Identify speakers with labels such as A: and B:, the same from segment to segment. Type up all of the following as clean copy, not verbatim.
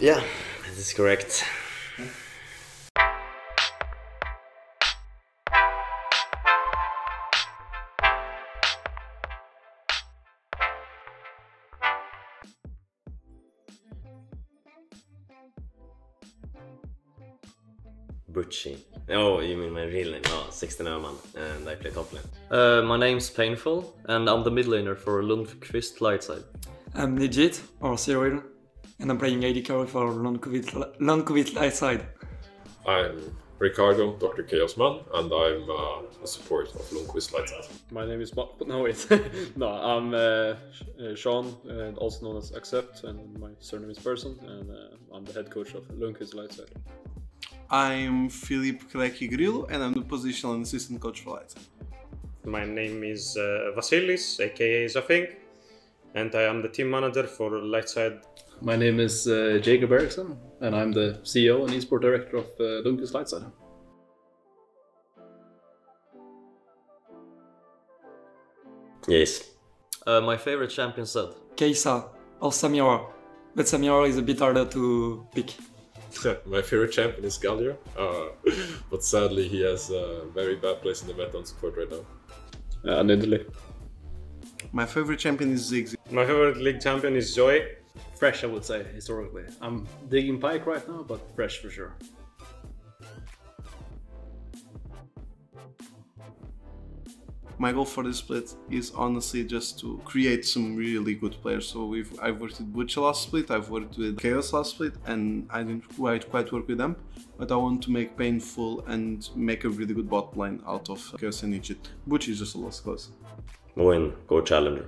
A: Yeah, that is correct. Butchie. Oh, you mean my real name? Oh, 16 man, and I play top lane. My name's Painful, and I'm the mid laner for Lundqvist Lightside.
B: I'm Legit, or Cyril, and I'm playing AD carry for Lundqvist Lightside.
C: I'm Ricardo, Dr. Chaosman, and I'm a support of Lundqvist Lightside.
D: My name is no, I'm Sean, also known as Accept, and my surname is Person, and I'm the head coach of Lundqvist Lightside.
E: I'm Filipe Kreki Grillo, and I'm the positional and assistant coach for Lightside.
F: My name is Vasilis, aka Zafing, and I am the team manager for Lightside.
G: My name is Jacob Eriksson, and I'm the CEO and eSport director of Lundqvist Lightside.
A: Yes. My favorite champion said
B: Keisa or Samira, but Samira is a bit harder to pick.
C: My favorite champion is Galio, but sadly he has a very bad place in the meta on support right now.
D: Nidalee.
E: My favorite champion is Ziggs.
F: My favorite league champion is Zoe.
G: Fresh, I would say, historically. I'm digging Pike right now, but Fresh for sure.
E: My goal for this split is honestly just to create some really good players. So I've worked with Butcher last split, I've worked with Chaos last split, and I didn't quite work with them. But I want to make Painful and make a really good bot line out of Chaos and Egypt. Butcher is just a lost cause.
A: win, go challenger.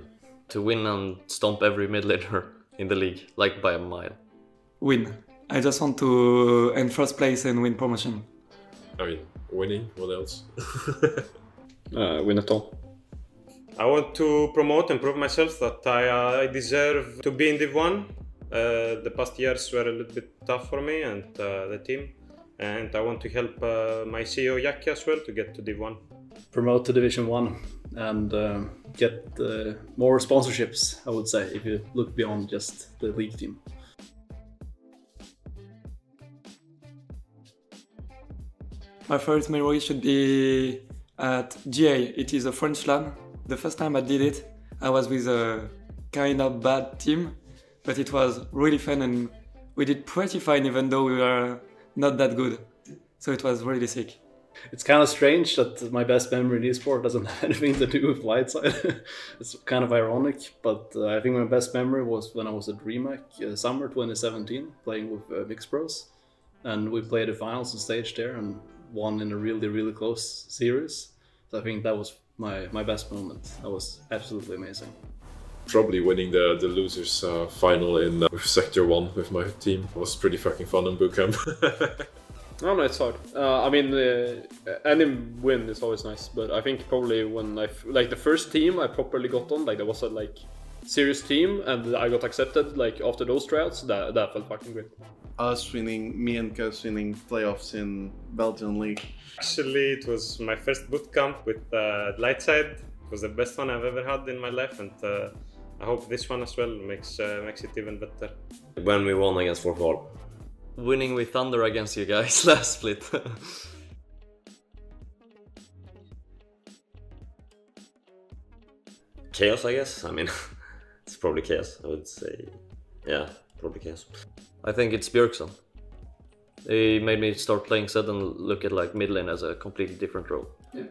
A: To win and stomp every mid laner in the league, like by a mile.
B: Win. I just want to end first place and win promotion.
C: I mean, winning, what else?
D: Win it all.
F: I want to promote and prove myself that I deserve to be in Div 1. The past years were a little bit tough for me and the team. And I want to help my CEO Yaki as well to get to Div 1.
G: Promote to Division 1 and get more sponsorships, I would say, if you look beyond just the league team.
B: My first memory should be at GA. It is a French LAN. The first time I did it, I was with a kind of bad team, but it was really fun and we did pretty fine even though we were not that good. So it was really sick.
G: It's kind of strange that my best memory in eSport doesn't have anything to do with Lightside. It's kind of ironic, but I think my best memory was when I was at DreamHack summer 2017, playing with Mix Pros. And we played the finals on stage there and won in a really close series. So I think that was my best moment. That was absolutely amazing.
C: Probably winning the losers final in Sector 1 with my team was pretty fucking fun in bootcamp.
D: No, it's hard. I mean, any win is always nice, but I think probably when like the first team I properly got on, like there was a serious team and I got accepted like after those tryouts, that felt fucking great.
E: Us winning, me and Kus winning playoffs in Belgian League.
F: Actually, it was my first bootcamp with Lightside. It was the best one I've ever had in my life, and I hope this one as well makes it even better.
A: When we won against Forfall. Winning with Thunder against you guys last split. Chaos, I guess. I mean, it's probably Chaos, I would say. Yeah, probably Chaos. I think it's Björkson. He made me start playing Zed and look at like mid lane as a completely different role.
B: Yeah.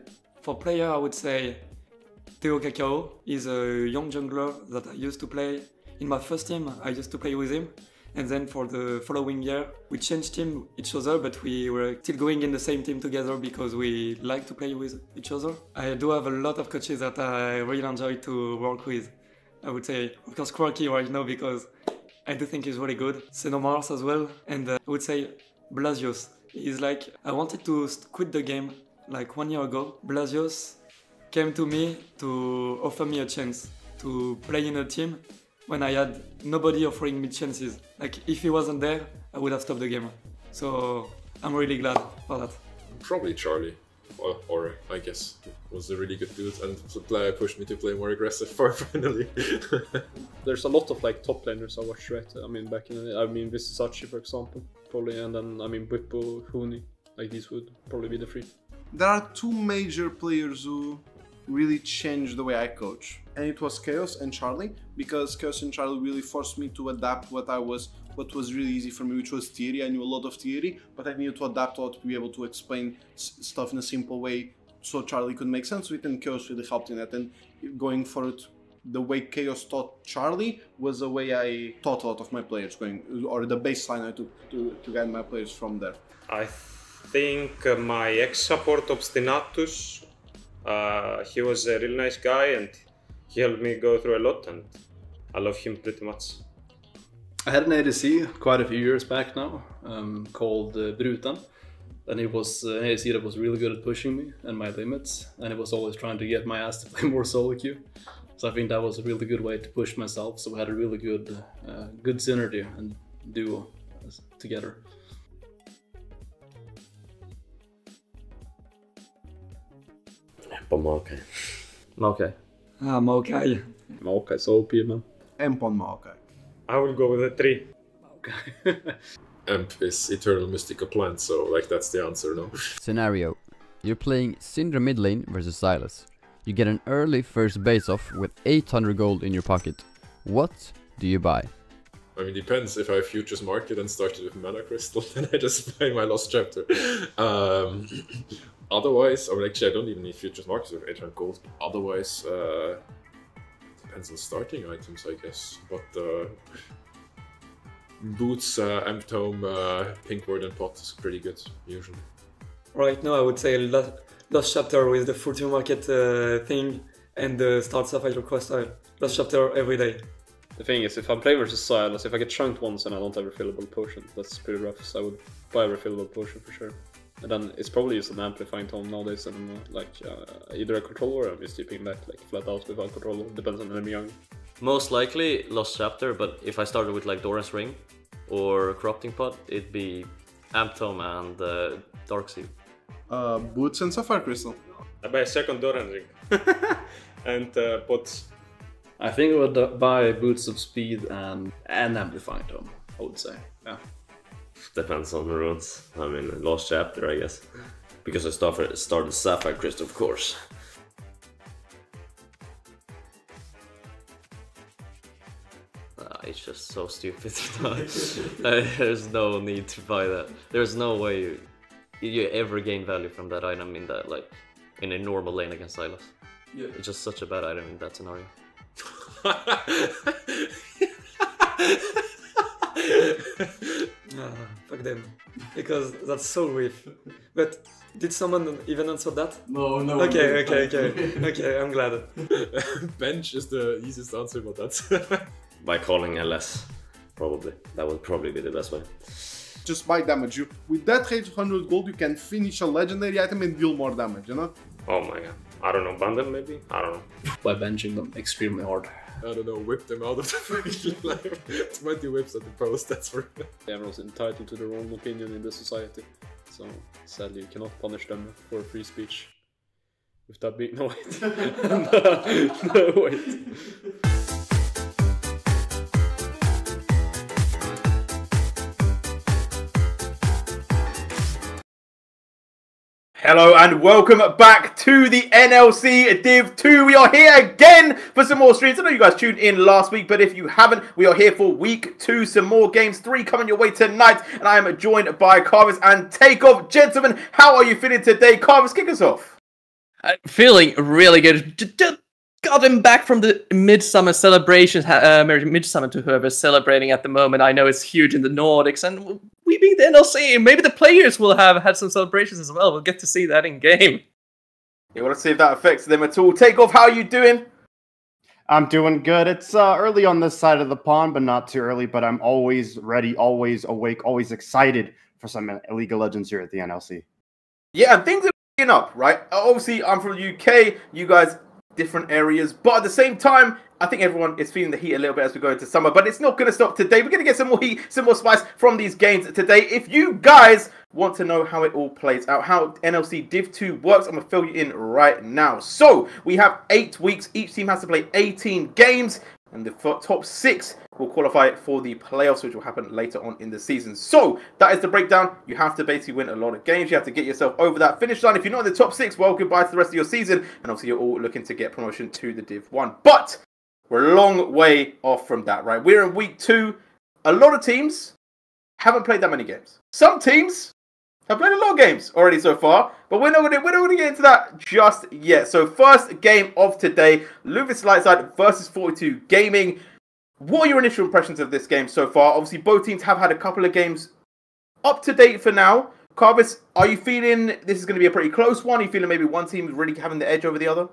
B: For player, I would say Theo Kakao is a young jungler that I used to play. In my first team, I used to play with him. And then for the following year, we changed team each other, but we were still going in the same team together because we like to play with each other. I do have a lot of coaches that I really enjoy to work with. I would say, of course, Quirky right now because I do think he's really good. Xenomars as well. And I would say Blasios. He's like, I wanted to quit the game like 1 year ago. Blasios came to me to offer me a chance to play in a team when I had nobody offering me chances. Like, if he wasn't there, I would have stopped the game. So I'm really glad for that.
C: Probably Charlie. or I guess was a really good dude and pushed me to play more aggressive finally.
D: There's a lot of like top laners I watched, right? I mean, back in the day, I mean, Visachi, for example, probably, and then I mean, Bippo, Huni, like these would probably be the three.
E: There are two major players who really changed the way I coach, and it was Chaos and Charlie, because Chaos and Charlie really forced me to adapt what was really easy for me, which was theory. I knew a lot of theory, but I needed to adapt a lot to be able to explain stuff in a simple way so Charlie could make sense of it, and Chaos really helped in that. And going forward, the way Chaos taught Charlie was the way I taught a lot of my players, or the baseline I took to guide my players from there.
F: I think my ex-support Obstinatus, he was a really nice guy and he helped me go through a lot, and I love him pretty much.
G: I had an ADC quite a few years back now, called Brutan, and it was an ADC that was really good at pushing me and my limits, and it was always trying to get my ass to play more solo queue. So I think that was a really good way to push myself. So we had a really good synergy and duo together.
A: Maokai. Maokai.
B: Maokai.
D: Maokai's OP, man.
E: Empon Maokai.
F: I will go with a 3.
G: Okay.
C: Emp is eternal mystical plant, so like that's the answer, no?
H: Scenario. You're playing Syndra mid lane versus Sylas. You get an early first base off with 800 gold in your pocket. What do you buy?
C: I mean, depends. If I have Futures Market and started with Mana Crystal, then I just buy my Lost Chapter. Otherwise, I mean, actually I don't even need Futures Market with 800 gold. Otherwise, depends on starting items, I guess. But Boots, Amp Tome, Pink Word and Pot is pretty good, usually.
B: Right now I would say Lost Chapter with the Future Market thing and the Start Sapphire Request style. Lost Chapter every day.
D: The thing is, if I'm playing versus Sylas, if I get chunked once and I don't have a refillable potion, that's pretty rough, so I would buy a refillable potion for sure. And then it's probably just an amplifying tome nowadays, and either a controller or I'm just keeping back like flat out without controller, depends on enemy young.
A: Most likely Lost Chapter, but if I started with like Doran's Ring or Corrupting Pot, it'd be Amp Tome and Darkseid.
E: Boots and Sapphire Crystal.
F: I buy a second Doran Ring and pots.
G: I think I would buy Boots of Speed and Amplifying Tome, I would say. Yeah.
A: Depends on the runes. I mean, Lost Chapter, I guess. Because I started Sapphire Crystal, of course. It's just so stupid. There's no need to buy that. There's no way you ever gain value from that item in that, like, in a normal lane against Sylas. Yeah. It's just such a bad item in that scenario.
B: Fuck them. Because that's so riff. But did someone even answer that?
E: No.
B: Okay, I'm glad.
C: Bench is the easiest answer, but that's...
A: By calling LS, probably. That would probably be the best way.
E: Just buy damage. With that 800 gold, you can finish a legendary item and deal more damage, you know?
F: Oh my god. I don't know, bundle maybe? I don't know.
G: By benching them extremely hard.
C: I don't know, whip them out of the fucking life. 20 whips at the post, that's for...
D: Everyone's entitled to their own opinion in the society, so sadly you cannot punish them for free speech. With that being... No, wait. No, wait.
I: Hello and welcome back to the NLC Div 2. We are here again for some more streams. I know you guys tuned in last week, but if you haven't, we are here for week 2. Some more games 3 coming your way tonight. And I am joined by Carvis and Takeoff. Gentlemen, how are you feeling today? Carvis, kick us off.
J: Feeling really good. Got him back from the Midsummer celebrations. Midsummer to whoever's celebrating at the moment. I know it's huge in the Nordics, and we beat the NLC. Maybe the players will have had some celebrations as well. We'll get to see that in game.
I: Yeah, well, let's see if that affects them at all. Takeoff, how are you doing?
K: I'm doing good. It's early on this side of the pond, but not too early. But I'm always ready, always awake, always excited for some League of Legends here at the NLC.
I: Yeah, and things are picking up, right? Obviously, I'm from the UK. You guys... different areas, but at the same time, I think everyone is feeling the heat a little bit as we go into summer, but it's not going to stop today. We're going to get some more heat, some more spice from these games today. If you guys want to know how it all plays out, how NLC Div 2 works, I'm going to fill you in right now. So, we have 8 weeks. Each team has to play 18 games, and the top 6 will qualify for the playoffs, which will happen later on in the season. So, that is the breakdown. You have to basically win a lot of games. You have to get yourself over that finish line. If you're not in the top 6, well, goodbye to the rest of your season. And obviously, you're all looking to get promotion to the Div 1. But we're a long way off from that, right? We're in week 2. A lot of teams haven't played that many games. Some teams have played a lot of games already so far, but we're not going to get into that just yet. So first game of today, Luvis Lightside versus 42 Gaming. What are your initial impressions of this game so far? Obviously, both teams have had a couple of games up to date for now. Carvis, are you feeling this is going to be a pretty close one? Are you feeling maybe one team is really having the edge over the other?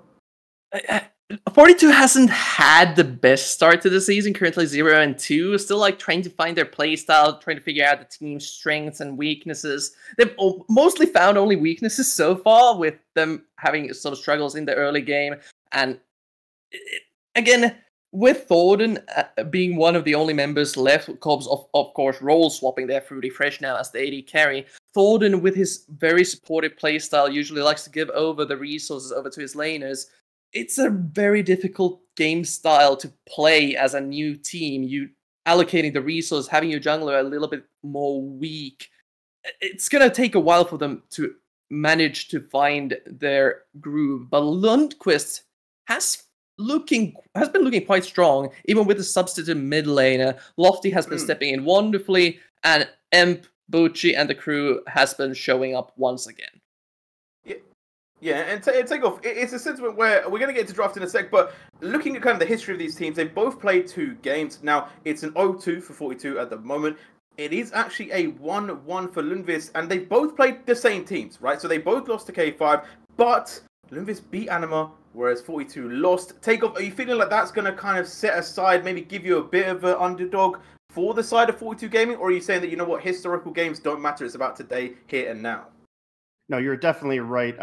J: 42 hasn't had the best start to the season, currently 0-2, still like trying to find their playstyle, trying to figure out the team's strengths and weaknesses. They've mostly found only weaknesses so far, with them having sort of struggles in the early game. And again, with Thornton being one of the only members left, Cobbs of course role swapping there, Fruity Fresh now as the AD carry. Thornton, with his very supportive playstyle, usually likes to give over the resources over to his laners. It's a very difficult game style to play as a new team. You allocating the resource, having your jungler a little bit more weak. It's gonna take a while for them to manage to find their groove. But Lundqvist has been looking quite strong, even with the substitute mid laner. Lofty has been stepping in wonderfully, and Emp, Bucci, and the crew has been showing up once again.
I: Yeah, and take off. It's a sentiment where we're going to get to draft in a sec, but looking at kind of the history of these teams, they both played 2 games. Now, it's an 0-2 for 42 at the moment. It is actually a 1-1 for Lundqvist, and they both played the same teams, right? So they both lost to K5, but Lundqvist beat Anima, whereas 42 lost. Takeoff, are you feeling like that's going to kind of set aside, maybe give you a bit of an underdog for the side of 42 Gaming? Or are you saying that, you know what, historical games don't matter, it's about today, here and now?
K: No, you're definitely right.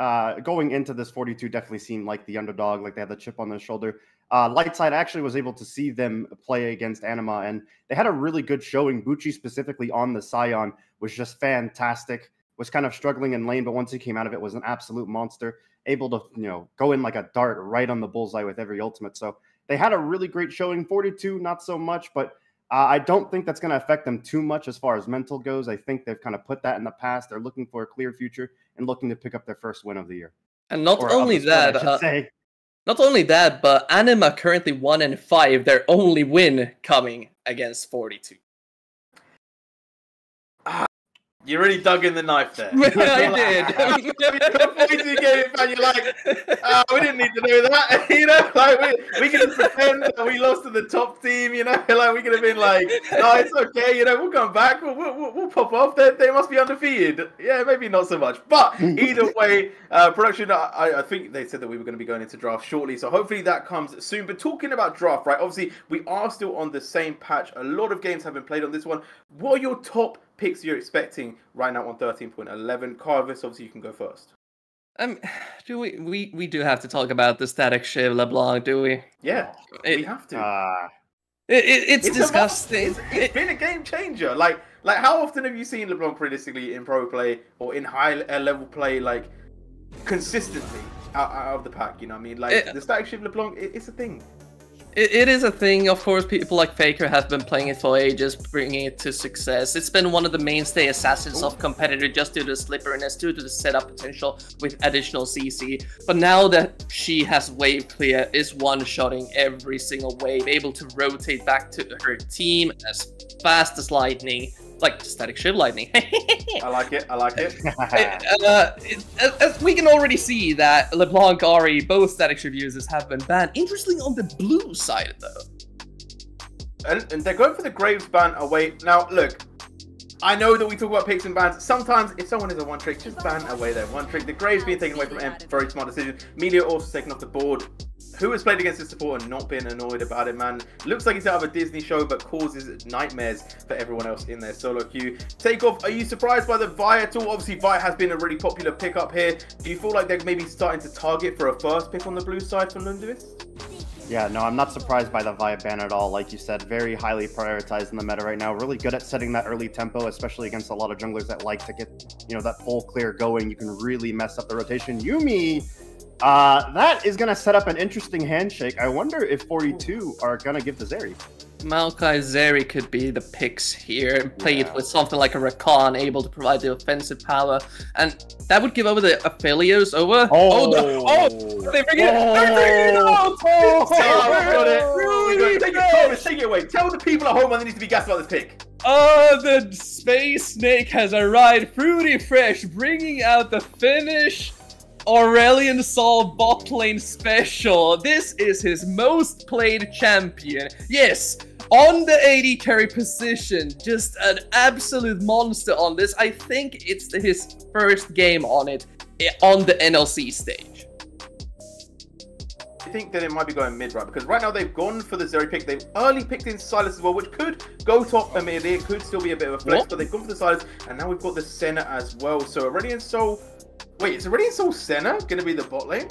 K: Going into this, 42 definitely seemed like the underdog, like they had the chip on their shoulder. Lightside actually was able to see them play against Anima, and they had a really good showing. Bucci specifically on the Scion was just fantastic. Was kind of struggling in lane, but once he came out of it, was an absolute monster. Able to, go in like a dart right on the bullseye with every ultimate. So they had a really great showing. 42, not so much, but I don't think that's going to affect them too much as far as mental goes. I think they've kind of put that in the past. They're looking for a clear future and looking to pick up their first win of the year.
J: And not only that, but Anima currently 1-5, their only win coming against 42.
I: You really dug in the knife there.
J: I did.
I: You're like, we didn't need to know that. Like we can pretend that we lost to the top team. Like we could have been like, no, it's okay. We'll come back. We'll pop off. They must be undefeated. Yeah, maybe not so much. But either way, production. I think they said that we were going to be going into draft shortly, so hopefully that comes soon. But talking about draft, right? Obviously, we are still on the same patch. A lot of games have been played on this one. What are your top picks you're expecting right now on 13.11? Carvis, obviously you can go first.
J: Do we do have to talk about the static shiv LeBlanc, do we?
I: Yeah, we have to.
J: It's disgusting.
I: It's been a game changer. Like how often have you seen LeBlanc realistically in pro play or in high level play, like consistently out of the pack? You know what I mean? Like the static shiv LeBlanc, it's a thing.
J: It is a thing, of course. People like Faker have been playing it for ages, bringing it to success. It's been one of the mainstay assassins of competitor just due to the slipperiness, due to the setup potential with additional CC. But now that she has wave clear, is one-shotting every single wave, able to rotate back to her team as fast as lightning. Like static shiv lightning.
I: I like it.
J: As we can already see that LeBlanc, Ari, both static shiv users have been banned. Interesting on the blue side though.
I: And they're going for the Graves ban away. Now look, I know that we talk about picks and bans. Sometimes if someone is a one trick, just ban away their one trick. The Graves being taken away from M, very smart decision. Melia also taken off the board. Who has played against his support and not been annoyed about it, man? Looks like he's out of a Disney show, but causes nightmares for everyone else in their solo queue. Takeoff, are you surprised by the Vi at all? Obviously, Vi has been a really popular pickup here. Do you feel like they're maybe starting to target for a first pick on the blue side for Lundqvist?
K: Yeah, no, I'm not surprised by the Vibe ban at all. Like you said, very highly prioritized in the meta right now. Really good at setting that early tempo, especially against a lot of junglers that like to get, that full clear going. You can really mess up the rotation. Yuumi, that is going to set up an interesting handshake. I wonder if 42 are going to give the Zeri.
J: Maokai Zeri could be the picks here. Play it with something like a Rakan, able to provide the offensive power, and that would give over the Aphelios over.
I: They bring it out! Take it away. Tell the people at home why they need to be gassed about this pick.
J: The Space Snake has arrived, fruity fresh, bringing out the finish. Aurelion Sol bot lane special. This is his most played champion. Yes, on the AD carry position, just an absolute monster on this. I think it's his first game on it, on the NLC stage.
I: I think that it might be going mid, right? Because right now they've gone for the Zeri pick. They've early picked in Sylas as well, which could go top immediately. It could still be a bit of a flex, but they've gone for the Sylas, and now we've got the Senna as well. So Aurelion Sol... Wait, is Aurelion Sol Senna going to be the bot lane?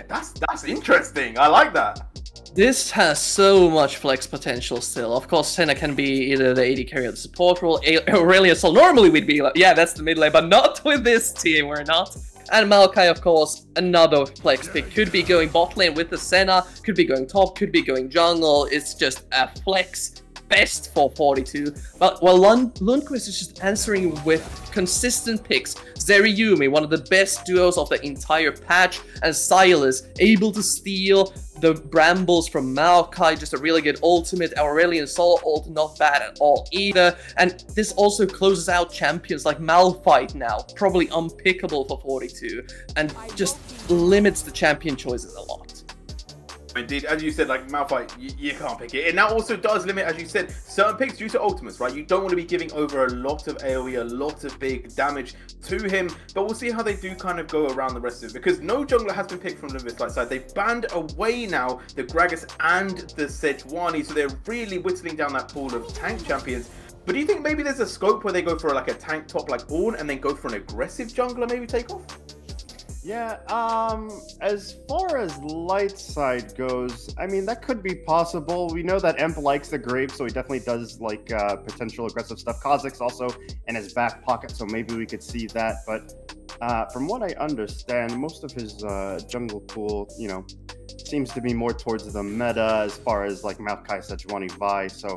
I: That's interesting. I like that.
J: This has so much flex potential still. Of course, Senna can be either the AD carry or the support role. Aurelion Sol normally would be like, yeah, that's the mid lane, but not with this team, we're not. And Maokai, of course, another flex pick. Could be going bot lane with the Senna, could be going top, could be going jungle. It's just a flex best for 42. But while Lundqvist is just answering with consistent picks, Zeri Yuumi, one of the best duos of the entire patch, and Sylas, able to steal the brambles from Maokai, just a really good ultimate. Aurelion Sol ult, not bad at all either. And this also closes out champions like Malphite now, probably unpickable for 42, and just limits the champion choices a lot.
I: Indeed, as you said, like Malphite, you can't pick it. And that also does limit, as you said, certain picks due to ultimates, right? You don't want to be giving over a lot of AoE, a lot of big damage to him. But we'll see how they do kind of go around the rest of it. Because no jungler has been picked from the Light side. They've banned away now the Gragas and the Sejuani. So they're really whittling down that pool of tank champions. But do you think maybe there's a scope where they go for like a tank top like Ornn and then go for an aggressive jungler maybe take off?
K: Yeah, as far as light side goes, I mean, that could be possible. We know that Emp likes the Grave, so he definitely does like potential aggressive stuff. Kha'Zix also in his back pocket, so maybe we could see that. But from what I understand, most of his jungle pool, seems to be more towards the meta as far as like Maokai, Sejuani, Vi, so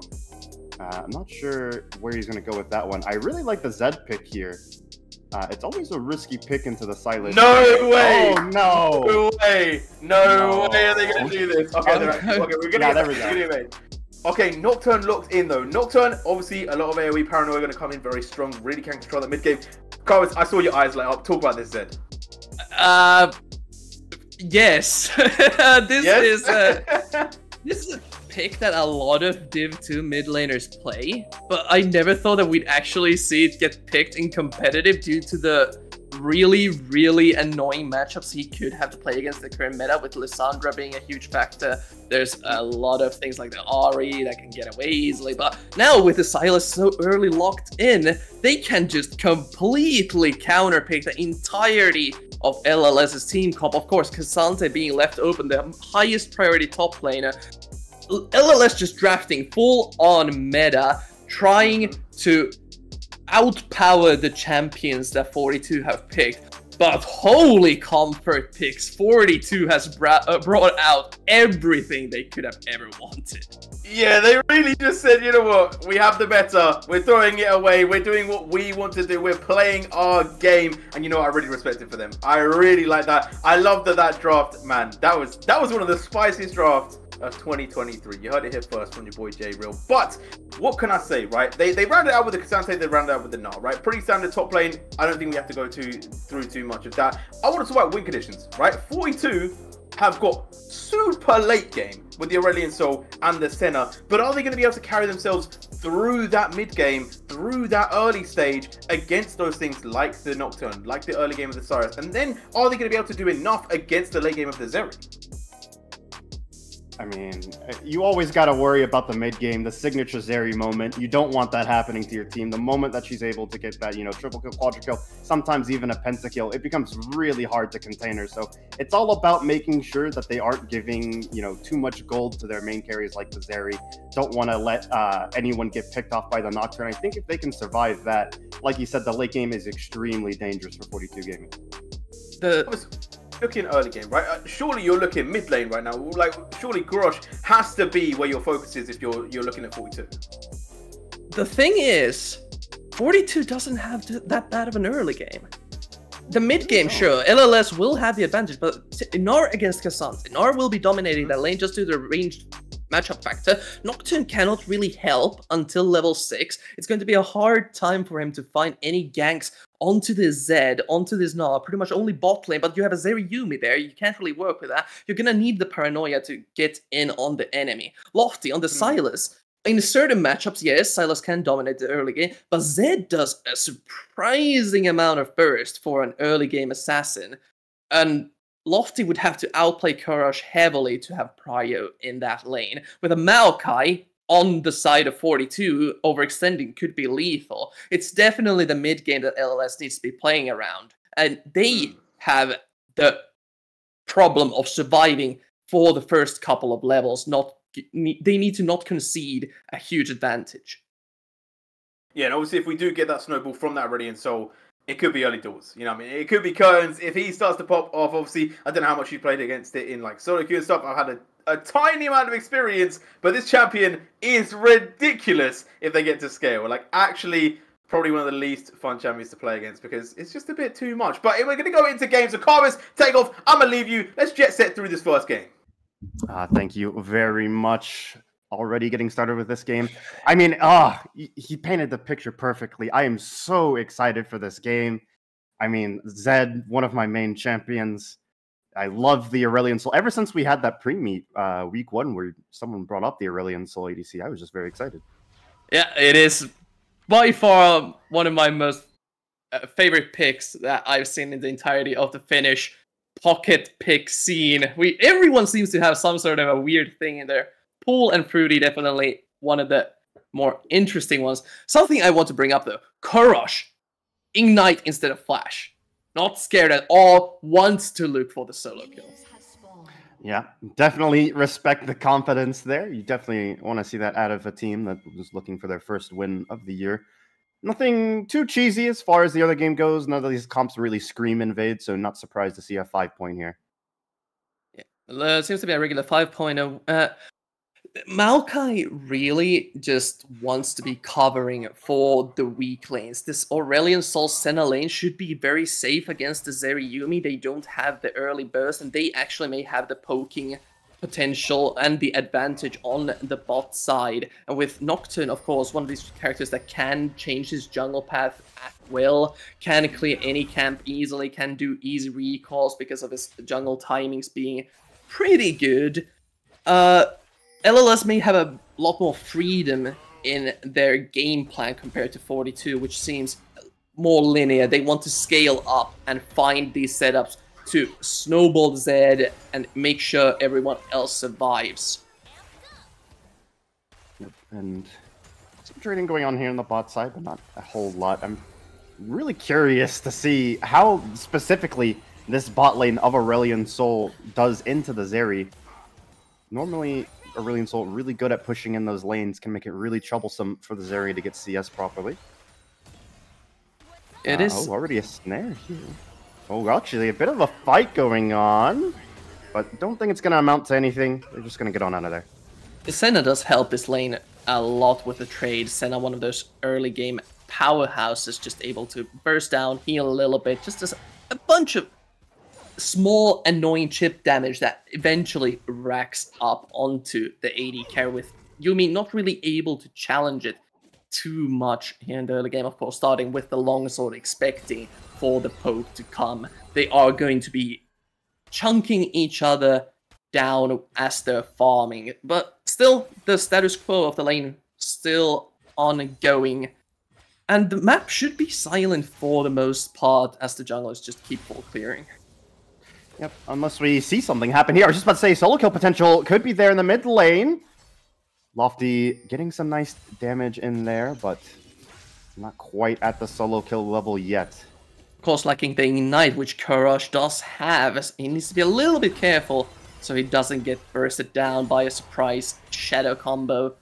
K: I'm not sure where he's going to go with that one. I really like the Zed pick here. It's always a risky pick into the Sylas.
I: No way!
K: Oh, no!
I: No way! No way are they going to do this? Okay, okay, we're going to get it. Okay, Nocturne locked in though. Nocturne, obviously, a lot of AoE paranoia going to come in very strong. Really can control that mid game. Carlos, I saw your eyes light up. Talk about this, Zed.
J: Yes. This is a pick that a lot of Div 2 mid laners play, but I never thought that we'd actually see it get picked in competitive due to the really, really annoying matchups he could have to play against the current meta, with Lissandra being a huge factor. There's a lot of things like the Ahri that can get away easily, but now with the Sylas so early locked in, they can just completely counterpick the entirety of LLS's team comp. Of course, K'Sante being left open, the highest priority top laner. LLS just drafting full-on meta, trying to outpower the champions that 42 have picked. But holy comfort picks, 42 has brought out everything they could have ever wanted.
I: Yeah, they really just said, you know what, we have the meta, we're throwing it away, we're doing what we want to do, we're playing our game, and you know what, I really respect it for them. I really like that. I love that draft, man. That was one of the spiciest drafts of 2023. You heard it here first from your boy J Real. But what can I say, right? They rounded out with the K'Sante, they rounded out with the Gnar, right? Pretty standard top lane. I don't think we have to go through too much of that. I want to talk about win conditions, right? 42 have got super late game with the Aurelion Sol and the Senna, but are they going to be able to carry themselves through that mid game, through that early stage against those things like the Nocturne, like the early game of the Cyrus, and then are they going to be able to do enough against the late game of the Zeri?
K: I mean, you always got to worry about the mid game, the signature Zeri moment. You don't want that happening to your team. The moment that she's able to get that, triple kill, quadra kill, sometimes even a pentakill, it becomes really hard to contain her. So it's all about making sure that they aren't giving, too much gold to their main carries like the Zeri. Don't want to let anyone get picked off by the Nocturne. I think if they can survive that, like you said, the late game is extremely dangerous for 42 Gaming.
I: Looking early game, right? Surely you're looking mid lane right now. Like, surely Grosh has to be where your focus is if you're looking at 42.
J: The thing is, 42 doesn't have that bad of an early game. The mid game, sure, LLS will have the advantage, but Inar against Cassandra, Inar will be dominating that lane just due to the ranged matchup factor. Nocturne cannot really help until level 6. It's going to be a hard time for him to find any ganks onto this Zed, onto this Gnar, pretty much only bot lane, but you have a Zeri Yuumi there, you can't really work with that. You're gonna need the paranoia to get in on the enemy. Lofty on the Sylas. In certain matchups, yes, Sylas can dominate the early game, but Zed does a surprising amount of burst for an early game assassin. And Lofty would have to outplay Courage heavily to have prio in that lane. With a Maokai on the side of 42, overextending could be lethal. It's definitely the mid game that LLS needs to be playing around. And they have the problem of surviving for the first couple of levels. They need to not concede a huge advantage.
I: Yeah, and obviously if we do get that snowball from that Radiant Soul, it could be early doors. It could be Curtains. If he starts to pop off, obviously, I don't know how much you played against it in like solo queue and stuff. I've had a tiny amount of experience, but this champion is ridiculous if they get to scale. Like, actually, probably one of the least fun champions to play against because it's just a bit too much. But we're going to go into games. So, Carvis, take off. I'm going to leave you. Let's jet set through this first game.
K: Thank you very much. Already getting started with this game. I mean, he painted the picture perfectly. I am so excited for this game. I mean, Zed, one of my main champions. I love the Aurelion Soul. Ever since we had that pre-meet week 1 where someone brought up the Aurelion Soul ADC, I was just very excited.
J: Yeah, it is by far one of my most favorite picks that I've seen in the entirety of the Finnish pocket pick scene. Everyone seems to have some sort of a weird thing in there. Pool and Fruity, definitely one of the more interesting ones. Something I want to bring up though, Kurosh, Ignite instead of Flash. Not scared at all, wants to look for the solo kill.
K: Yeah, definitely respect the confidence there. You definitely want to see that out of a team that was looking for their first win of the year. Nothing too cheesy as far as the other game goes. None of these comps really scream invade, so not surprised to see a 5-point here.
J: Yeah, seems to be a regular 5-0. Maokai really just wants to be covering for the weak lanes. This Aurelion Sol Senna lane should be very safe against the Zeri Yuumi. They don't have the early burst, and they actually may have the poking potential and the advantage on the bot side. And with Nocturne, of course, one of these characters that can change his jungle path at will, can clear any camp easily, can do easy recalls because of his jungle timings being pretty good. LLS may have a lot more freedom in their game plan compared to 42, which seems more linear. They want to scale up and find these setups to snowball Zed and make sure everyone else survives.
K: Yep, and some trading going on here on the bot side, but not a whole lot. I'm really curious to see how specifically this bot lane of Aurelion Sol does into the Zeri. Normally, Aurelion Sol really good at pushing in those lanes, can make it really troublesome for the Zeri to get CS properly.
J: It is.
K: Oh, already a snare here. Oh, actually, a bit of a fight going on, but don't think it's going to amount to anything. They're just going to get on out of there.
J: Senna does help this lane a lot with the trade. Senna, one of those early game powerhouses, just able to burst down, heal a little bit, just as a bunch of small annoying chip damage that eventually racks up onto the AD carry, with Yuumi not really able to challenge it too much here in the early game. Of course, starting with the longsword, expecting for the poke to come. They are going to be chunking each other down as they're farming, but still the status quo of the lane still ongoing, and the map should be silent for the most part as the junglers just keep full clearing.
K: Yep, unless we see something happen here. I was just about to say, solo kill potential could be there in the mid lane. Lofty getting some nice damage in there, but not quite at the solo kill level yet.
J: Of course, lacking the Ignite, which Courage does have, as he needs to be a little bit careful so he doesn't get bursted down by a surprise shadow combo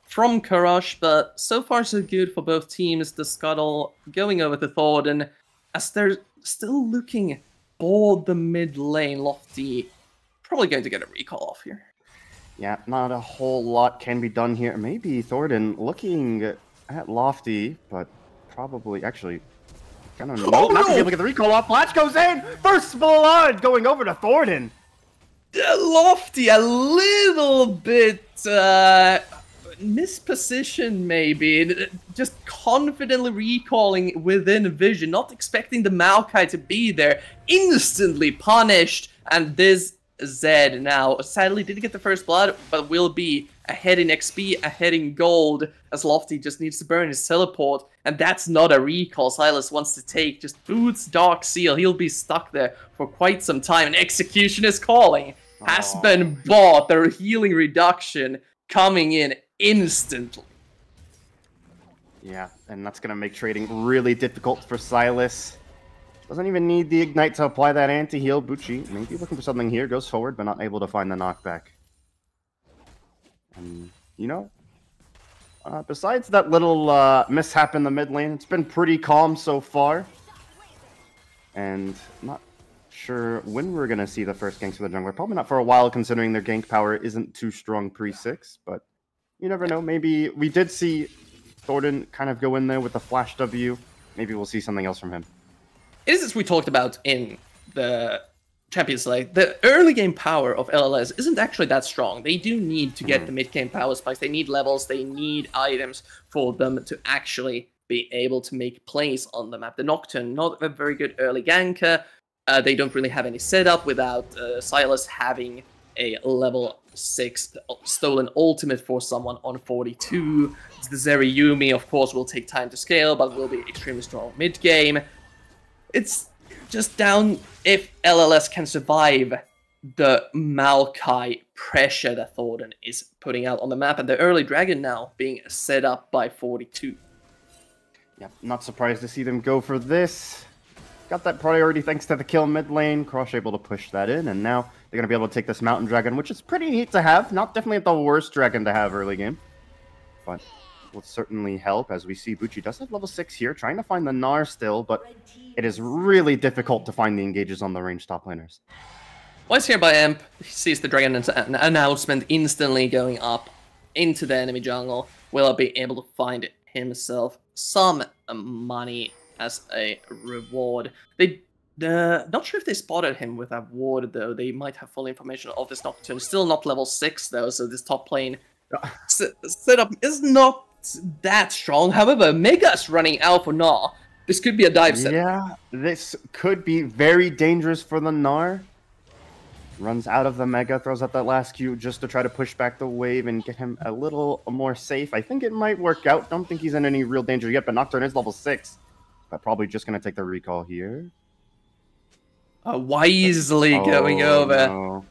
J: from Courage, but so far so good for both teams. The Scuttle going over to Thornton as they're still looking for the mid lane. Lofty probably going to get a recall off here.
K: Yeah, not a whole lot can be done here. Maybe Thornton looking at Lofty, but probably actually gonna not gonna be able to get the recall off. Flash goes in! First blood going over to Thornton.
J: Lofty a little bit mispositioned maybe, just confidently recalling within vision, not expecting the Maokai to be there, instantly punished, and this Zed now sadly didn't get the first blood, but will be ahead in XP, ahead in gold, as Lofty just needs to burn his teleport, and that's not a recall. Silas wants to take just Boots Dark Seal. He'll be stuck there for quite some time, and Execution is calling. Has been bought, the healing reduction coming in instantly.
K: Yeah, and that's gonna make trading really difficult for Silas. Doesn't even need the Ignite to apply that anti-heal. Bucci maybe looking for something here, goes forward, but not able to find the knockback. And, you know, besides that little mishap in the mid lane, it's been pretty calm so far. And not sure when we're going to see the first ganks for the jungler. Probably not for a while, considering their gank power isn't too strong pre-6, but you never know. Maybe we did see Thornton kind of go in there with the Flash W. Maybe we'll see something else from him.
J: It is as we talked about in the Champions League, the early game power of LLS isn't actually that strong. They do need to get the mid game power spikes. They need levels, they need items for them to actually be able to make plays on the map. The Nocturne, not a very good early ganker. They don't really have any setup without Silas having a level 6 stolen ultimate for someone on 42. The Zeri Yumi, of course, will take time to scale, but will be extremely strong mid game. It's just down if LLS can survive the Maokai pressure that Thornton is putting out on the map, and the early dragon now being set up by 42.
K: Yeah, not surprised to see them go for this. Got that priority thanks to the kill mid lane. Crush able to push that in, and now they're going to be able to take this mountain dragon, which is pretty neat to have. Not definitely the worst dragon to have early game, but will certainly help, as we see Bucci does have level 6 here, trying to find the Gnar still, but it is really difficult to find the engages on the ranged top laners.
J: Once here by Emp, he sees the dragon announcement instantly going up into the enemy jungle. Will be able to find himself some money as a reward. They not sure if they spotted him with that ward though. They might have full information of this Nocturne. Still not level 6 though, so this top lane setup is not that strong. However, Mega's running out for Gnar. This could be a dive set.
K: Yeah, this could be very dangerous for the Gnar. Runs out of the Mega, throws out that last Q just to try to push back the wave and get him a little more safe. I think it might work out. Don't think he's in any real danger yet, but Nocturne is level 6. But probably just going to take the recall here.
J: Wisely going over.
K: No.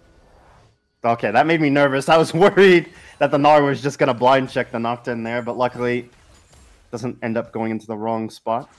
K: Okay, that made me nervous. I was worried that the Gnar was just going to blind check the Nocturne there, but luckily doesn't end up going into the wrong spot.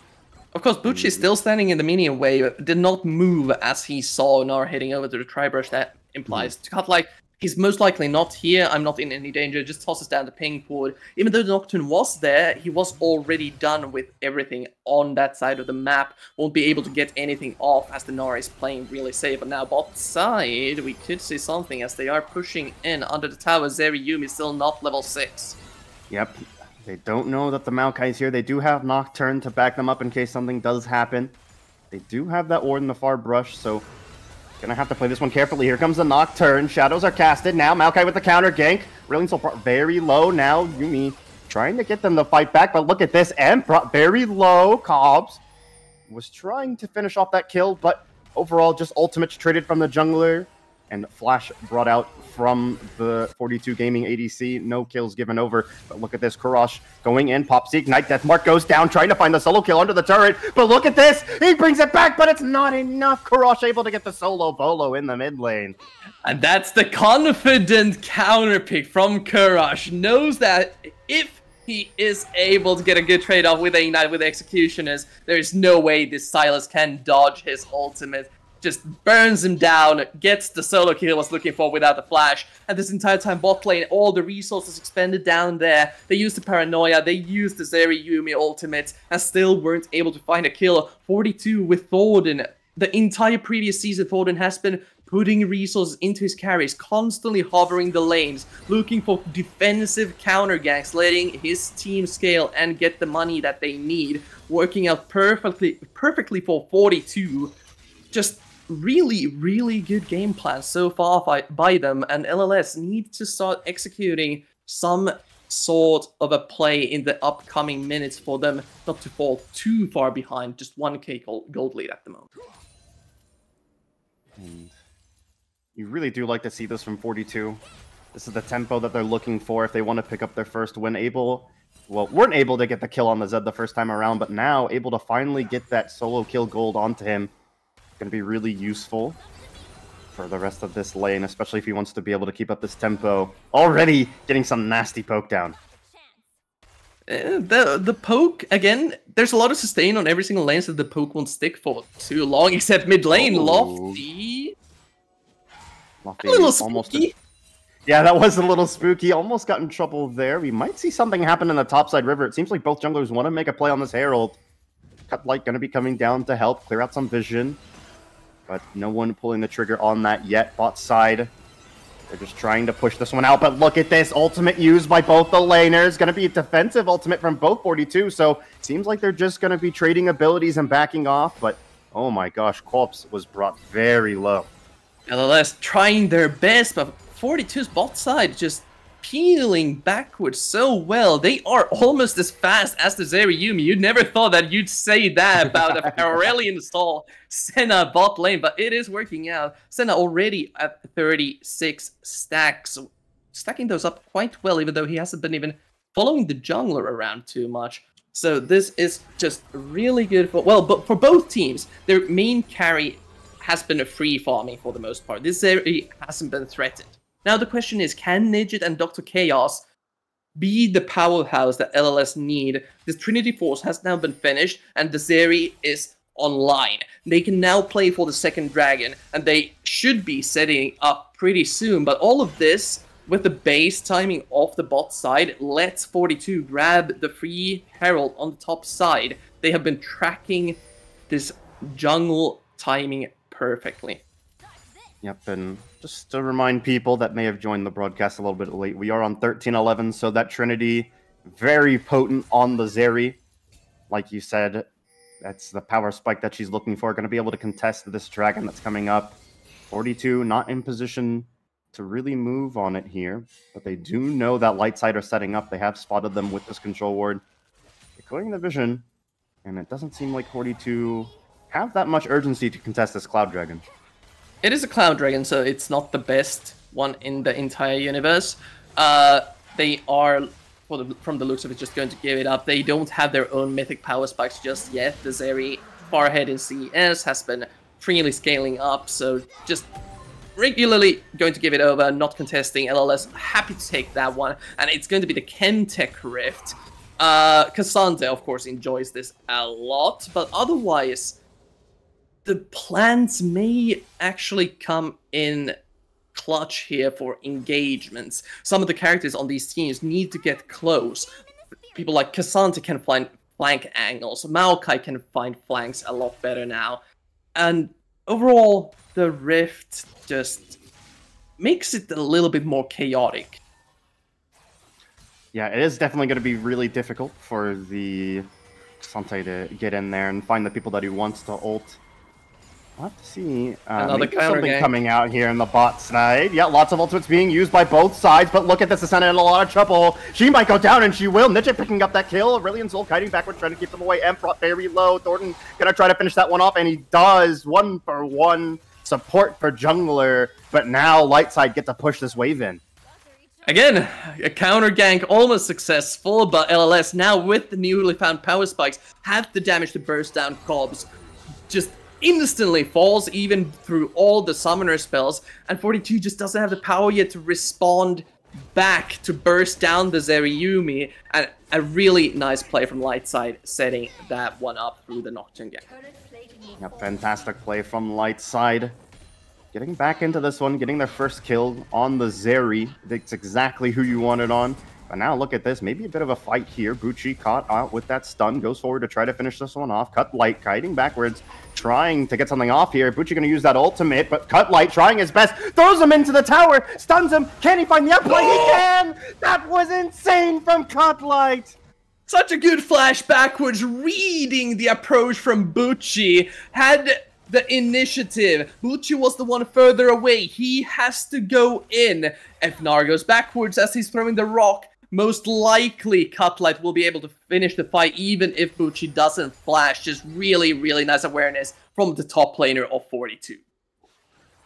J: Of course, Bucci is still standing in the minion wave, did not move as he saw Gnar heading over to the Tri-Brush. That implies to cut like, he's most likely not here, I'm not in any danger, just tosses down the ping ward. Even though the Nocturne was there, he was already done with everything on that side of the map. Won't be able to get anything off as the Gnar is playing really safe. But now bot side, we could see something as they are pushing in under the tower. Zeri Yumi still not level 6.
K: Yep. They don't know that the Maokai is here. They do have Nocturne to back them up in case something does happen. They do have that ward in the far brush, so gonna have to play this one carefully. Here comes the Nocturne. Shadows are casted. Now Maokai with the counter gank. Really so far, very low. Now Yumi trying to get them to fight back, but look at this. Emp very low. Cobbs was trying to finish off that kill, but overall just ultimates traded from the jungler. and Flash brought out from the 42 Gaming ADC. No kills given over, but look at this. Kurash going in, pops the Ignite. Deathmark goes down, trying to find the solo kill under the turret, but look at this! He brings it back, but it's not enough. Kurash able to get the solo bolo in the mid lane.
J: And that's the confident counter pick from Kurash. Knows that if he is able to get a good trade-off with Ignite, with Executioners, there is no way this Sylas can dodge his ultimate. Just burns him down, gets the solo kill he was looking for without the flash, and this entire time bot lane, all the resources expended down there, they used the Paranoia, they used the Zeri Yumi ultimate, and still weren't able to find a kill. 42 with Thornton. The entire previous season, Thornton has been putting resources into his carries, constantly hovering the lanes, looking for defensive counter ganks, letting his team scale and get the money that they need, working out perfectly for 42. Just really, really good game plan so far by them, and LLS need to start executing some sort of a play in the upcoming minutes for them not to fall too far behind, just 1k gold lead at the moment.
K: And you really do like to see this from 42. This is the tempo that they're looking for if they want to pick up their first win. Weren't able to get the kill on the Zed the first time around, but now able to finally get that solo kill gold onto him. Going to be really useful for the rest of this lane, especially if he wants to be able to keep up this tempo. Already getting some nasty poke down.
J: The poke, again, there's a lot of sustain on every single lane, so the poke won't stick for too long, except mid lane. Lofty. A little spooky.
K: Yeah, that was a little spooky. Almost got in trouble there. We might see something happen in the topside river. It seems like both junglers want to make a play on this Herald. Cut Light going to be coming down to help clear out some vision. But no one pulling the trigger on that yet. Bot side, they're just trying to push this one out. But look at this ultimate used by both the laners. Going to be a defensive ultimate from both 42. So seems like they're just going to be trading abilities and backing off. But oh my gosh, Corpse was brought very low.
J: LLS trying their best, but 42's bot side just peeling backwards so well. They are almost as fast as the Zeri Yumi. You never thought that you'd say that about a Aurelion stall Senna bot lane, but it is working out. Senna already at 36 stacks, stacking those up quite well, even though he hasn't been even following the jungler around too much. So this is just really good for, well, but for both teams, their main carry has been a free farming for the most part. This Zeri hasn't been threatened. Now the question is, can Nidget and Dr. Chaos be the powerhouse that LLS need? This Trinity Force has now been finished, and the Zeri is online. They can now play for the second dragon, and they should be setting up pretty soon. But all of this, with the base timing off the bot side, lets 42 grab the free Herald on the top side. They have been tracking this jungle timing perfectly.
K: Yep, and just to remind people that may have joined the broadcast a little bit late, we are on 13-11, so that Trinity, very potent on the Zeri. Like you said, that's the power spike that she's looking for. Going to be able to contest this dragon that's coming up. 42 not in position to really move on it here, but they do know that light side are setting up. They have spotted them with this control ward. They're clearing the vision, and it doesn't seem like 42 have that much urgency to contest this Cloud Dragon.
J: It is a Cloud Dragon, so it's not the best one in the entire universe. They are, from the looks of it, just going to give it up. They don't have their own mythic power spikes just yet. The Zeri, far ahead in CS, has been freely scaling up, so just regularly going to give it over, not contesting. LLS happy to take that one, and it's going to be the Chemtech Rift. Cassandra, of course, enjoys this a lot, but otherwise, the plans may actually come in clutch here for engagements. Some of the characters on these teams need to get close. People like Cassandra can find flank angles. Maokai can find flanks a lot better now. And overall, the Rift just makes it a little bit more chaotic.
K: Yeah, it is definitely going to be really difficult for the Sante to get in there and find the people that he wants to ult. We'll have to see.
J: Another counter
K: something
J: gang
K: coming out here in the bot side. Yeah, lots of ultimates being used by both sides, but look at this, Ascendant in a lot of trouble. She might go down, and she will. Nidget picking up that kill. Aurelion Soul kiting backward, trying to keep them away. Emperor very low. Thornton gonna try to finish that one off, and he does. 1 for 1. support for jungler, but now Lightside get to push this wave in.
J: Again, a counter gank almost successful, but LLS now with the newly found power spikes have the damage to burst down Cobbs. Just instantly falls even through all the summoner spells, and 42 just doesn't have the power yet to respond back to burst down the Zeriyumi, and a really nice play from Lightside setting that one up through the Nocturne gank.
K: A fantastic play from Lightside. Getting back into this one, getting their first kill on the Zeri. That's exactly who you wanted on. But now look at this, maybe a bit of a fight here. Bucci caught out with that stun, goes forward to try to finish this one off. Cut Light kiting backwards, trying to get something off here. Bucci going to use that ultimate, but Cut Light trying his best. Throws him into the tower, stuns him. Can he find the upplay? He can! That was insane from Cut Light!
J: Such a good flash backwards, reading the approach from Bucci. Had the initiative. Bucci was the one further away. He has to go in. If Nar goes backwards as he's throwing the rock, most likely Cutlight will be able to finish the fight even if Bucci doesn't flash. Just really, really nice awareness from the top laner of 42.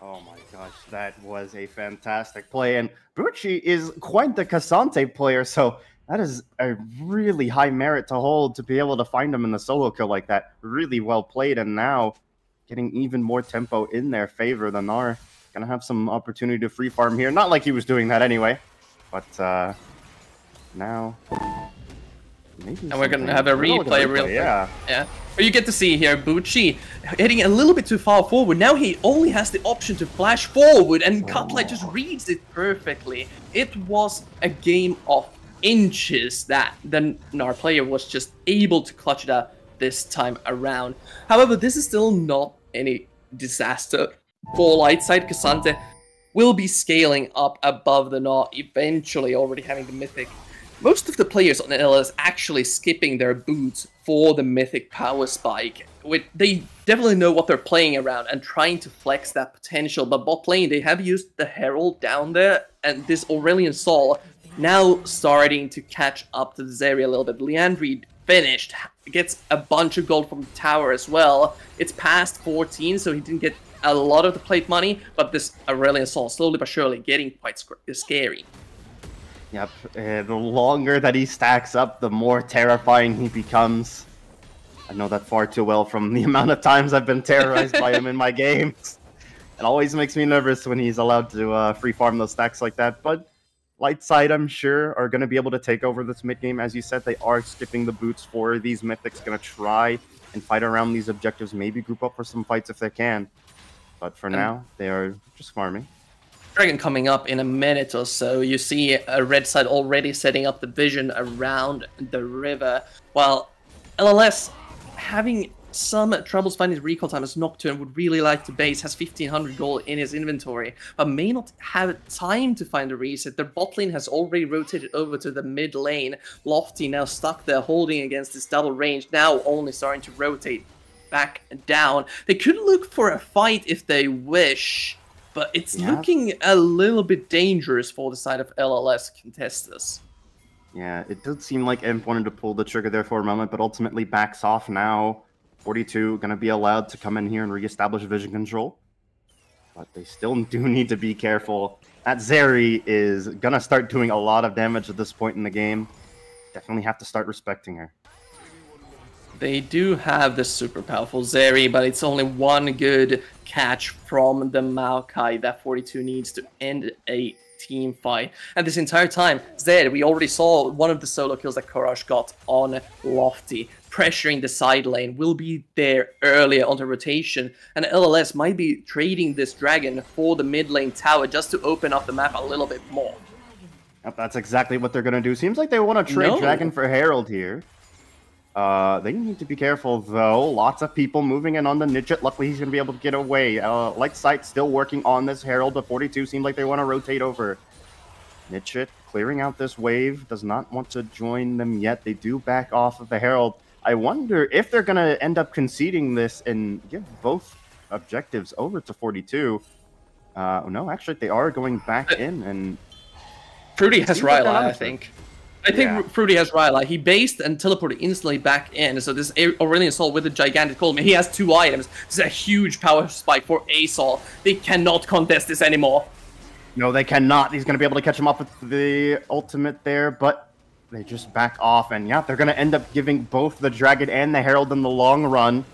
K: Oh my gosh, that was a fantastic play. And Bucci is quite the Cassante player, so that is a really high merit to hold to be able to find him in the solo kill like that. Really well played, and now getting even more tempo in their favor. The Gnar gonna have some opportunity to free farm here. Not like he was doing that anyway, but now maybe.
J: And we're gonna have a replay real quick.
K: Yeah.
J: But you get to see here Bucci hitting a little bit too far forward. Now he only has the option to flash forward, and Cutlight just reads it perfectly. It was a game of inches that the Gnar player was just able to clutch it out this time around. However, this is still not any disaster for Lightside. Cassante will be scaling up above the Gnar, eventually already having the Mythic. Most of the players on NLS actually skipping their boots for the Mythic power spike. They definitely know what they're playing around and trying to flex that potential, but bot lane, they have used the Herald down there, and this Aurelion Sol now starting to catch up to the Zeri a little bit. Leandri finished, gets a bunch of gold from the tower as well. It's past 14, so he didn't get a lot of the plate money, but this Aurelion Sol slowly but surely getting quite scary.
K: Yep, the longer that he stacks up, the more terrifying he becomes. I know that far too well from the amount of times I've been terrorized by him in my games. It always makes me nervous when he's allowed to free farm those stacks like that, but Lightside, I'm sure, are going to be able to take over this mid game. As you said, they are skipping the boots for these Mythics, going to try and fight around these objectives, maybe group up for some fights if they can. But for now, they are just farming.
J: Dragon coming up in a minute or so. You see a red side already setting up the vision around the river, while LLS having some troubles finding recall time as Nocturne would really like to base, has 1500 gold in his inventory, but may not have time to find a reset. Their bot lane has already rotated over to the mid lane. Lofty now stuck there holding against this double range, now only starting to rotate back down. They could look for a fight if they wish, but it's looking a little bit dangerous for the side of LLS contesters.
K: Yeah, it did seem like Imp wanted to pull the trigger there for a moment, but ultimately backs off now. 42 going to be allowed to come in here and reestablish vision control. But they still do need to be careful. That Zeri is going to start doing a lot of damage at this point in the game. Definitely have to start respecting her.
J: They do have the super powerful Zeri, but it's only one good catch from the Maokai that 42 needs to end a team fight. And this entire time, Zed, we already saw one of the solo kills that Courage got on Lofty, pressuring the side lane, will be there earlier on the rotation, and LLS might be trading this dragon for the mid lane tower just to open up the map a little bit more.
K: Yep, that's exactly what they're going to do. Seems like they want to trade Dragon for Herald here. They need to be careful, though. Lots of people moving in on the Nidget. Luckily, he's going to be able to get away. Lightside still working on this Herald, but 42 seems like they want to rotate over. Nidget clearing out this wave. Does not want to join them yet. They do back off of the Herald. I wonder if they're going to end up conceding this and give both objectives over to 42. No, actually, they are going back in. And
J: Fruity has Ryla, I think. I think Fruity has right. Like, he based and teleported instantly back in. So this Aurelion Sol with the gigantic golem, he has 2 items. This is a huge power spike for Asol. They cannot contest this anymore.
K: No, they cannot. He's going to be able to catch him off with the ultimate there, but they just back off. And yeah, they're going to end up giving both the Dragon and the Herald in the long run.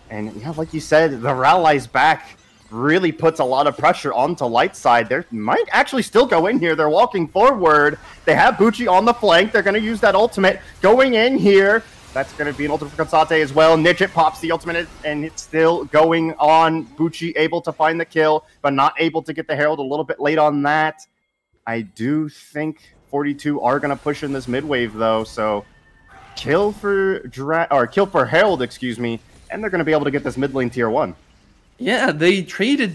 K: And yeah, like you said, the Rally's back really puts a lot of pressure onto Lightside. They might actually still go in here. They're walking forward. They have Bucci on the flank. They're going to use that ultimate going in here. That's going to be an ultimate for Consate as well. Nidget pops the ultimate, and it's still going on. Bucci able to find the kill, but not able to get the Herald. A little bit late on that. I do think 42 are going to push in this mid wave, though. So kill for Herald, excuse me, and they're going to be able to get this mid lane tier 1.
J: Yeah, they traded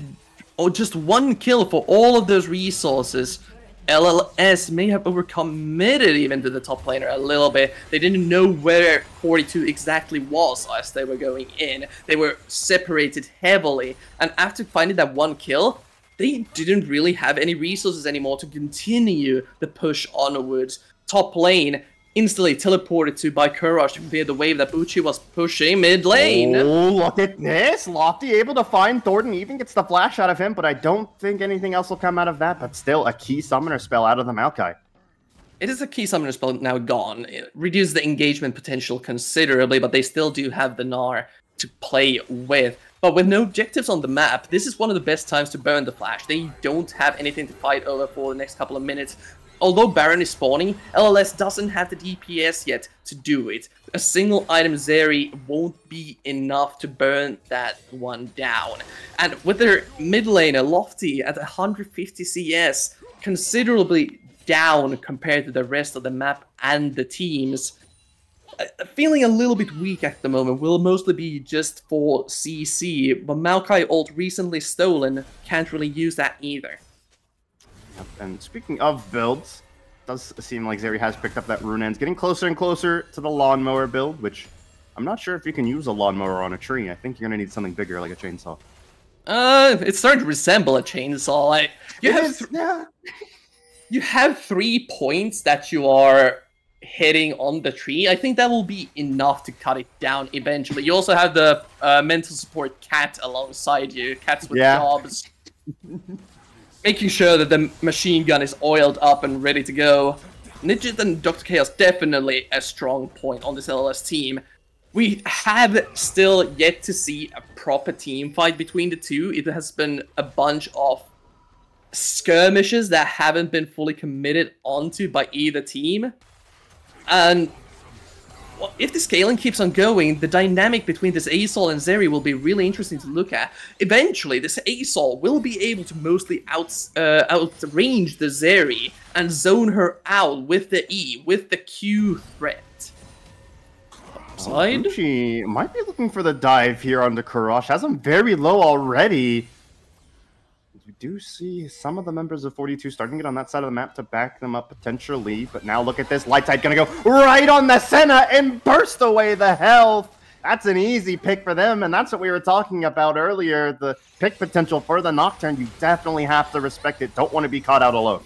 J: just 1 kill for all of those resources. LLS may have overcommitted even to the top laner a little bit. They didn't know where 42 exactly was as they were going in. They were separated heavily. And after finding that 1 kill, they didn't really have any resources anymore to continue the push onwards. Top lane instantly teleported to by Courage to clear the wave that Bucci was pushing mid lane.
K: Oh, look at this! Lofty able to find Thornton, even gets the flash out of him, but I don't think anything else will come out of that. But still, a key summoner spell out of the Maokai.
J: It is a key summoner spell now gone. It reduces the engagement potential considerably, but they still do have the Gnar to play with. But with no objectives on the map, this is one of the best times to burn the flash. They don't have anything to fight over for the next couple of minutes. Although Baron is spawning, LLS doesn't have the DPS yet to do it. A single item Zeri won't be enough to burn that one down. And with their mid laner Lofty at 150 CS, considerably down compared to the rest of the map and the teams, feeling a little bit weak at the moment, will mostly be just for CC, but Maokai ult recently stolen, can't really use that either.
K: And speaking of builds, does seem like Zeri has picked up that rune ends, getting closer and closer to the lawnmower build, which I'm not sure if you can use a lawnmower on a tree. I think you're gonna need something bigger like a chainsaw.
J: It's starting to resemble a chainsaw. Like you have 3 points that you are hitting on the tree. I think that will be enough to cut it down eventually. You also have the mental support cat alongside you, cats with jobs. Making sure that the machine gun is oiled up and ready to go. Nidget and Dr. Chaos definitely a strong point on this LLS team. We have still yet to see a proper team fight between the two. It has been a bunch of skirmishes that haven't been fully committed onto by either team. And well, if the scaling keeps on going, the dynamic between this Asol and Zeri will be really interesting to look at. Eventually, this Asol will be able to mostly outrange the Zeri and zone her out with the E, with the Q threat. Upside?
K: Bucci might be looking for the dive here on the Kurash. Has him very low already. We do see some of the members of 42 starting to get on that side of the map to back them up potentially. But now look at this. Lightside gonna go right on the Senna and burst away the health. That's an easy pick for them. And that's what we were talking about earlier. The pick potential for the Nocturne. You definitely have to respect it. Don't want to be caught out alone.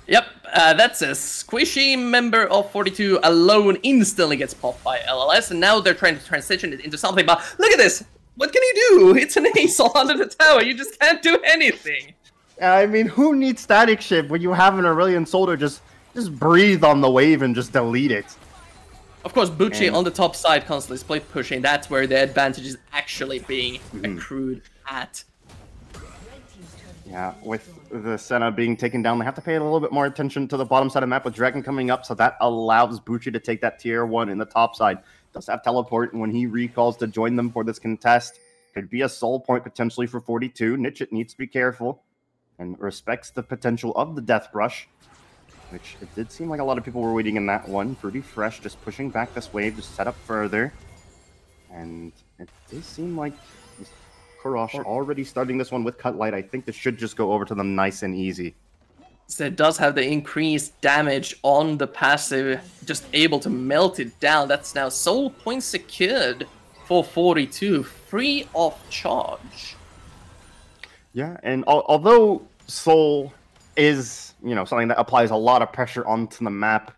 J: Yep, that's a squishy member of 42 alone instantly gets popped by LLS. And now they're trying to transition it into something. But look at this. What can you do? It's an Asol under the tower. You just can't do anything.
K: I mean, who needs static shift when you have an Aurelion Soldier just breathe on the wave and just delete it?
J: Of course, Bucci on the top side constantly split pushing. That's where the advantage is actually being accrued at.
K: Yeah, with the Senna being taken down, they have to pay a little bit more attention to the bottom side of the map with Dragon coming up, so that allows Bucci to take that tier 1 in the top side. Does have teleport, and when he recalls to join them for this contest, could be a soul point potentially for 42. Nidget needs to be careful and respects the potential of the Death Brush, which it did seem like a lot of people were waiting in that one. Pretty fresh, just pushing back this wave to set up further. And it does seem like Kurash already starting this one with Cut Light. I think this should just go over to them nice and easy.
J: So it does have the increased damage on the passive, just able to melt it down. That's now soul points secured for 42, free of charge.
K: Yeah, and although soul is, something that applies a lot of pressure onto the map,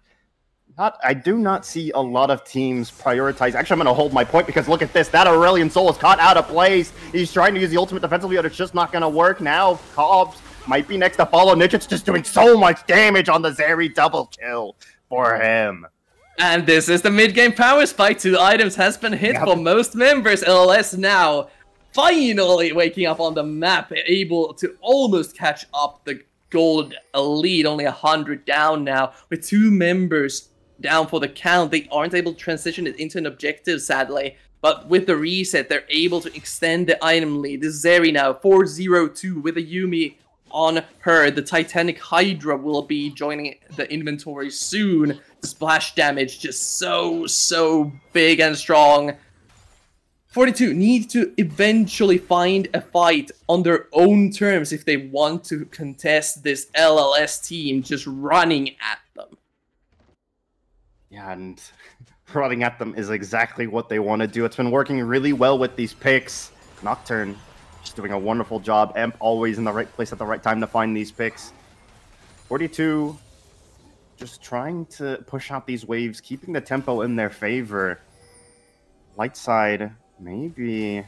K: I do not see a lot of teams prioritize. Actually, I'm going to hold my point because look at this. That Aurelion Soul is caught out of place. He's trying to use the ultimate defensively, but it's just not going to work now. Cobbs might be next to follow. Nidgett's just doing so much damage on the Zeri double kill for him.
J: And this is the mid-game power spike. 2 items has been hit for most members. LLS now finally waking up on the map, able to almost catch up the gold elite. Only 100 down now with 2 members down for the count. They aren't able to transition it into an objective, sadly. But with the reset, they're able to extend the item lead. This is Zeri now, 4-0-2 with a Yumi on her. The Titanic Hydra will be joining the inventory soon. The splash damage just so big and strong. 42 need to eventually find a fight on their own terms if they want to contest this LLS team just running at them.
K: Yeah, and running at them is exactly what they want to do. It's been working really well with these picks. Nocturne just doing a wonderful job. Emp always in the right place at the right time to find these picks. 42 just trying to push out these waves, keeping the tempo in their favor. Light side maybe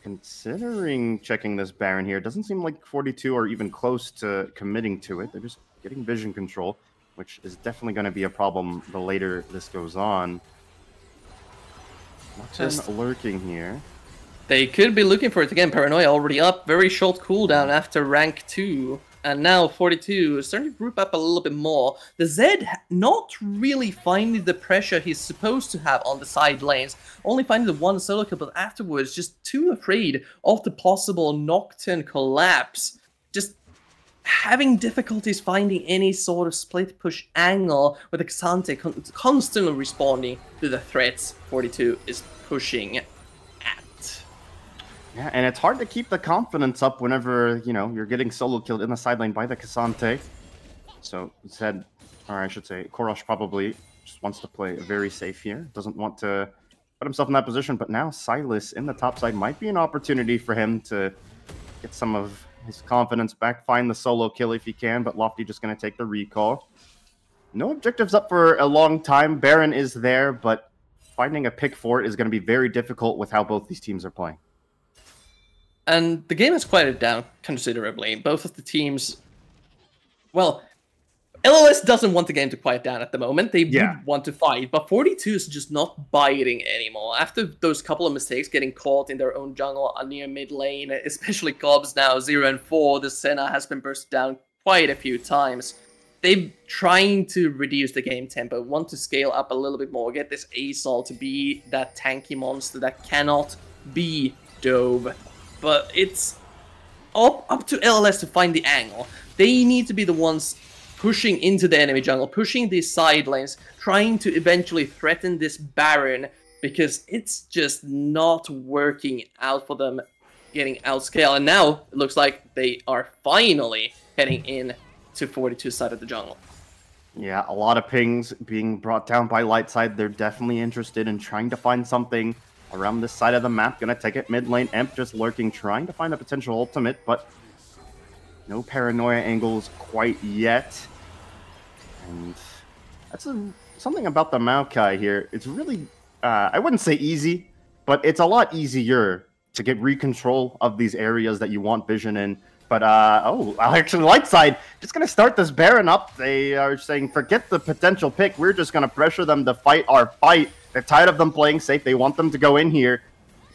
K: considering checking this Baron here. Doesn't seem like 42 are even close to committing to it. They're just getting vision control, which is definitely going to be a problem the later this goes on. Nocturne lurking here.
J: They could be looking for it again. Paranoia already up. Very short cooldown after rank 2. And now 42 is starting to group up a little bit more. The Zed not really finding the pressure he's supposed to have on the side lanes. Only finding the 1 solo kill, but afterwards just too afraid of the possible Nocturne collapse. Just having difficulties finding any sort of split push angle with Xante constantly responding to the threats 42 is pushing.
K: Yeah, and it's hard to keep the confidence up whenever, you know, you're getting solo killed in the side lane by the Xante. So, Zed, or I should say, Korosh probably just wants to play very safe here. Doesn't want to put himself in that position, but now Silas in the top side might be an opportunity for him to get some of his confidence back, find the solo kill if he can, but Lofty just going to take the recall. No objectives up for a long time. Baron is there, but finding a pick for it is going to be very difficult with how both these teams are playing.
J: And the game has quieted down considerably. Both of the teams... Well, LLS doesn't want the game to quiet down at the moment. They would want to fight, but 42 is just not biting anymore. After those couple of mistakes, getting caught in their own jungle near mid lane, especially Cobbs now, 0 and 4, the Senna has been burst down quite a few times. They're trying to reduce the game tempo, want to scale up a little bit more, get this Asol to be that tanky monster that cannot be dove. But it's up to LLS to find the angle. They need to be the ones pushing into the enemy jungle, pushing these side lanes, trying to eventually threaten this Baron, because it's just not working out for them, getting outscaled. And now it looks like they are finally heading in to 42 side of the jungle.
K: Yeah, a lot of pings being brought down by light side. They're definitely interested in trying to find something around this side of the map. Gonna take it mid lane. Emp just lurking, trying to find a potential ultimate, but no paranoia angles quite yet. And that's something about the Maokai here. It's really, I wouldn't say easy, but it's a lot easier to get recontrol of these areas that you want vision in. But, oh, actually, light side, just going to start this Baron up. They are saying, forget the potential pick. We're just going to pressure them to fight our fight. They're tired of them playing safe. They want them to go in here.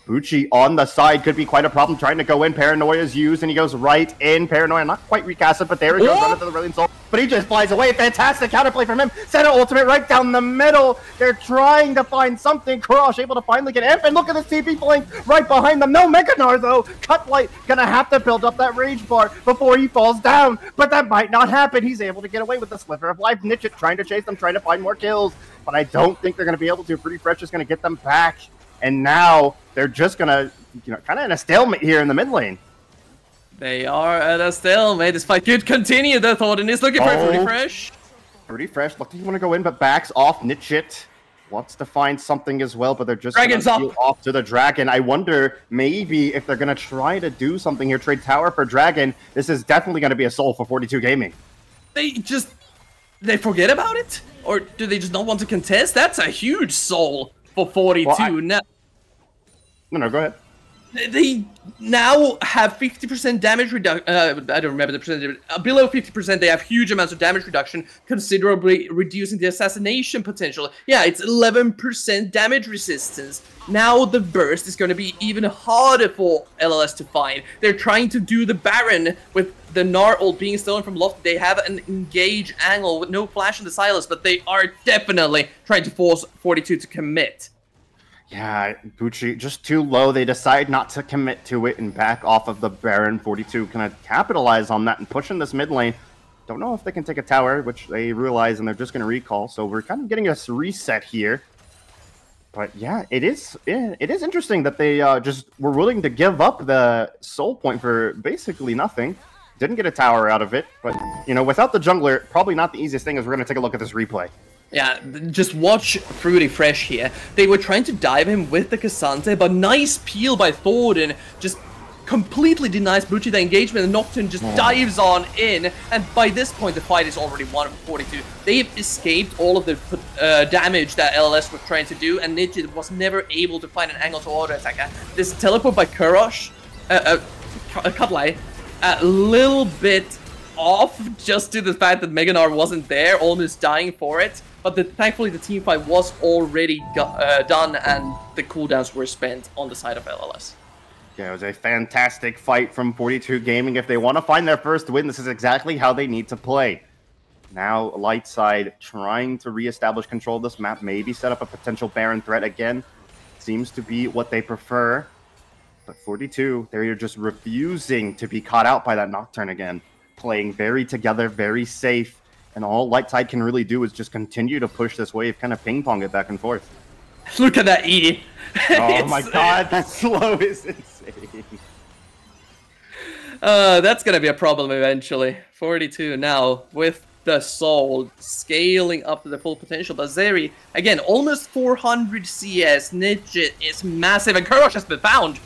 K: Bucci on the side could be quite a problem trying to go in. Paranoia is used, and he goes right in. Paranoia not quite recasted, but there he goes, running to the Brilliant Soul. But he just flies away. Fantastic counterplay from him. Senna ultimate right down the middle. They're trying to find something. Korosh able to finally get Imp, and look at this TP flank right behind them. No Mechanar, though. Cutlight gonna have to build up that rage bar before he falls down, but that might not happen. He's able to get away with the sliver of life. Nidgett trying to chase them, trying to find more kills, but I don't think they're going to be able to. Pretty Fresh is going to get them back. And now they're just going to, you know, kind of in a stalemate here in the mid lane.
J: They are at a stalemate. This fight could continue, the Thornton is looking for Pretty Fresh.
K: Pretty Fresh, looking to want to go in, but backs off. Nidgett wants to find something as well, but they're just going to off to the Dragon. I wonder maybe if they're going to try to do something here, trade tower for Dragon. This is definitely going to be a soul for 42 Gaming.
J: They forget about it? Or do they just not want to contest? That's a huge soul for 42.
K: Well, No, go ahead.
J: They now have 50% damage reduction. I don't remember the percentage. Below 50%, they have huge amounts of damage reduction, considerably reducing the assassination potential. Yeah, it's 11% damage resistance. Now the burst is going to be even harder for LLS to find. They're trying to do the Baron with the Gnar ult being stolen from Lofty. They have an engage angle with no flash in the Silas, but they are definitely trying to force 42 to commit.
K: Yeah, Bucci just too low. They decide not to commit to it and back off of the Baron. 42 kind of capitalize on that and push in this mid lane. Don't know if they can take a tower, which they realize, and they're just going to recall. So we're kind of getting a reset here. But yeah, it is interesting that they just were willing to give up the soul point for basically nothing. Didn't get a tower out of it, but you know, without the jungler, probably not the easiest thing. Is we're going to take a look at this replay.
J: Yeah, just watch Fruity Fresh here. They were trying to dive him with the Cassante, but nice peel by Thornton just completely denies Bucci the engagement, and Nocturne just dives on in, and by this point the fight is already won for 42. They've escaped all of the damage that LLS was trying to do, and Nidget was never able to find an angle to auto attack. This teleport by Kurosh, Cutleye, a little bit off just to the fact that Mega Gnar wasn't there, almost dying for it. But thankfully the team fight was already done, and the cooldowns were spent on the side of LLS.
K: Yeah, it was a fantastic fight from 42 Gaming. If they want to find their first win, this is exactly how they need to play. Now, Lightside trying to reestablish control of this map, maybe set up a potential Baron threat again. Seems to be what they prefer. But 42, they're just refusing to be caught out by that Nocturne again. Playing very together, very safe. And all Lightside can really do is just continue to push this wave, kind of ping-pong it back and forth.
J: Look at that E!
K: Oh my god, that slow is insane.
J: That's gonna be a problem eventually. 42 now, with the soul scaling up to the full potential. But Zeri, again, almost 400 CS. Nidget is massive, and Kurosh has been found.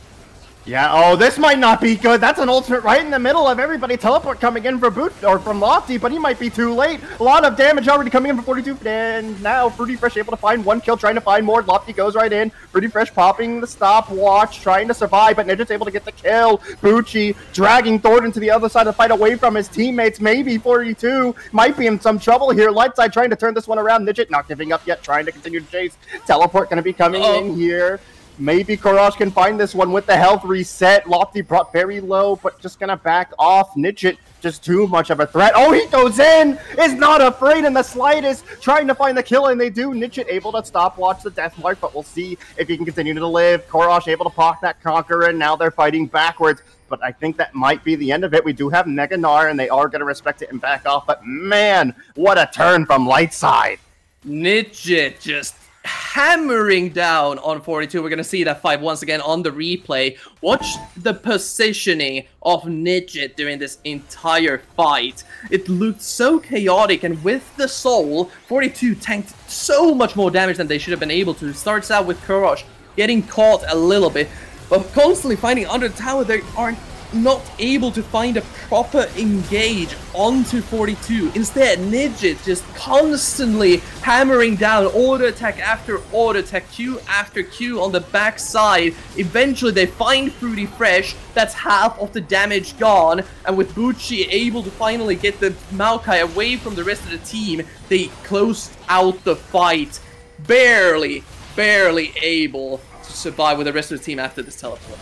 K: Yeah, oh, this might not be good. That's an ultimate right in the middle of everybody. Teleport coming in for from Lofty, but he might be too late. A lot of damage already coming in for 42, and now Fruity Fresh able to find one kill, trying to find more. Lofty goes right in. Fruity Fresh popping the stopwatch, trying to survive, but Nidget's able to get the kill. Bucci dragging Thornton to the other side of the fight, away from his teammates. Maybe 42 might be in some trouble here. Lightside trying to turn this one around. Nidget not giving up yet, trying to continue to chase. Teleport going to be coming in here. Maybe Kurosh can find this one with the health reset. Lofty brought very low, but just gonna back off. Nidget, just too much of a threat. Oh, he goes in! Is not afraid in the slightest. Trying to find the kill, and they do. Nidget able to stopwatch the death mark, but we'll see if he can continue to live. Kurosh able to proc that Conqueror, and now they're fighting backwards. But I think that might be the end of it. We do have Mega Gnar, and they are gonna respect it and back off. But man, what a turn from Lightside.
J: Nidget just hammering down on 42. We're gonna see that fight once again on the replay. Watch the positioning of Nidget during this entire fight. It looked so chaotic, and with the soul, 42 tanked so much more damage than they should have been able to. Starts out with Kurosh getting caught a little bit, but constantly fighting under the tower. They aren't not able to find a proper engage onto 42. Instead, Nidget just constantly hammering down auto attack after auto attack, Q after Q on the backside. Eventually, they find Fruity Fresh. That's half of the damage gone. And with Bucci able to finally get the Maokai away from the rest of the team, they closed out the fight. Barely able to survive with the rest of the team after this teleport.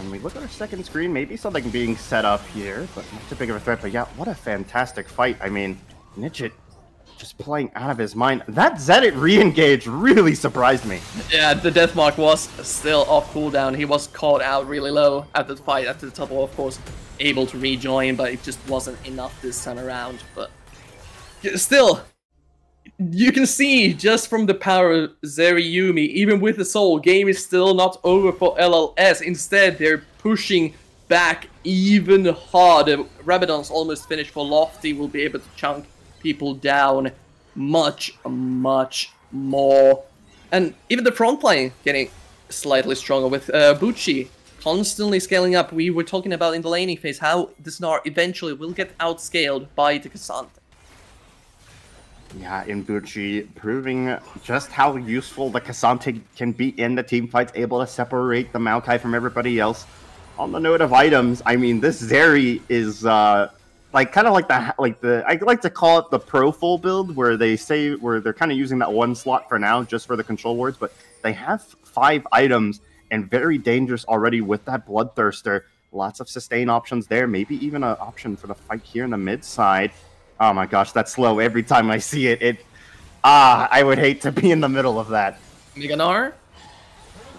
K: And we look at our second screen, maybe something being set up here, but not too big of a threat. But yeah, what a fantastic fight. I mean, Nidget just playing out of his mind. That Zedit re-engage really surprised me.
J: Yeah, the death mark was still off cooldown. He was caught out really low after the fight, after the top, of course, able to rejoin, but it just wasn't enough this time around. But still, you can see just from the power of Zeriyumi, even with the soul, game is still not over for LLS. Instead, they're pushing back even harder. Rabadon's almost finished for Lofty, will be able to chunk people down much more. And even the front line getting slightly stronger with Bucci constantly scaling up. We were talking about in the laning phase how the Gnar eventually will get outscaled by the Cassandra.
K: Yeah, Imbuchi proving just how useful the K'Sante can be in the team fights, able to separate the Maokai from everybody else. On the note of items, I mean, this Zeri is like kind of like the I like to call it the pro full build, where they're kind of using that one slot for now just for the control wards, but they have 5 items and very dangerous already with that Bloodthirster. Lots of sustain options there, maybe even an option for the fight here in the mid side. Oh my gosh, that's slow. Every time I see it, I would hate to be in the middle of that.
J: Meganar?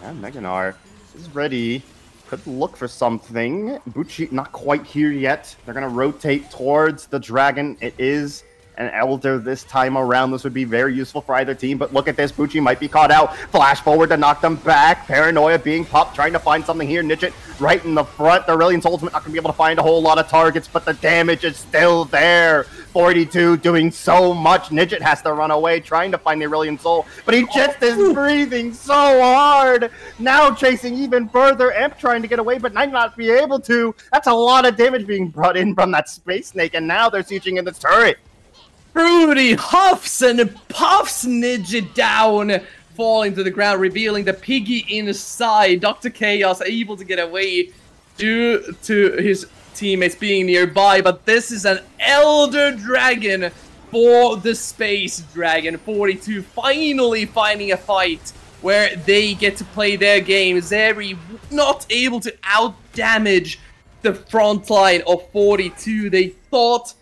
K: Yeah, Meganar is ready. Could look for something. Bucci not quite here yet. They're going to rotate towards the dragon. It is an Elder this time around. This would be very useful for either team, but look at this. Bucci might be caught out. Flash forward to knock them back. Paranoia being popped, trying to find something here. Nidget right in the front. The Aurelian's ultimate not going to be able to find a whole lot of targets, but the damage is still there. 42 doing so much. Nidget has to run away, trying to find the Aurelian Soul, but he just is breathing so hard. Now chasing even further. Imp trying to get away, but might not be able to. That's a lot of damage being brought in from that Space Snake, and now they're sieging in this turret.
J: Fruity huffs and puffs Nidget down, falling to the ground, revealing the piggy inside. Dr. Chaos able to get away due to his teammates being nearby, but this is an Elder Dragon for the Space Dragon. 42 finally finding a fight where they get to play their game. Zeri not able to out-damage the front line of 42. They thought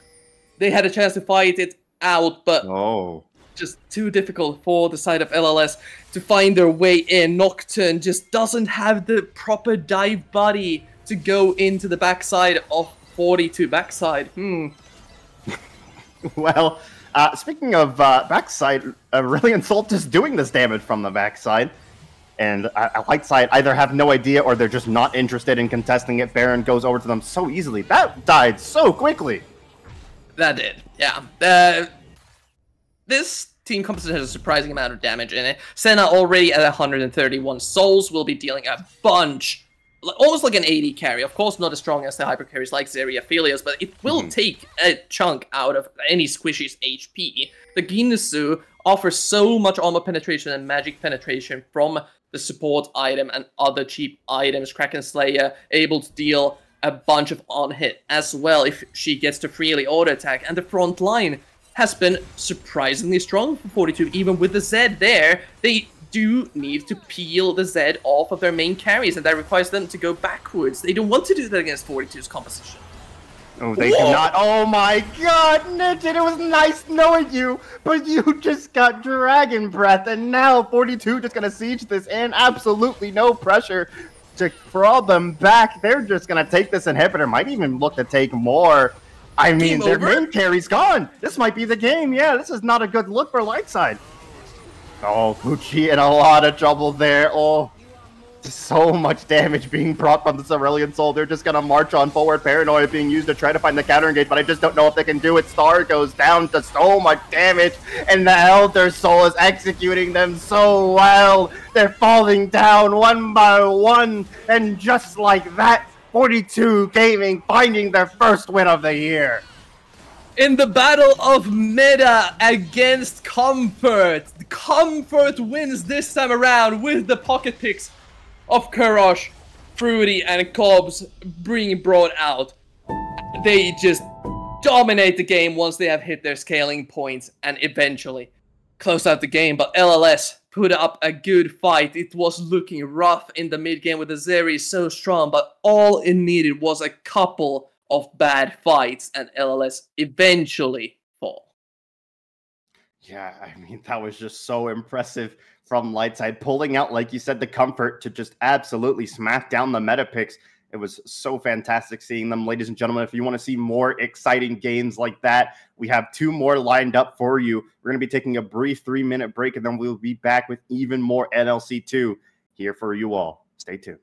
J: they had a chance to fight it out, but just too difficult for the side of LLS to find their way in. Nocturne just doesn't have the proper dive body to go into the backside of 42 backside.
K: Well, speaking of backside, Aurelian Salt is doing this damage from the backside. And Light side either have no idea or they're just not interested in contesting it. Baron goes over to them so easily. That died so quickly.
J: That did, yeah. This team composition has a surprising amount of damage in it. Senna already at 131 souls will be dealing a bunch. Almost like an AD carry. Of course, not as strong as the hyper carries like Zeri Aphelios, but it will take a chunk out of any squishy's HP. The Ginsu offers so much armor penetration and magic penetration from the support item and other cheap items. Kraken Slayer able to deal a bunch of on-hit as well if she gets to freely auto-attack. And the front line has been surprisingly strong for 42. Even with the Zed there, they do need to peel the Zed off of their main carries, and that requires them to go backwards. They don't want to do that against 42's composition.
K: Oh, they do not. Oh my god, Nidget, it was nice knowing you, but you just got Dragon Breath, and now 42 just gonna siege this in. Absolutely no pressure to crawl them back. They're just gonna take this inhibitor. Might even look to take more. I mean, their main carry's gone. This might be the game. Yeah, this is not a good look for Lightside. Oh, Gucci in a lot of trouble there. Oh, so much damage being brought from the Aurelian Soul. They're just gonna march on forward. Paranoia being used to try to find the counter engage, but I just don't know if they can do it. Star goes down to so much damage, and the Elder Soul is executing them so well. They're falling down one by one, and just like that, 42 Gaming finding their first win of the year.
J: In the battle of meta against Comfort, Comfort wins this time around with the pocket picks of Kurosh, Fruity, and Cobbs being brought out. They just dominate the game once they have hit their scaling points and eventually close out the game. But LLS put up a good fight. It was looking rough in the mid game with the Zeri so strong, but all it needed was a couple of bad fights and LLS eventually fall.
K: Yeah, I mean, that was just so impressive from Lightside, pulling out, like you said, the Comfort to just absolutely smack down the meta picks. It was so fantastic seeing them. Ladies and gentlemen, if you want to see more exciting games like that, we have 2 more lined up for you. We're going to be taking a brief 3-minute break, and then we'll be back with even more NLC 2 here for you all. Stay tuned.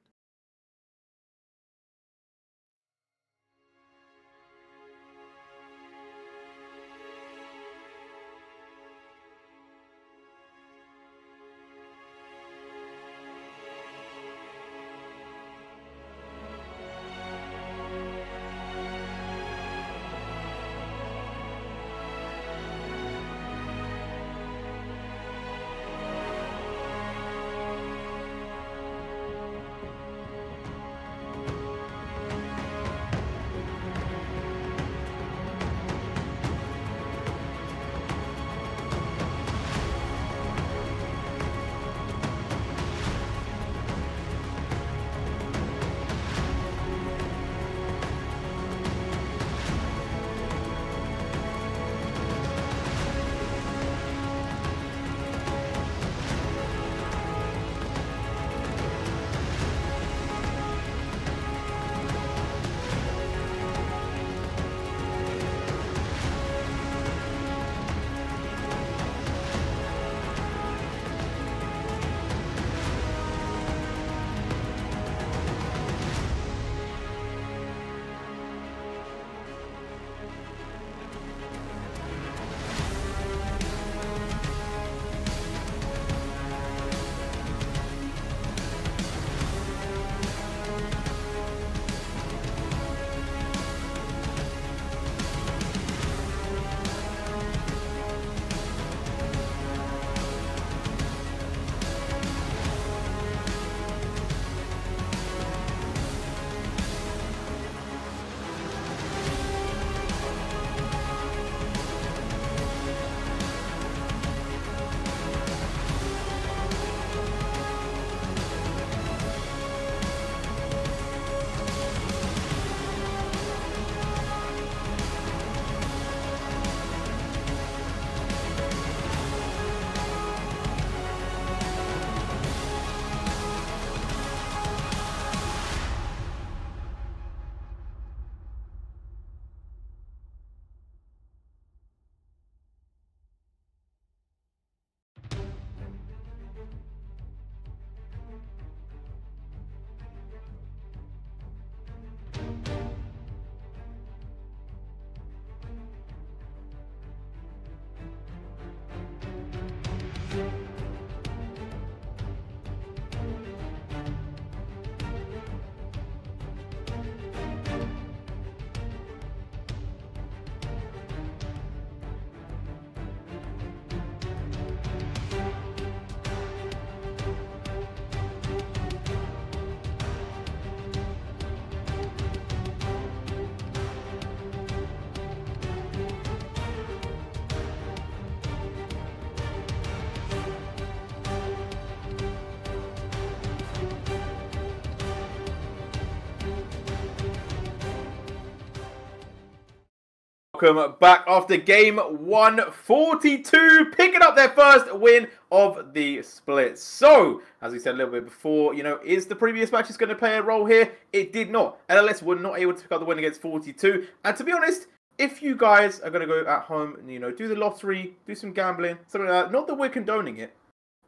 I: Welcome back after game 142, picking up their first win of the split. So, as we said a little bit before, is the previous matches going to play a role here? It did not. NLS were not able to pick up the win against 42. And to be honest, if you guys are going to go at home and, do the lottery, do some gambling, something like that, not that we're condoning it,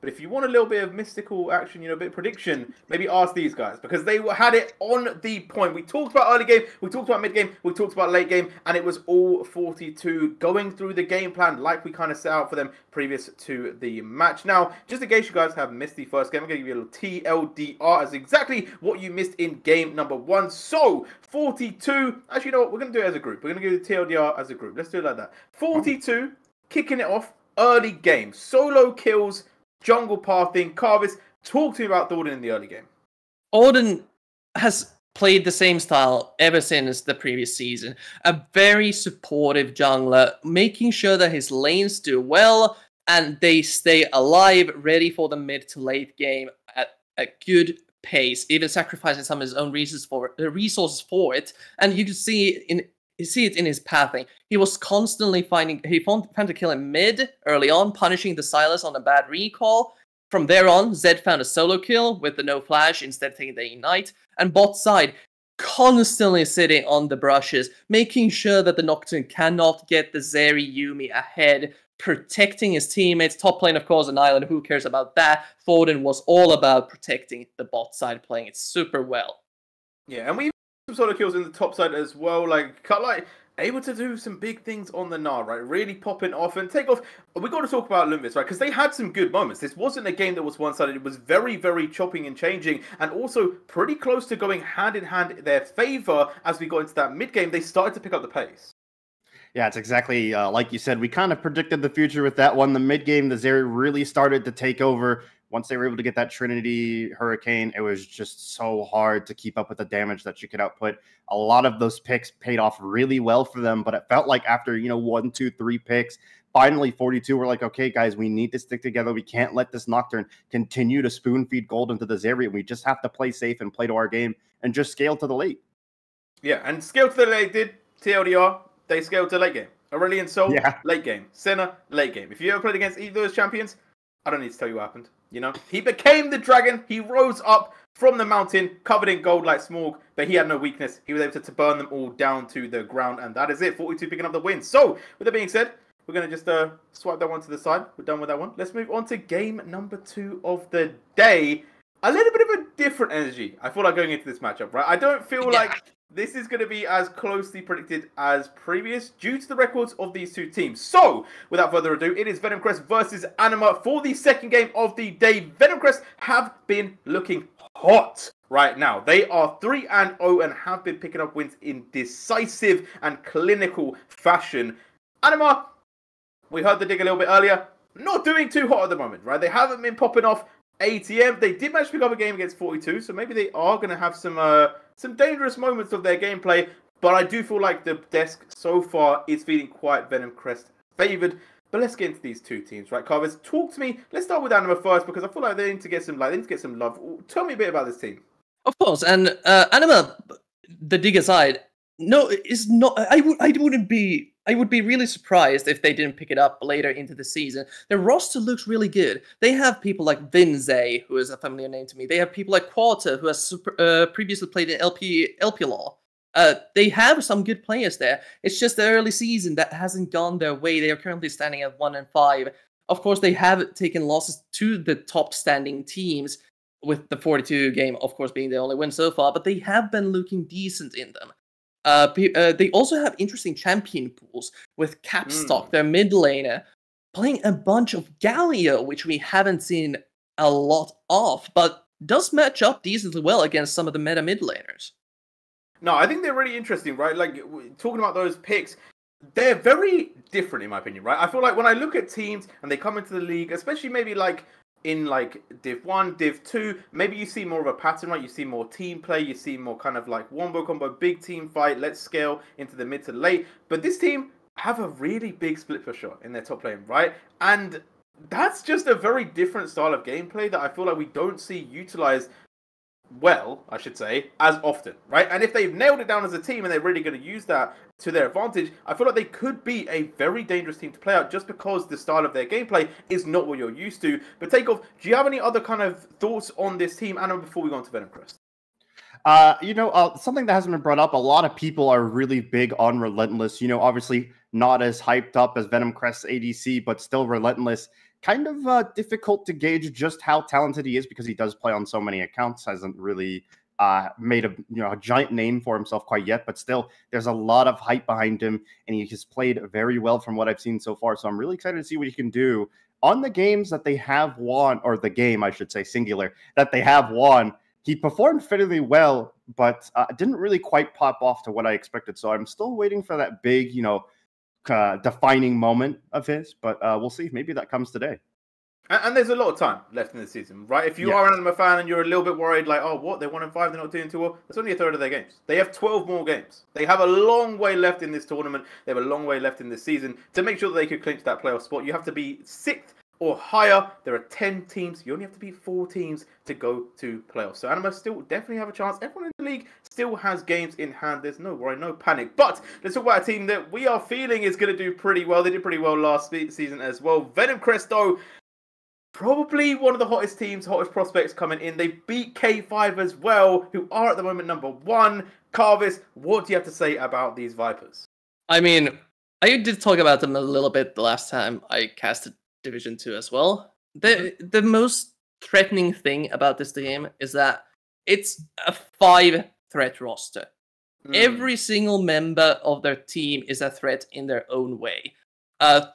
I: but if you want a little bit of mystical action, a bit of prediction, maybe ask these guys, because they had it on the point. We talked about early game, we talked about mid game, we talked about late game, and it was all 42 going through the game plan like we kind of set out for them previous to the match. Now, just in case you guys have missed the first game, I'm going to give you a little TLDR as exactly what you missed in game number 1. So, 42, actually, you know what, we're going to do it as a group. We're going to give the TLDR as a group. Let's do it like that. 42, kicking it off, early game, solo kills, jungle pathing. Carvis, talk to me about Thornton in the early game.
J: Odin has played the same style ever since the previous season. A very supportive jungler, making sure that his lanes do well and they stay alive, ready for the mid to late game at a good pace, even sacrificing some of his own resources for it. And you can see it in his pathing. He was constantly found to kill him mid early on, punishing the Sylas on a bad recall. From there on, Zed found a solo kill with the no flash instead of taking the ignite. And bot side, constantly sitting on the brushes, making sure that the Nocturne cannot get the Zeri Yuumi ahead, protecting his teammates. Top lane, of course, an island, who cares about that? Thornton was all about protecting the bot side, playing it super well.
I: Yeah, and we some solo kills in the top side as well, like able to do some big things on the Gnar, right? Really popping off and take off. We got to talk about Lumbus, right? Because they had some good moments. This wasn't a game that was one-sided. It was very, very chopping and changing, and also pretty close to going hand in hand in their favor as we got into that mid game. They started to pick up the pace.
K: Yeah, it's exactly like you said. We kind of predicted the future with that one. The mid game, the Zeri really started to take over. Once they were able to get that Trinity Hurricane, it was just so hard to keep up with the damage that you could output. A lot of those picks paid off really well for them, but it felt like after, 1, 2, 3 picks, finally 42, we're like, okay, guys, we need to stick together. We can't let this Nocturne continue to spoon feed gold into the Zeri. We just have to play safe and play to our game and just scale to the late.
I: Yeah, and scale to the late did TLDR. They scaled to late game. Aurelion Sol, late game. Senna, late game. If you ever played against either of those champions, I don't need to tell you what happened. He became the dragon. He rose up from the mountain, covered in gold like Smorg, but he had no weakness. He was able to burn them all down to the ground, and that is it. 42 picking up the win. So, with that being said, we're going to just swipe that one to the side. We're done with that one. Let's move on to game number 2 of the day. A little bit of a different energy, I feel like, going into this matchup, right? I don't feel like this is going to be as closely predicted as previous due to the records of these two teams. So, without further ado, it is Venom Crest versus Anima for the second game of the day. Venom Crest have been looking hot right now. They are 3-0 and have been picking up wins in decisive and clinical fashion. Anima, we heard the dig a little bit earlier, not doing too hot at the moment, right? They haven't been popping off ATM. They did manage to pick up a game against 42, so maybe they are going to have some dangerous moments of their gameplay, but I do feel like the desk so far is feeling quite Venom Crest favoured. But let's get into these two teams, right? Carvers, talk to me. Let's start with Anima first, because I feel like they need to get some love. Tell me a bit about this team.
J: Of course, and Anima, the dig aside, no, it's not. I would be really surprised if they didn't pick it up later into the season. Their roster looks really good. They have people like Vinze, who is a familiar name to me. They have people like Quarter, who has previously played in LP Law. They have some good players there. It's just the early season that hasn't gone their way. They are currently standing at 1-5. Of course, they have taken losses to the top standing teams, with the 42 game, of course, being the only win so far, but they have been looking decent in them. They also have interesting champion pools with Capstock, their mid laner, playing a bunch of Galio, which we haven't seen a lot of, but does match up decently well against some of the meta mid laners.
I: No, I think they're really interesting, right? Like, talking about those picks, they're very different in my opinion, right? I feel like when I look at teams and they come into the league, especially maybe like in like Div 1, Div 2, maybe you see more of a pattern, right? You see more team play, you see more kind of like wombo combo, big team fight, let's scale into the mid to late. But this team have a really big split push shot in their top lane, right? And that's just a very different style of gameplay that I feel like we don't see utilized well, I should say, as often, right? And if they've nailed it down as a team and they're really going to use that to their advantage, I feel like they could be a very dangerous team to play out just because the style of their gameplay is not what you're used to. But Takeoff, do you have any other kind of thoughts on this team, Anna, before we go on to Venom Crest?
K: Something that hasn't been brought up, a lot of people are really big on Relentless. Obviously not as hyped up as Venom Crest's ADC, but still Relentless. Kind of difficult to gauge just how talented he is because he does play on so many accounts. Hasn't really made a giant name for himself quite yet, but still there's a lot of hype behind him, and he has played very well from what I've seen so far. So I'm really excited to see what he can do on the games that they have won, or the game, I should say, singular, that they have won. He performed fairly well, but didn't really quite pop off to what I expected. So I'm still waiting for that big, defining moment of his. But we'll see. Maybe that comes today.
I: And there's a lot of time left in the season, right? If you are an Anima fan and you're a little bit worried, like, oh, what? They're 1-5, they're not doing too well. That's only a third of their games. They have 12 more games. They have a long way left in this tournament. They have a long way left in this season. To make sure that they could clinch that playoff spot, you have to be 6th or higher. There are 10 teams. You only have to beat 4 teams to go to playoffs. So Anima still definitely have a chance. Everyone in the league still has games in hand. There's no worry, no panic. But let's talk about a team that we are feeling is going to do pretty well. They did pretty well last season as well. Venom Crest, though, probably one of the hottest teams, hottest prospects coming in. They beat K5 as well, who are at the moment number 1. Carvis, what do you have to say about these Vipers?
J: I mean, I did talk about them a little bit the last time I casted Division 2 as well. The most threatening thing about this game is that it's a 5-threat roster. Every single member of their team is a threat in their own way.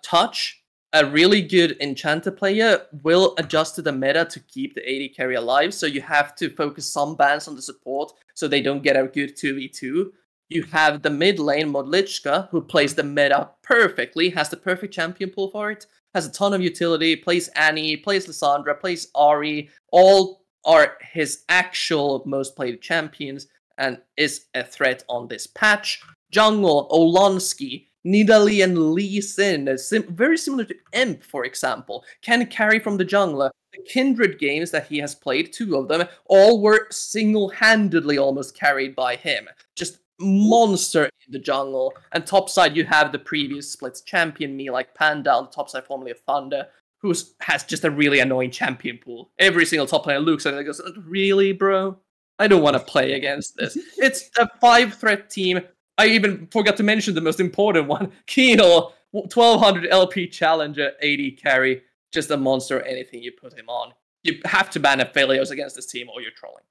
J: Touch, a really good enchanter player, will adjust to the meta to keep the AD carry alive, so you have to focus some bans on the support so they don't get a good 2v2. You have the mid lane, Modlichka, who plays the meta perfectly, has the perfect champion pool for it, has a ton of utility, plays Annie, plays Lissandra, plays Ari, all are his actual most played champions, and is a threat on this patch. Jungle, Olonsky, Nidalee and Lee Sin, very similar to Emp, for example, can carry from the jungler. The Kindred games that he has played, 2 of them, all were single-handedly almost carried by him. Just monster in the jungle. And topside, you have the previous splits champion, me like Panda, on the topside formerly of Thunder, who has just a really annoying champion pool. Every single top player looks at it and goes, really, bro? I don't want to play against this. It's a 5-threat team. I even forgot to mention the most important one. Kino, 1200 LP challenger, AD carry. Just a monster, anything you put him on. You have to ban Aphelios against this team or you're trolling.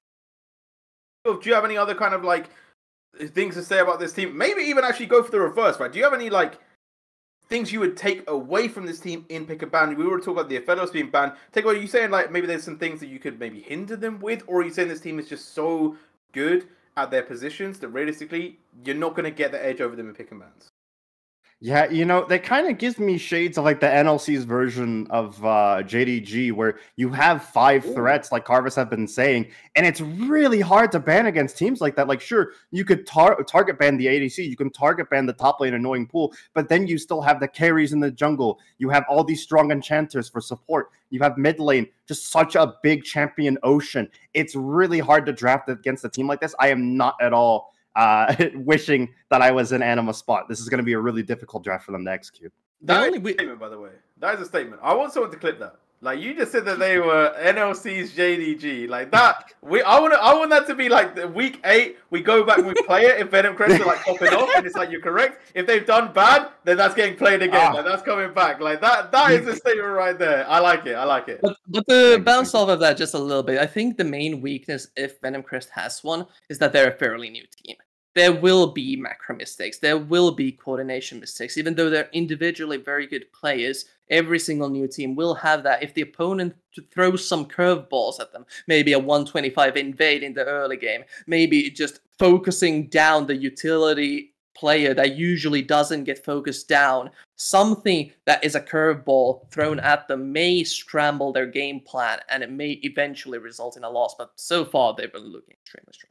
I: Do you have any other kind of things to say about this team? Maybe even actually go for the reverse, right? Do you have any things you would take away from this team in pick a ban? We were talking about the Aphelios being banned. Are you saying maybe there's some things that you could maybe hinder them with? Or are you saying this team is just so good at their positions that realistically you're not going to get the edge over them in pick and bans?
K: Yeah, that kind of gives me shades of the NLC's version of JDG, where you have 5 threats, like Carvis have been saying, and it's really hard to ban against teams like that. Sure, you could target ban the ADC, you can target ban the top lane annoying pool, but then you still have the carries in the jungle. You have all these strong enchanters for support. You have mid lane, just such a big champion ocean. It's really hard to draft against a team like this. I am not at all wishing that I was in Anima spot. This is going to be a really difficult draft for them to execute.
I: That is a statement, by the way. That is a statement. I want someone to clip that. You just said that they were NLC's JDG. I want that to be week 8. We go back and we play it. If Venom Crest are popping off, and it's you're correct. If they've done bad, then that's getting played again. That's coming back. That is a statement right there. I like it. I like it.
J: But to bounce off of that just a little bit, I think the main weakness, if Venom Crest has one, is that they're a fairly new team. There will be macro mistakes. There will be coordination mistakes. Even though they're individually very good players, every single new team will have that. If the opponent throws some curveballs at them, maybe a 125 invade in the early game, maybe just focusing down the utility player that usually doesn't get focused down, something that is a curveball thrown at them may scramble their game plan, and it may eventually result in a loss. But so far, they've been looking extremely strong.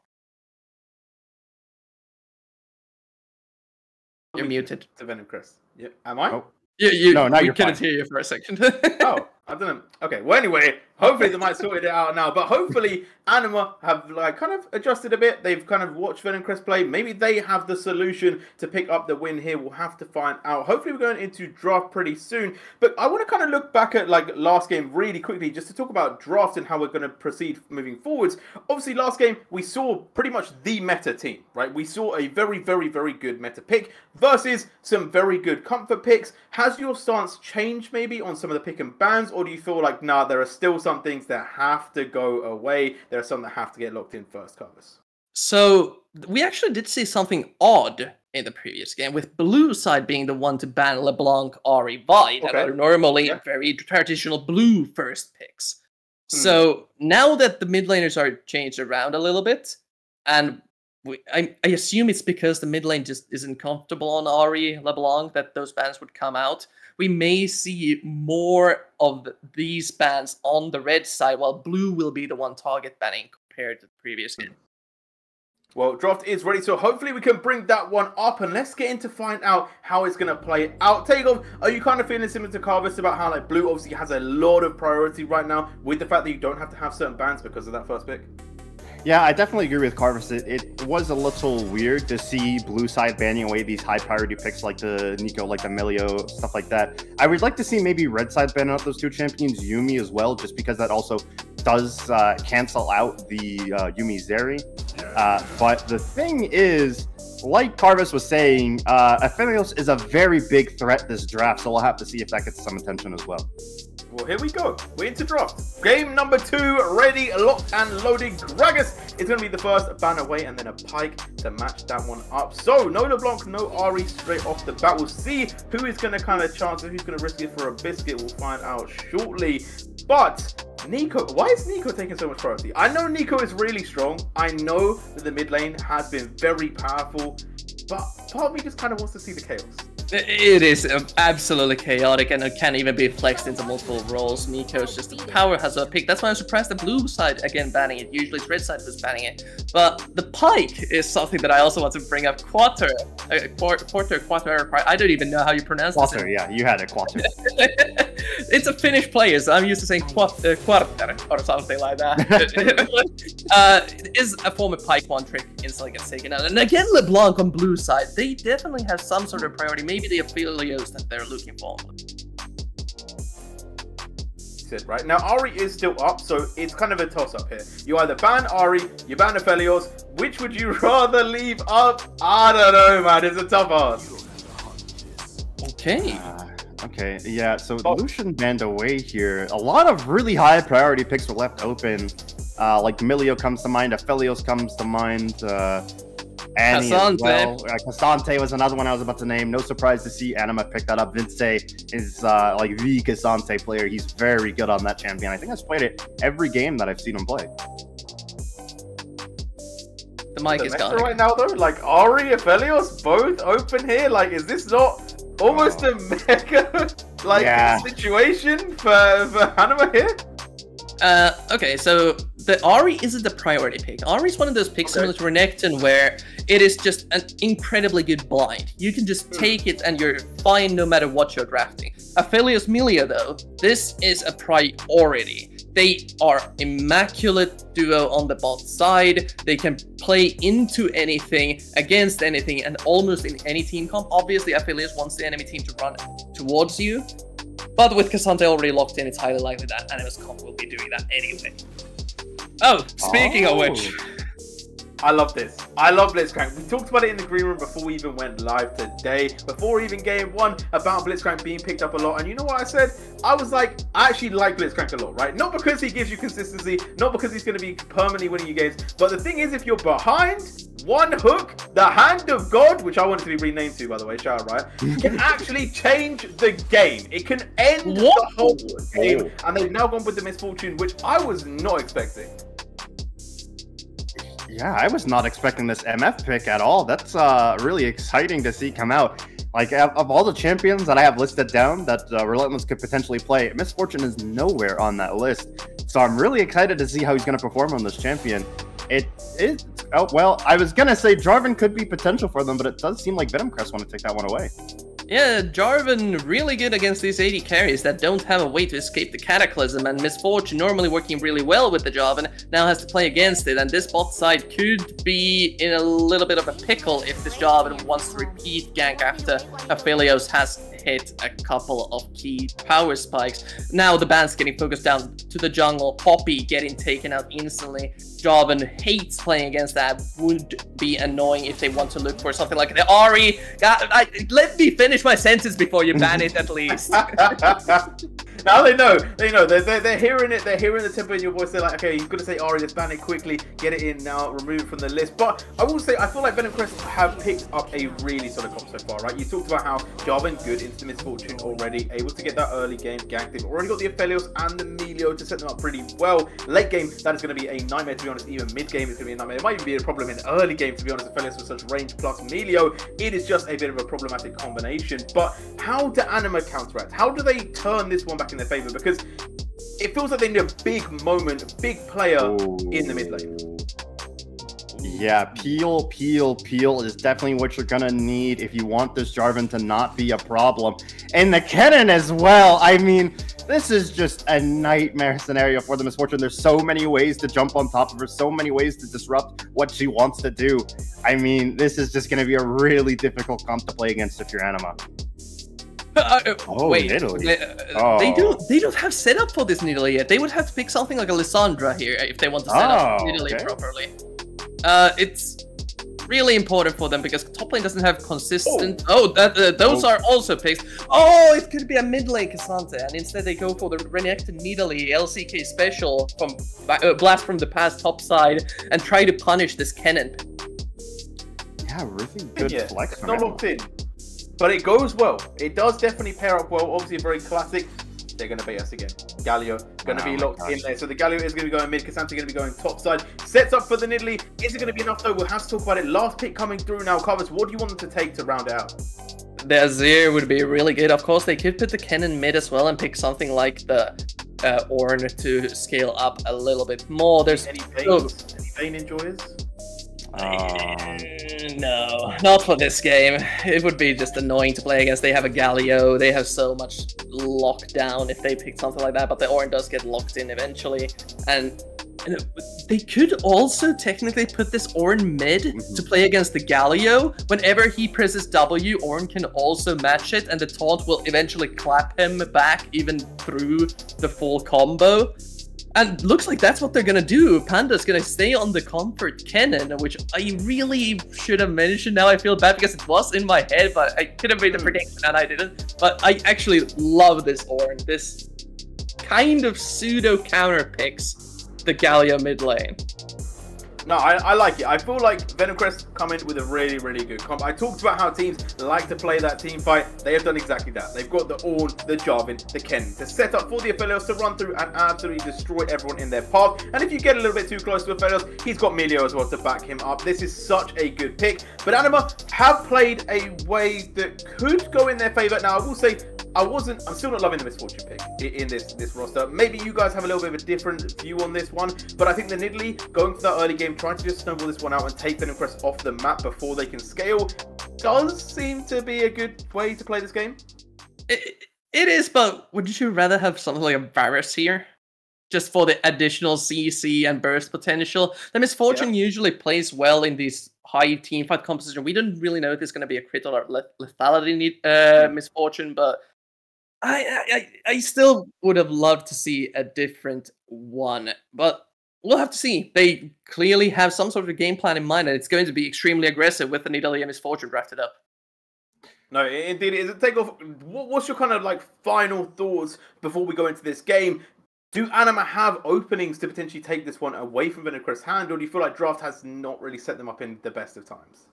J: You're muted.
I: To Venom Crest. Yeah. Am I?
K: Oh.
J: No,
K: now
J: we
K: you're
J: couldn't
K: fine.
J: hear you for a second.
I: Oh, I don't know. Okay, well, anyway, hopefully they might sort it out now. But hopefully, Anima have like kind of adjusted a bit. They've kind of watched Venomcrest play. Maybe they have the solution to pick up the win here. We'll have to find out. Hopefully, we're going into draft pretty soon. But I want to kind of look back at like last game really quickly, just to talk about draft and how we're going to proceed moving forwards. Obviously, last game we saw pretty much the meta team, right? We saw a very, very, very good meta pick versus some very good comfort picks. Has your stance changed maybe on some of the pick and bans? Or do you feel like, nah, there are still some things that have to go away? There are some that have to get locked in first, Carvis.
J: So we actually did see something odd in the previous game, with blue side being the one to ban LeBlanc, Ahri, Vi, that are normally very traditional blue first picks. So now that the mid laners are changed around a little bit, and I assume it's because the mid lane just isn't comfortable on Ahri, LeBlanc, that those bans would come out. We may see more of these bans on the red side, while blue will be the one target banning compared to the previous game.
I: Well, draft is ready, so hopefully we can bring that one up, and let's get in to find out how it's going to play out. Takeoff, are you kind of feeling similar to Carvis about how like blue obviously has a lot of priority right now with the fact that you don't have to have certain bans because of that first pick?
K: Yeah, I definitely agree with Carvis. It was a little weird to see blue side banning away these high priority picks like the Nico, like the Melio, stuff like that. I would like to see maybe red side ban out those two champions, Yuumi as well, just because that also does cancel out the Yuumi Zeri. But the thing is, like Carvis was saying, Aphelios is a very big threat this draft, so we'll have to see if that gets some attention as well.
I: Well, here we go. We're into draft. Game number 2, ready, locked and loaded. Gragas is going to be the first ban away, and then a Pike to match that one up. So, no LeBlanc, no Ahri straight off the bat. We'll see who is going to kind of chance it, who's going to risk it for a biscuit. We'll find out shortly. But Nico, why is Nico taking so much priority? I know Nico is really strong. I know that the mid lane has been very powerful, but part of me just kind of wants to see the chaos.
J: It is absolutely chaotic, and it can't even be flexed into multiple roles. Nico's just a powerhouse of a pick. That's why I'm surprised the blue side again banning it. Usually it's red side that's banning it. But the Pike is something that I also want to bring up. Quarter. I don't even know how you pronounce it.
K: Quarter, yeah, you had it, Quarter.
J: It's a Finnish player, so I'm used to saying quarter or something like that. It is a form of Pike one trick instantly gets taken out. And again, LeBlanc on blue side, they definitely have some sort of priority. Maybe the Aphelios that they're looking for.
I: Right now, Ahri is still up, so it's kind of a toss-up here. You either ban Ahri, you ban Aphelios. Which would you rather leave up? I don't know, man. It's a tough ask.
J: Okay.
K: Okay, yeah, so Lucian banned away here. A lot of really high priority picks were left open. Like Milio comes to mind, Aphelios comes to mind, Annie as well. Cassante was another one I was about to name. No surprise to see Anima pick that up. Vince is like the Cassante player. He's very good on that champion. I think I've played it every game that I've seen him play.
J: The mic is gone.
I: Right now, though, like Ahri, Aphelios, both open here. Like, is this not almost a mega situation for Anima here?
J: Okay, so the Ahri isn't the priority pick. Ahri is one of those picks similar to Renekton where it is just an incredibly good blind. You can just take it and you're fine no matter what you're drafting. Aphelios Milia though, this is a priority. They are immaculate duo on the bot side. They can play into anything, against anything, and almost in any team comp. Obviously, Aphelios wants the enemy team to run towards you. But with Cassante already locked in, it's highly likely that Animus comp will be doing that anyway. Oh, speaking of which...
I: I love this. I love Blitzcrank. We talked about it in the green room before we even went live today. Before even game 1, about Blitzcrank being picked up a lot. And you know what I said? I was like, I actually like Blitzcrank a lot, right? Not because he gives you consistency, not because he's going to be permanently winning you games. But the thing is, if you're behind, one hook, the Hand of God, which I wanted to be renamed to, by the way, shout out, right? Can actually change the game. It can end the whole game. And they've now gone with the Misfortune, which I was not expecting.
K: Yeah, I was not expecting this MF pick at all. That's really exciting to see come out. Like, of all the champions that I have listed down that Relentless could potentially play, Misfortune is nowhere on that list. So I'm really excited to see how he's going to perform on this champion. It is... Oh, well, I was going to say Jarvan could be potential for them, but it does seem like Venomcrest want to take that one away.
J: Yeah, Jarvan really good against these AD carries that don't have a way to escape the Cataclysm, and Misfortune normally working really well with the Jarvan now has to play against it, and this bot side could be in a little bit of a pickle if this Jarvan wants to repeat gank after Aphelios has hit a couple of key power spikes. Now the ban's getting focused down to the jungle, Poppy getting taken out instantly. Jarvan hates playing against that, would be annoying if they want to look for something like the Ahri. Let me finish my sentence before you ban it at least.
I: Now they know, they're hearing it, they're hearing the tempo in your voice, they're like, okay, you've got to say Ahri, let's ban it quickly, get it in now, remove it from the list. But I will say, I feel like Venom Crest have picked up a really solid comp so far, right? You talked about how Jarvan good into the Misfortune already, able to get that early game gank. They've already got the Aphelios and the Melio to set them up pretty well. Late game, that is going to be a nightmare, to be honest. Even mid game, it's going to be a nightmare. It might even be a problem in early game, to be honest. Aphelios with such range plus Melio, it is just a bit of a problematic combination. But how do Anima counteract? How do they turn this one back in their favor? Because it feels like they need a big moment, a big player in the mid lane.
K: Yeah, peel is definitely what you're gonna need if you want this Jarvan to not be a problem. And the Kennen as well. I mean, this is just a nightmare scenario for the Misfortune. There's so many ways to jump on top of her, so many ways to disrupt what she wants to do. I mean, this is just gonna be a really difficult comp to play against if you're Anima.
J: Wait, they don't have setup for this Nidalee yet. They would have to pick something like a Lissandra here if they want to set up Nidalee properly. It's really important for them because top lane doesn't have consistent. Those are also picks. Oh, it could be a mid lane Cassandra, and instead they go for the Renekton Nidalee LCK special from Blast from the Past top side and try to punish this Kennen.
K: Yeah, really good flex.
I: It's not locked in. But it goes well. It does definitely pair up well. Obviously, very classic. They're going to bait us again. Galio going to be locked in there. So the Galio is going to be going mid. Cassandra going to be going top side. Sets up for the Nidalee. Is it going to be enough though? We'll have to talk about it. Last pick coming through now. Covers, what do you want them to take to round it out?
J: The Azir would be really good. Of course, they could put the Kennen mid as well and pick something like the Ornn to scale up a little bit more. There's
I: any Vayne enjoyers?
J: No, not for this game. It would be just annoying to play against. They have a Galio, they have so much lockdown if they pick something like that, but the Ornn does get locked in eventually. And they could also technically put this Ornn mid to play against the Galio. Whenever he presses W, Ornn can also match it, and the taunt will eventually clap him back even through the full combo. And looks like that's what they're gonna do. Panda's gonna stay on the comfort Kennen, which I really should have mentioned. Now I feel bad because it was in my head, but I could have made the prediction and I didn't. But I actually love this Ornn. This kind of pseudo counter picks the Galio mid lane.
I: No, I like it. I feel like Venom Crest come in with a really, really good comp. I talked about how teams like to play that team fight. They have done exactly that. They've got the Ornn, the Jarvan, the Ken to set up for the Aphelios to run through and absolutely destroy everyone in their path. And if you get a little bit too close to Aphelios, he's got Melio as well to back him up. This is such a good pick. But Anima have played a way that could go in their favor. Now, I will say, I'm still not loving the Misfortune pick in this roster. Maybe you guys have a little bit of a different view on this one, but I think the Nidalee going for that early game, trying to just snowball this one out and take Venom Crest off the map before they can scale, does seem to be a good way to play this game.
J: It is, but wouldn't you rather have something like a Varus here? Just for the additional CC and burst potential. The Misfortune usually plays well in these high teamfight composition. We don't really know if it's going to be a crit or lethality Misfortune, but I still would have loved to see a different one, but we'll have to see. They clearly have some sort of game plan in mind, and it's going to be extremely aggressive with the Nidalee and Misfortune drafted up.
I: No, indeed. Is it take off? What's your kind of like final thoughts before we go into this game? Do Anima have openings to potentially take this one away from Venom Crest's hand, or do you feel like draft has not really set them up in the best of times?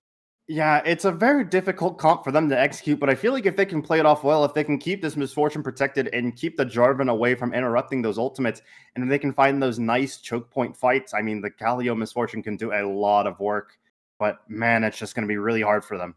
K: Yeah, it's a very difficult comp for them to execute, but I feel like if they can play it off well, if they can keep this Misfortune protected and keep the Jarvan away from interrupting those ultimates, and if they can find those nice choke point fights, I mean, the Galio Misfortune can do a lot of work, but man, it's just going to be really hard for them.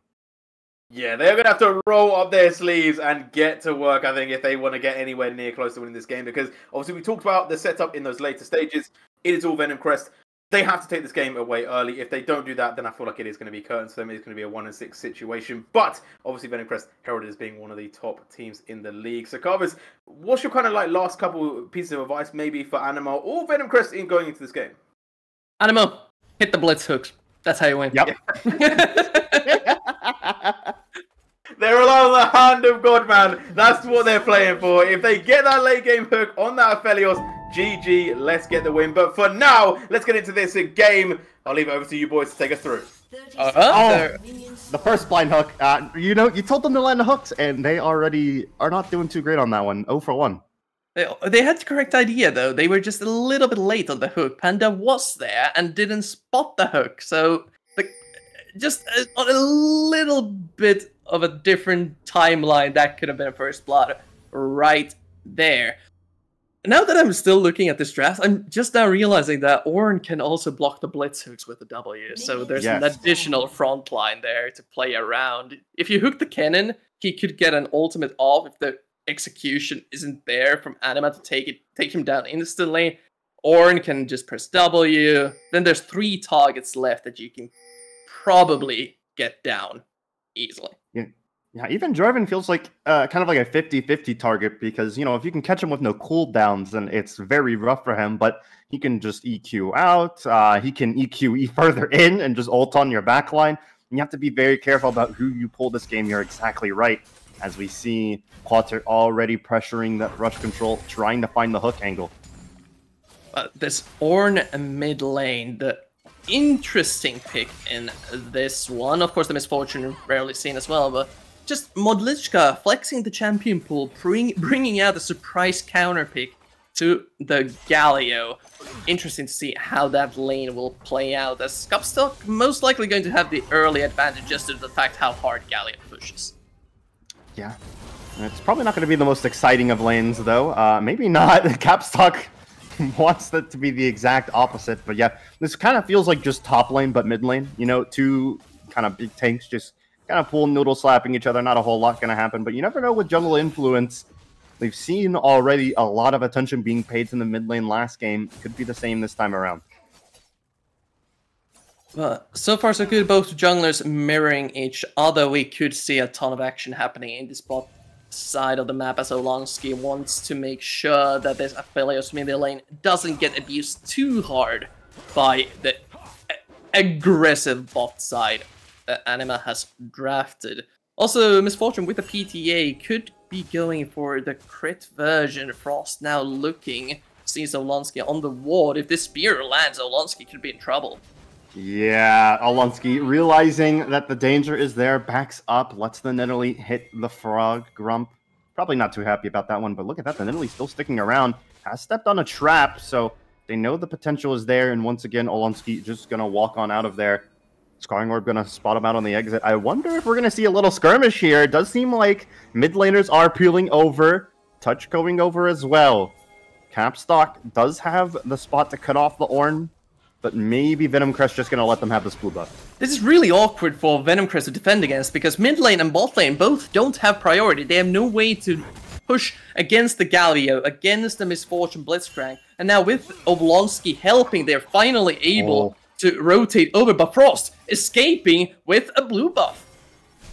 I: Yeah, they're going to have to roll up their sleeves and get to work, I think, if they want to get anywhere near close to winning this game, because obviously we talked about the setup in those later stages. It is all Venom Crest. They have to take this game away early. If they don't do that, then I feel like it is going to be curtains for them. It's going to be a 1-6 situation. But obviously, Venom Crest heralded as being one of the top teams in the league. So, Carvers, what's your kind of like last couple pieces of advice, maybe for Anima or Venom Crest in going into this game?
J: Anima, hit the blitz hooks. That's how you win.
K: Yep.
I: They're relying on the hand of God, man. That's what they're playing for. If they get that late game hook on that Aphelios, GG, let's get the win. But for now, let's get into this game. I'll leave it over to you boys to take us through.
K: The first blind hook. You told them to land the hooks, and they already are not doing too great on that one. 0 for 1.
J: They had the correct idea, though. They were just a little bit late on the hook. Panda was there and didn't spot the hook. So, just on a little bit of a different timeline, that could have been a first blood right there. Now that I'm still looking at this draft, I'm just now realizing that Ornn can also block the blitz hooks with the W. So there's an additional front line there to play around. If you hook the cannon, he could get an ultimate off if the execution isn't there from Anima to take him down instantly. Ornn can just press W. Then there's 3 targets left that you can probably get down easily.
K: Yeah, even Jarvan feels like kind of like a 50-50 target because, if you can catch him with no cooldowns, then it's very rough for him, but he can just EQ out, he can EQ further in and just ult on your backline. And you have to be very careful about who you pull this game. You're exactly right. As we see Quater already pressuring that rush control, trying to find the hook angle.
J: This Ornn mid lane, the interesting pick in this one. Of course, the Misfortune rarely seen as well, but just Modlichka flexing the champion pool, bringing out a surprise counter pick to the Galio. Interesting to see how that lane will play out, as Scupstock most likely going to have the early advantage just due to the fact how hard Galio pushes.
K: Yeah, it's probably not going to be the most exciting of lanes, though. Maybe not. Capstock wants that to be the exact opposite, but yeah, this kind of feels like just top lane, but mid lane. 2 kind of big tanks just kind of pool noodle slapping each other. Not a whole lot going to happen, but you never know with jungle influence. We've seen already a lot of attention being paid to the mid lane last game. Could be the same this time around.
J: So far so good, both junglers mirroring each other. We could see a ton of action happening in this bot side of the map as Olansky wants to make sure that this Aphelios mid lane doesn't get abused too hard by the aggressive bot side that Anima has drafted. Also, Misfortune with the PTA could be going for the crit version. Frost now looking, sees Olansky on the ward. If this spear lands, Olansky could be in trouble.
K: Yeah, Olansky realizing that the danger is there, backs up, lets the Nidalee hit the frog. Grump, probably not too happy about that one, but look at that, the Nidalee still sticking around, has stepped on a trap, so they know the potential is there, and once again, Olansky just gonna walk on out of there. Scarring Orb gonna spot him out on the exit. I wonder if we're gonna see a little skirmish here. It does seem like mid laners are peeling over, Touch going over as well. Capstock does have the spot to cut off the Ornn, but maybe Venom Crest just gonna let them have this blue buff.
J: This is really awkward for Venom Crest to defend against, because mid lane and bot lane both don't have priority. They have no way to push against the Galio, against the Misfortune Blitzcrank. And now with Oblonsky helping, they're finally able to rotate over, but Frost escaping with a blue buff.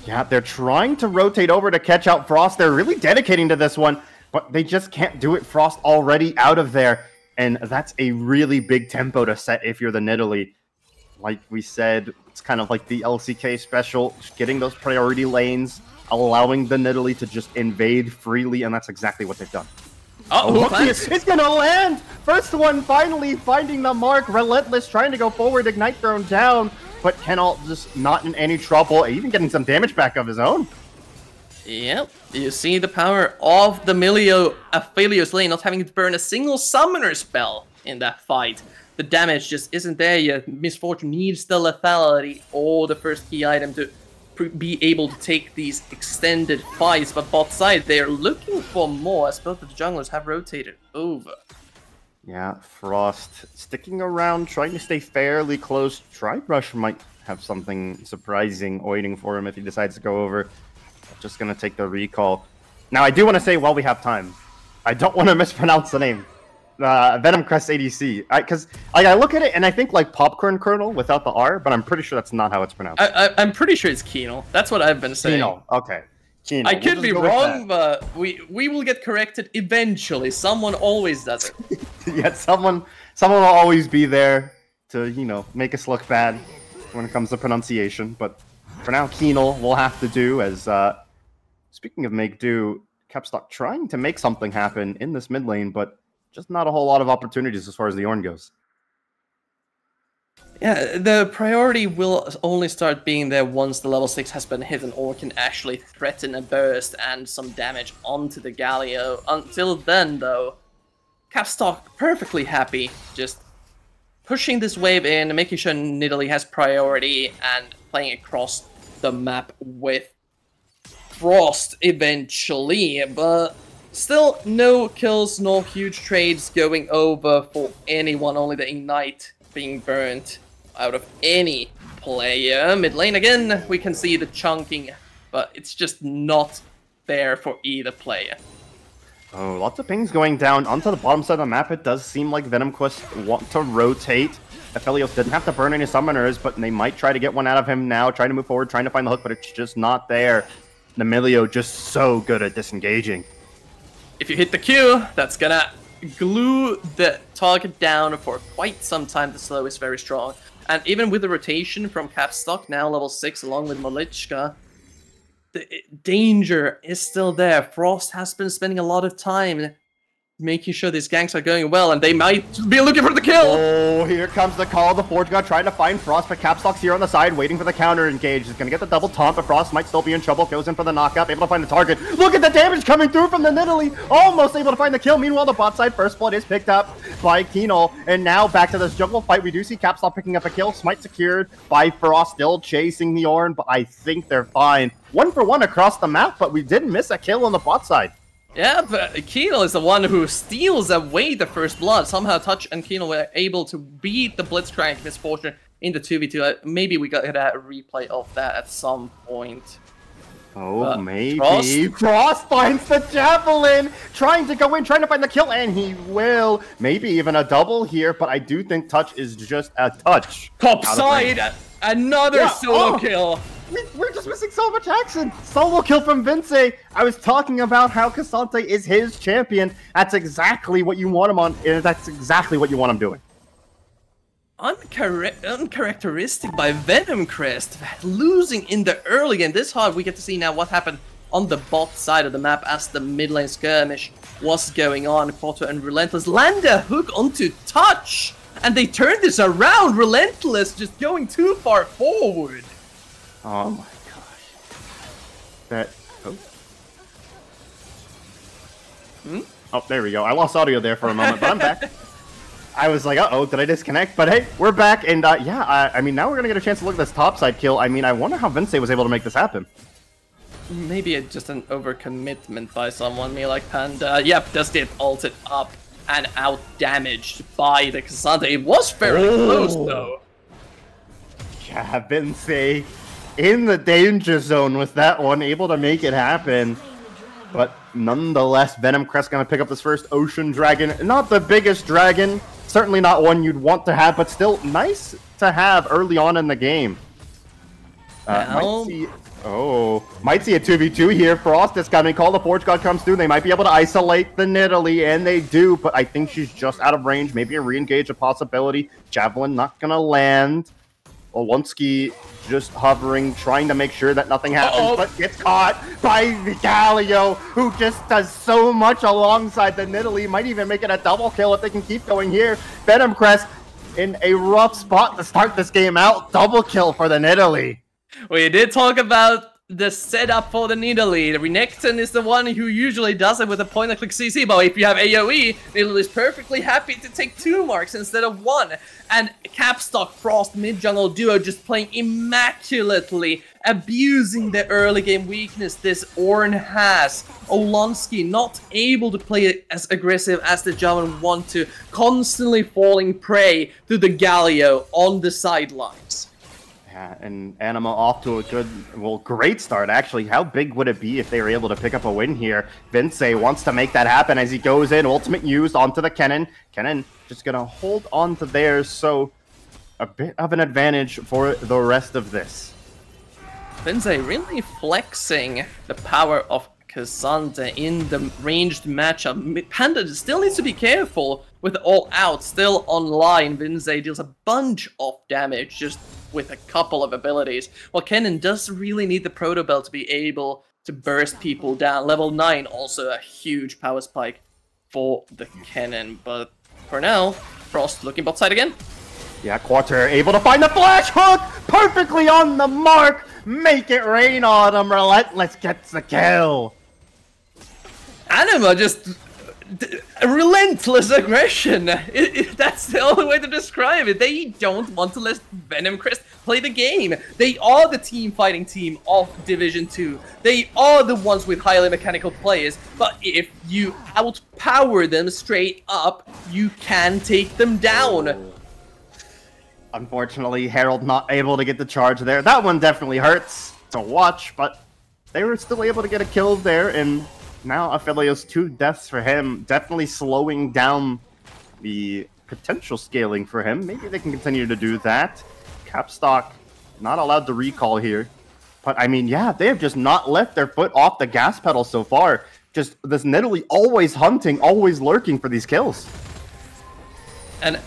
K: Yeah, they're trying to rotate over to catch out Frost. They're really dedicating to this one, but they just can't do it. Frost already out of there. And that's a really big tempo to set if you're the Nidalee. Like we said, it's kind of like the LCK special, just getting those priority lanes, allowing the Nidalee to just invade freely, and that's exactly what they've done. It's gonna land! First one finally finding the mark. Relentless trying to go forward, Ignite thrown down, but Kenalt just not in any trouble, even getting some damage back of his own.
J: Yep, you see the power of the Aphelios lane not having to burn a single summoner spell in that fight. The damage just isn't there yet. Misfortune needs the lethality or the first key item to be able to take these extended fights, but bot side, they're looking for more as both of the junglers have rotated over.
K: Yeah, Frost sticking around, trying to stay fairly close. Tribrush might have something surprising waiting for him if he decides to go over. Just gonna take the recall. Now, I do want to say while we have time, I don't want to mispronounce the name. Venom Crest ADC. Because I look at it and I think like popcorn kernel without the R, but I'm pretty sure that's not how it's pronounced.
J: I'm pretty sure it's Keenal. That's what I've been saying.
K: Keenal. Okay. Keenal.
J: I could be wrong, but we will get corrected eventually. Someone always does it.
K: Yeah, someone will always be there to, you know, make us look bad when it comes to pronunciation. But for now, Keenal will have to do. As speaking of make do, Capstock trying to make something happen in this mid lane, but just not a whole lot of opportunities as far as the Ornn goes.
J: Yeah, the priority will only start being there once the level 6 has been hit and Ornn can actually threaten a burst and some damage onto the Galio. Until then, though, Capstock perfectly happy, just pushing this wave in, making sure Nidalee has priority, and playing across the map with Frost eventually, but still no kills, no huge trades going over for anyone, only the Ignite being burnt out of any player. Mid lane again, we can see the chunking, but it's just not there for either player.
K: Oh, lots of pings going down onto the bottom side of the map. It does seem like Venom Quest want to rotate. Aphelios didn't have to burn any summoners, but they might try to get one out of him now, trying to move forward, trying to find the hook, but it's just not there. Nemilio just so good at disengaging.
J: If you hit the Q, that's gonna glue the target down for quite some time. The slow is very strong. And even with the rotation from Capstock, now level 6, along with Molichka, the danger is still there. Frost has been spending a lot of time making sure these ganks are going well, and they might be looking for the kill!
K: Oh, here comes the call. The Forge God trying to find Frost, but Capstock's here on the side, waiting for the counter engage. He's gonna get the double taunt, but Frost might still be in trouble. Goes in for the knockup, able to find the target. Look at the damage coming through from the Nidalee! Almost able to find the kill. Meanwhile, the bot side first blood is picked up by Keenal. And now back to this jungle fight. We do see Capstock picking up a kill. Smite secured by Frost, still chasing the Ornn, but I think they're fine. 1-for-1 across the map, but we did miss a kill on the bot side.
J: Yeah, but Keenal is the one who steals away the first blood. Somehow Touch and Keenal were able to beat the Blitzcrank Misfortune in the 2v2. Maybe we got a replay of that at some point.
K: Oh, maybe. Frost finds the Javelin! Trying to go in, trying to find the kill, and he will. Maybe even a double here, but I do think Touch is just a touch.
J: Top side! Another solo kill!
K: We're just missing so much action. Solo kill from Vince. I was talking about how Cassante is his champion. That's exactly what you want him on. And that's exactly what you want him doing.
J: Uncharacteristic by Venom Crest. Losing in the early game. This hard, we get to see now what happened on the bot side of the map as the mid lane skirmish was going on. Koto and Relentless land a hook onto Touch. And they turned this around. Relentless just going too far forward.
K: Oh my gosh. That... Oh. Oh, there we go. I lost audio there for a moment, but I'm back. I was like, uh-oh, did I disconnect? But hey, we're back, and yeah, I mean, now we're going to get a chance to look at this topside kill. I mean, I wonder how Vince was able to make this happen.
J: Maybe just an overcommitment by someone, me like Panda. Yep, just get ulted up and out-damaged by the Cassandra. It was very close, though.
K: Yeah, Vince in the danger zone with that one, able to make it happen. But nonetheless, Venom Crest going to pick up this first Ocean Dragon. Not the biggest dragon, certainly not one you'd want to have, but still nice to have early on in the game. Might see a 2v2 here. Frost is coming. Call the Forge God comes through. They might be able to isolate the Nidalee, and they do, but I think she's just out of range. Maybe a re-engage a possibility. Javelin not going to land. Olonsky just hovering, trying to make sure that nothing happens, but gets caught by the Galio, who just does so much alongside the Nidalee. Might even make it a double kill if they can keep going here. Venom Crest in a rough spot to start this game out. Double kill for the Nidalee.
J: We did talk about the setup for the Nidalee. Renekton is the one who usually does it with a point-and-click CC, but if you have AoE, Nidalee is perfectly happy to take 2 marks instead of 1. And Capstock Frost mid-jungle duo just playing immaculately, abusing the early game weakness this Ornn has. Olonsky not able to play as aggressive as the German want to, constantly falling prey to the Galio on the sidelines.
K: Yeah, and Anima off to a great start actually. How big would it be if they were able to pick up a win here? Vince wants to make that happen as he goes in, ultimate used onto the Kennen. Kennen just gonna hold on to theirs, so a bit of an advantage for the rest of this.
J: Vince really flexing the power of Cassandra in the ranged matchup. Panda still needs to be careful with all out, still online. Vince deals a bunch of damage just with a couple of abilities. While Kennen does really need the Proto Bell to be able to burst people down. Level 9 also a huge power spike for the Kennen. But for now, Frost looking bot side again.
K: Yeah, Quarter able to find the flash hook perfectly on the mark. Make it rain on him. Relentless gets the kill.
J: Anima just relentless aggression. That's the only way to describe it. They don't want to let Venom Crest play the game. They are the team fighting team of Division 2. They are the ones with highly mechanical players. But if you outpower them straight up, you can take them down.
K: Unfortunately, Herald not able to get the charge there. That one definitely hurts to watch, but they were still able to get a kill there, and now Aphelios 2 deaths for him, definitely slowing down the potential scaling for him. Maybe they can continue to do that. Capstock not allowed to recall here, but I mean, yeah, they have just not left their foot off the gas pedal so far. Just this Nidalee always hunting, always lurking for these kills.
J: And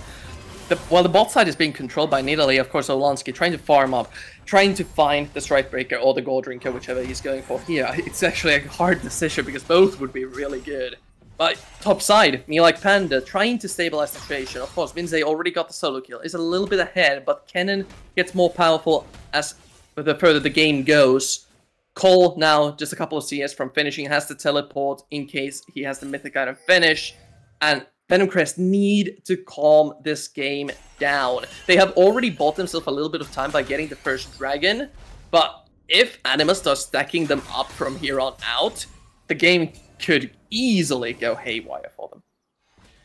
J: while the bot side is being controlled by Nidalee, of course, Olansky trying to farm up, trying to find the Strikebreaker or the Gold Drinker, whichever he's going for here. It's actually a hard decision because both would be really good. But top side, me like Panda, trying to stabilize the situation. Of course, Vinze already got the solo kill, is a little bit ahead, but Kennen gets more powerful as the further the game goes. Cole now, just a couple of CS from finishing, has to teleport in case he has the mythic item finish. And Venom Crest need to calm this game down. They have already bought themselves a little bit of time by getting the first dragon, but if Anima starts stacking them up from here on out, the game could easily go haywire for them.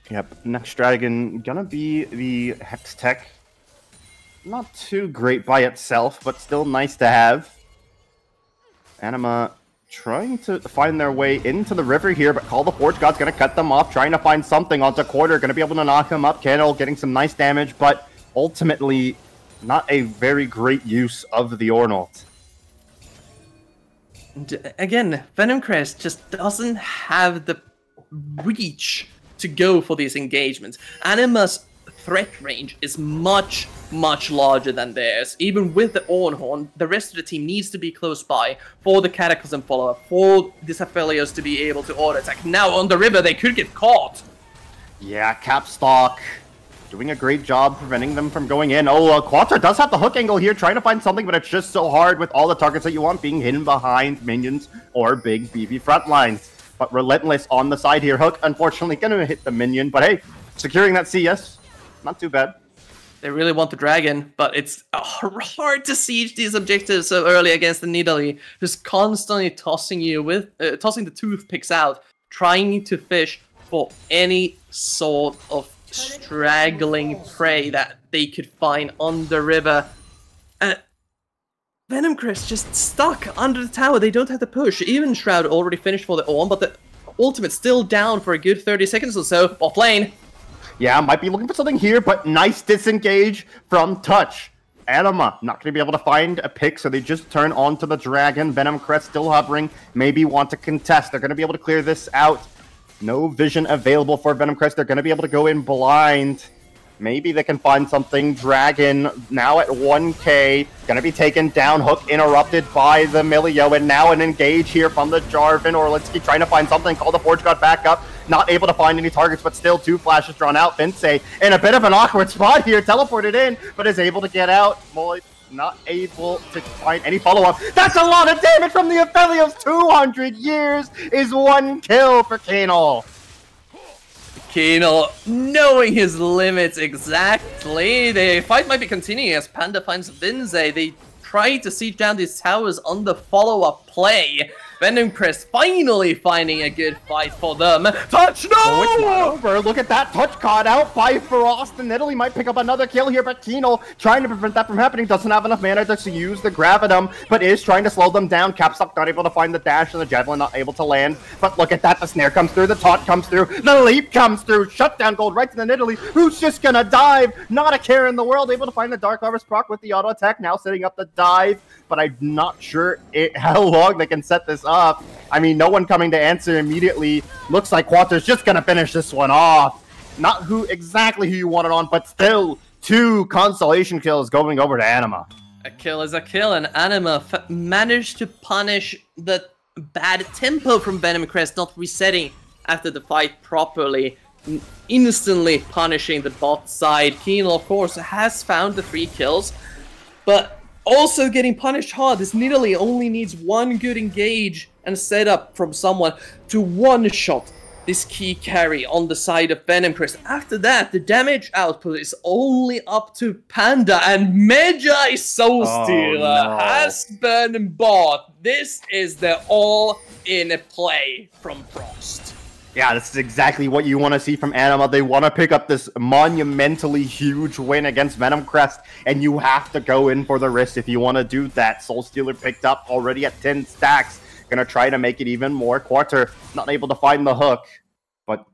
K: Yep, next dragon gonna be the Hex Tech. Not too great by itself, but still nice to have. Anima trying to find their way into the river here, but Call the Forge God's gonna cut them off, trying to find something onto Quarter, gonna be able to knock him up. Candle getting some nice damage, but ultimately not a very great use of the Ornalt.
J: Again, Venom Crest just doesn't have the reach to go for these engagements. Anima's threat range is much larger than theirs. Even with the Ornhorn, the rest of the team needs to be close by for the Cataclysm follower, for these Aphelios to be able to auto attack. Now on the river, they could get caught.
K: Yeah, Capstock doing a great job preventing them from going in. Oh, Quattro does have the hook angle here, trying to find something, but it's just so hard with all the targets that you want being hidden behind minions or big BB front lines. But Relentless on the side here. Hook, unfortunately, gonna hit the minion, but hey, securing that CS, not too bad.
J: They really want the dragon, but it's hard to siege these objectives so early against the Nidalee, who's constantly tossing you with tossing the toothpicks out, trying to fish for any sort of straggling prey that they could find on the river. Venom Crest just stuck under the tower. They don't have to push. Even Shroud already finished for the Orn, but the ultimate's still down for a good 30 seconds or so. Bot lane.
K: Yeah, might be looking for something here, but nice disengage from Touch. Anima not going to be able to find a pick, so they just turn onto the dragon. Venom Crest still hovering, maybe want to contest. They're going to be able to clear this out. No vision available for Venom Crest. They're going to be able to go in blind. Maybe they can find something. Dragon now at 1k. Going to be taken down. Hook interrupted by the Milio. And now an engage here from the Jarvan. Orlinsky trying to find something. Call the Forge God back up. Not able to find any targets, but still 2 flashes drawn out. Vince in a bit of an awkward spot here. Teleported in, but is able to get out. Molly not able to find any follow-up. That's a lot of damage from the Aphelios. 200 years is 1 kill for Kanal.
J: Kino knowing his limits exactly. The fight might be continuing as Panda finds Vinze. They try to siege down these towers on the follow-up play. Venom Crest finally finding a good fight for them. Touch, no!
K: Oh, it's not over. Look at that touch caught out by Frost, and Italy might pick up another kill here, but Kino trying to prevent that from happening. Doesn't have enough mana to use the Gravitum, but is trying to slow them down. Capstock not able to find the dash, and the Javelin not able to land. But look at that, the snare comes through, the taunt comes through, the leap comes through, shutdown gold right to the Italy, who's just gonna dive. Not a care in the world, able to find the Dark Harvest proc with the auto attack, now setting up the dive, but I'm not sure how long they can set this up. I mean, no one coming to answer immediately. Looks like Quater's just gonna finish this one off. Not exactly who you wanted on, but still 2 consolation kills going over to Anima.
J: A kill is a kill, and Anima managed to punish the bad tempo from Venom Crest not resetting after the fight properly, instantly punishing the bot side. Kino, of course, has found the 3 kills, but also getting punished hard. This Nidalee only needs 1 good engage and setup from someone to one-shot this key carry on the side of Venom Crest. After that, the damage output is only up to Panda, and Mejai Soulstealer has been bought. This is the all-in play from Frost.
K: Yeah, this is exactly what you want to see from Anima. They want to pick up this monumentally huge win against Venom Crest, and you have to go in for the risk if you want to do that. Soulstealer picked up already at 10 stacks. Gonna try to make it even more. Quarter not able to find the hook, but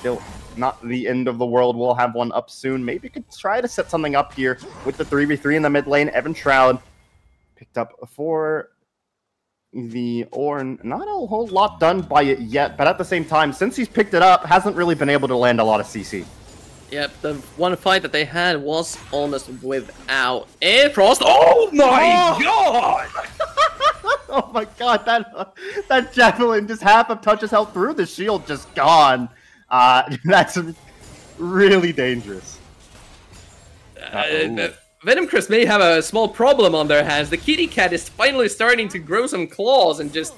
K: still not the end of the world. We'll have one up soon. Maybe could try to set something up here with the 3v3 in the mid lane. Evan Shroud picked up for the Ornn. Not a whole lot done by it yet, but at the same time, since he's picked it up, hasn't really been able to land a lot of CC.
J: Yep, the one fight that they had was almost without Air Frost. Oh my god!
K: Oh my god, that Javelin just half of touches health through the shield, just gone. That's really dangerous.
J: Venom Crest may have a small problem on their hands. The kitty cat is finally starting to grow some claws and just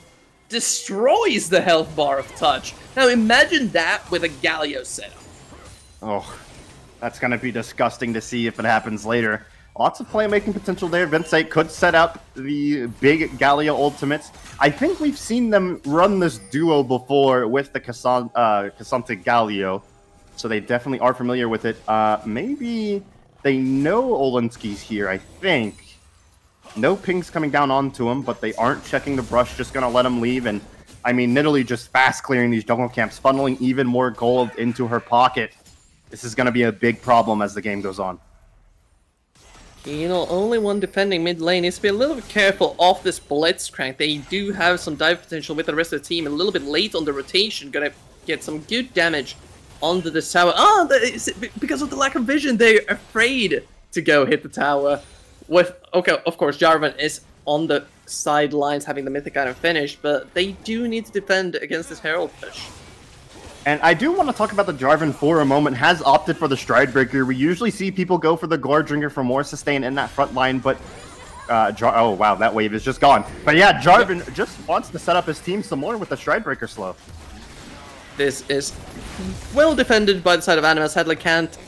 J: destroys the health bar of touch. Now imagine that with a Galio setup.
K: Oh, that's going to be disgusting to see if it happens later. Lots of playmaking potential there. Vincent could set up the big Galio ultimates. I think we've seen them run this duo before with the Cassante Galio, so they definitely are familiar with it. Maybe they know Olinsky's here, I think. No pings coming down onto him, but they aren't checking the brush, just going to let him leave. And, I mean, Nidalee just fast clearing these jungle camps, funneling even more gold into her pocket. This is going to be a big problem as the game goes on.
J: You know, only one defending mid lane needs to be a little bit careful of this Blitzcrank. They do have some dive potential with the rest of the team. A little bit late on the rotation, gonna get some good damage onto the tower. Because of the lack of vision, they're afraid to go hit the tower. Okay, of course, Jarvan is on the sidelines having the mythic item finished, but they do need to defend against this Herald push.
K: And I do want to talk about the Jarvan for a moment. Has opted for the Stridebreaker. We usually see people go for the Goredringer for more sustain in that front line, but oh wow, that wave is just gone. But yeah, Jarvan just wants to set up his team some more with the Stridebreaker slow.
J: This is well defended by the side of Anima. Sadly can't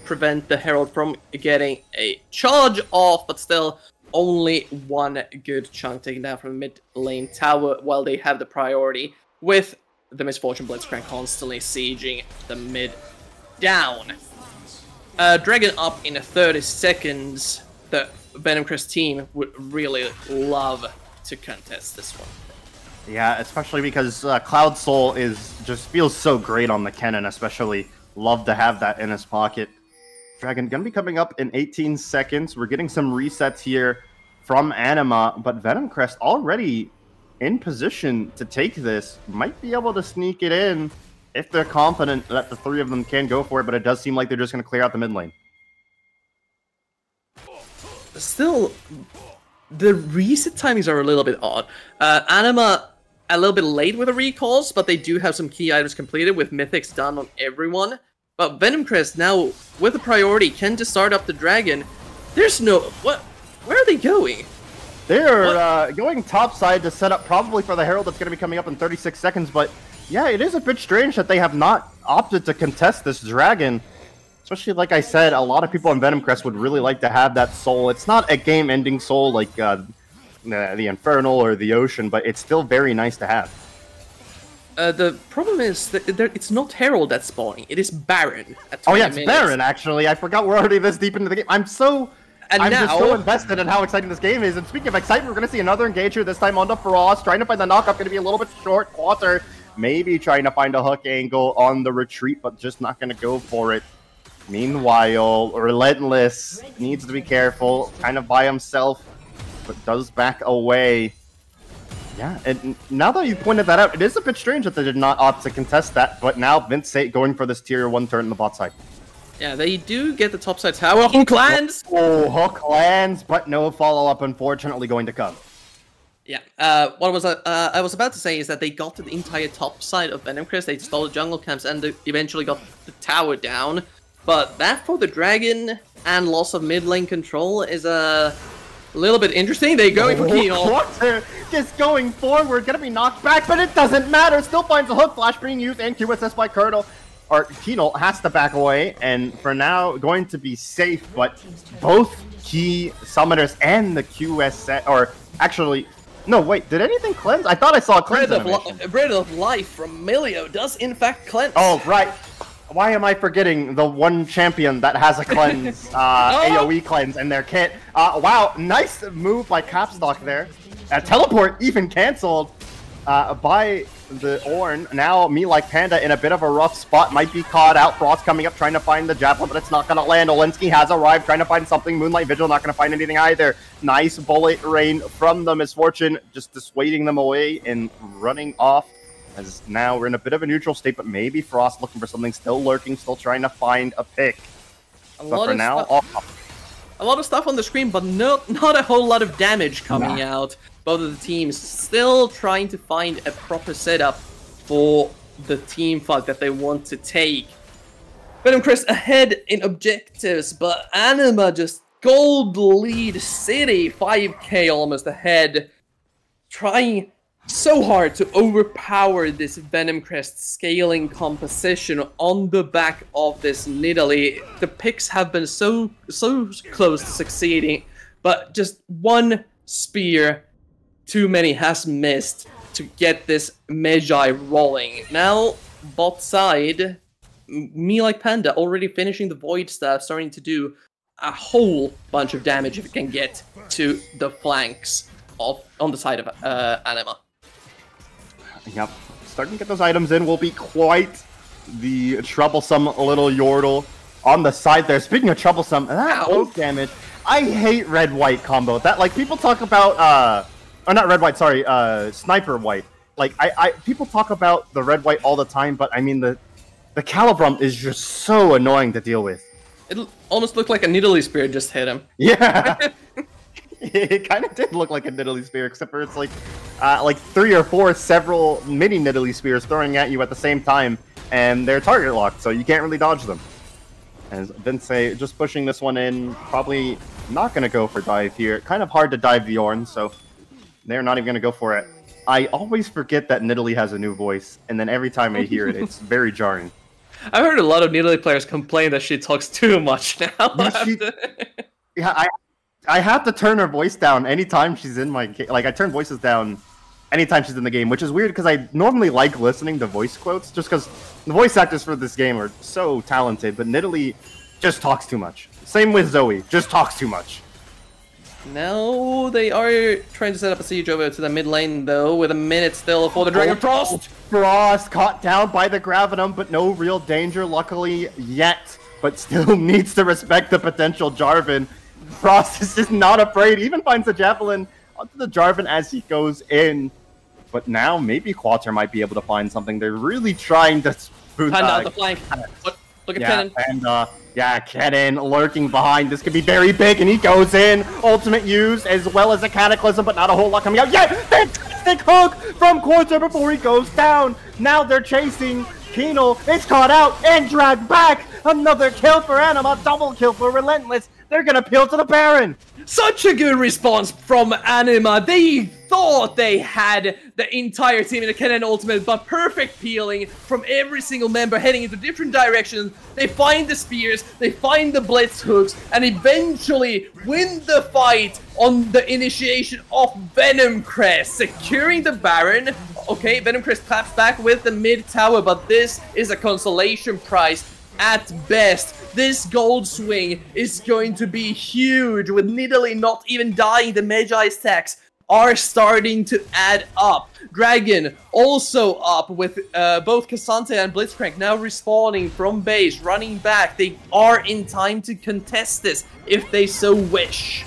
J: prevent the Herald from getting a charge off, but still only one good chunk taken down from the mid lane tower while they have the priority with the Misfortune Blitzcrank constantly sieging the mid down. Dragon up in 30 seconds. The Venom Crest team would really love to contest this one.
K: Yeah, especially because Cloud Soul just feels so great on the Kennen, especially. Love to have that in his pocket. Dragon gonna be coming up in 18 seconds. We're getting some resets here from Anima, but Venom Crest already in position to take this. Might be able to sneak it in if they're confident that the 3 of them can go for it, but it does seem like they're just going to clear out the mid lane.
J: Still, the reset timings are a little bit odd. Anima a little bit late with the recalls, but they do have some key items completed with mythics done on everyone. But Venom Crest now, with the priority, can just start up the dragon. There's no... What? Where are they going?
K: They're going topside to set up probably for the Herald that's going to be coming up in 36 seconds, but yeah, it is a bit strange that they have not opted to contest this dragon. Especially, like I said, a lot of people on Venom Crest would really like to have that soul. It's not a game-ending soul like the Infernal or the Ocean, but it's still very nice to have.
J: The problem is that it's not Herald that's spawning, it is Baron at 20
K: Oh yeah, it's
J: minutes.
K: Baron, actually. I forgot we're already this deep into the game. I'm just so invested in how exciting this game is. And speaking of excitement, we're going to see another engager, this time on the Frost. Trying to find the knockup, going to be a little bit short. Quarter maybe trying to find a hook angle on the retreat, but just not going to go for it. Meanwhile, Relentless needs to be careful, kind of by himself, but does back away. Yeah, and now that you pointed that out, it is a bit strange that they did not opt to contest that, but now Vince going for this tier 1 turn in the bot side.
J: Yeah, they do get the top side tower. Hook lands!
K: Oh, hook lands, but no follow-up unfortunately going to come.
J: Yeah, what I was about to say is that they got the entire top side of Venom Crest, they stole the jungle camps, and they eventually got the tower down. But that for the dragon and loss of mid lane control is a little bit interesting. They're going for Kino.
K: Quarter just going forward, gonna be knocked back, but it doesn't matter. Still finds a hook flash being used and QSS by Colonel. Or Kino has to back away, and for now going to be safe. But both key summoners and the QSS, or actually, no wait, did anything cleanse? I thought I saw a cleanse animation.
J: Breath of Life from Milio does in fact cleanse.
K: Oh right. Why am I forgetting the one champion that has a cleanse, AoE cleanse in their kit? Wow, nice move by Capstock there. Teleport even cancelled by the Ornn. Now, Me Like Panda in a bit of a rough spot, might be caught out. Frost coming up, trying to find the javelin, but it's not going to land. Olinsky has arrived, trying to find something. Moonlight Vigil not going to find anything either. Nice bullet rain from the Misfortune, just dissuading them away and running off. As now we're in a bit of a neutral state, but maybe Frost looking for something, still lurking, still trying to find a pick. But for now,
J: a lot of stuff on the screen, but not a whole lot of damage coming out. Both of the teams still trying to find a proper setup for the team fight that they want to take. Venom Crest ahead in objectives, but Anima just gold lead City, 5k almost ahead, trying so hard to overpower this Venom Crest scaling composition on the back of this Nidalee. The picks have been so close to succeeding, but just one spear too many has missed to get this Magi rolling. Now, bot side, Me Like Panda already finishing the Void Staff, starting to do a whole bunch of damage if it can get to the flanks on the side of Anima.
K: Yep, starting to get those items in will be quite the troublesome little Yordle on the side there. Speaking of troublesome, that oak damage, I hate red-white combo. That, like, people talk about, or not red-white, sorry, sniper-white. Like, people talk about the red-white all the time, but I mean, the Calibrum is just so annoying to deal with.
J: It almost looked like a Nidalee Spear just hit him.
K: Yeah! It kind of did look like a Nidalee Spear, except for it's like 3 or 4 several mini Nidalee Spears throwing at you at the same time, and they're target locked, so you can't really dodge them. As Vince just pushing this one in, probably not going to go for dive here. Kind of hard to dive the Ornn, so they're not even going to go for it. I always forget that Nidalee has a new voice, and then every time I hear it, it's very jarring.
J: I've heard a lot of Nidalee players complain that she talks too much now.
K: Yeah, I have to turn her voice down anytime she's in my game. Like, I turn voices down anytime she's in the game, which is weird because I normally like listening to voice quotes just because the voice actors for this game are so talented, but Nidalee just talks too much. Same with Zoe, just talks too much.
J: Now they are trying to set up a siege over to the mid lane, though, with a minute still for the Dragon Frost.
K: Frost caught down by the Gravitum, but no real danger, luckily, yet. But still needs to respect the potential Jarvan. Frost is just not afraid, even finds the Javelin onto the Jarvan as he goes in. But now maybe Quater might be able to find something. They're really trying to spoon
J: out the flank. Look at Kennen.
K: And yeah, Kennen lurking behind. This could be very big, and he goes in. Ultimate use, as well as a Cataclysm, but not a whole lot coming out. Yeah, fantastic hook from Quater before he goes down. Now they're chasing. Kino is caught out and dragged back. Another kill for Anima, double kill for Relentless. They're gonna peel to the Baron!
J: Such a good response from Anima. They thought they had the entire team in the Kennen ultimate, but perfect peeling from every single member heading into different directions. They find the spears, they find the blitz hooks, and eventually win the fight on the initiation of Venom Crest, securing the Baron. Okay, Venom Crest claps back with the mid tower, but this is a consolation prize. At best, this gold swing is going to be huge, with Nidalee not even dying. The Magi stacks are starting to add up. Dragon also up with both Cassante and Blitzcrank now respawning from base, running back. They are in time to contest this if they so wish.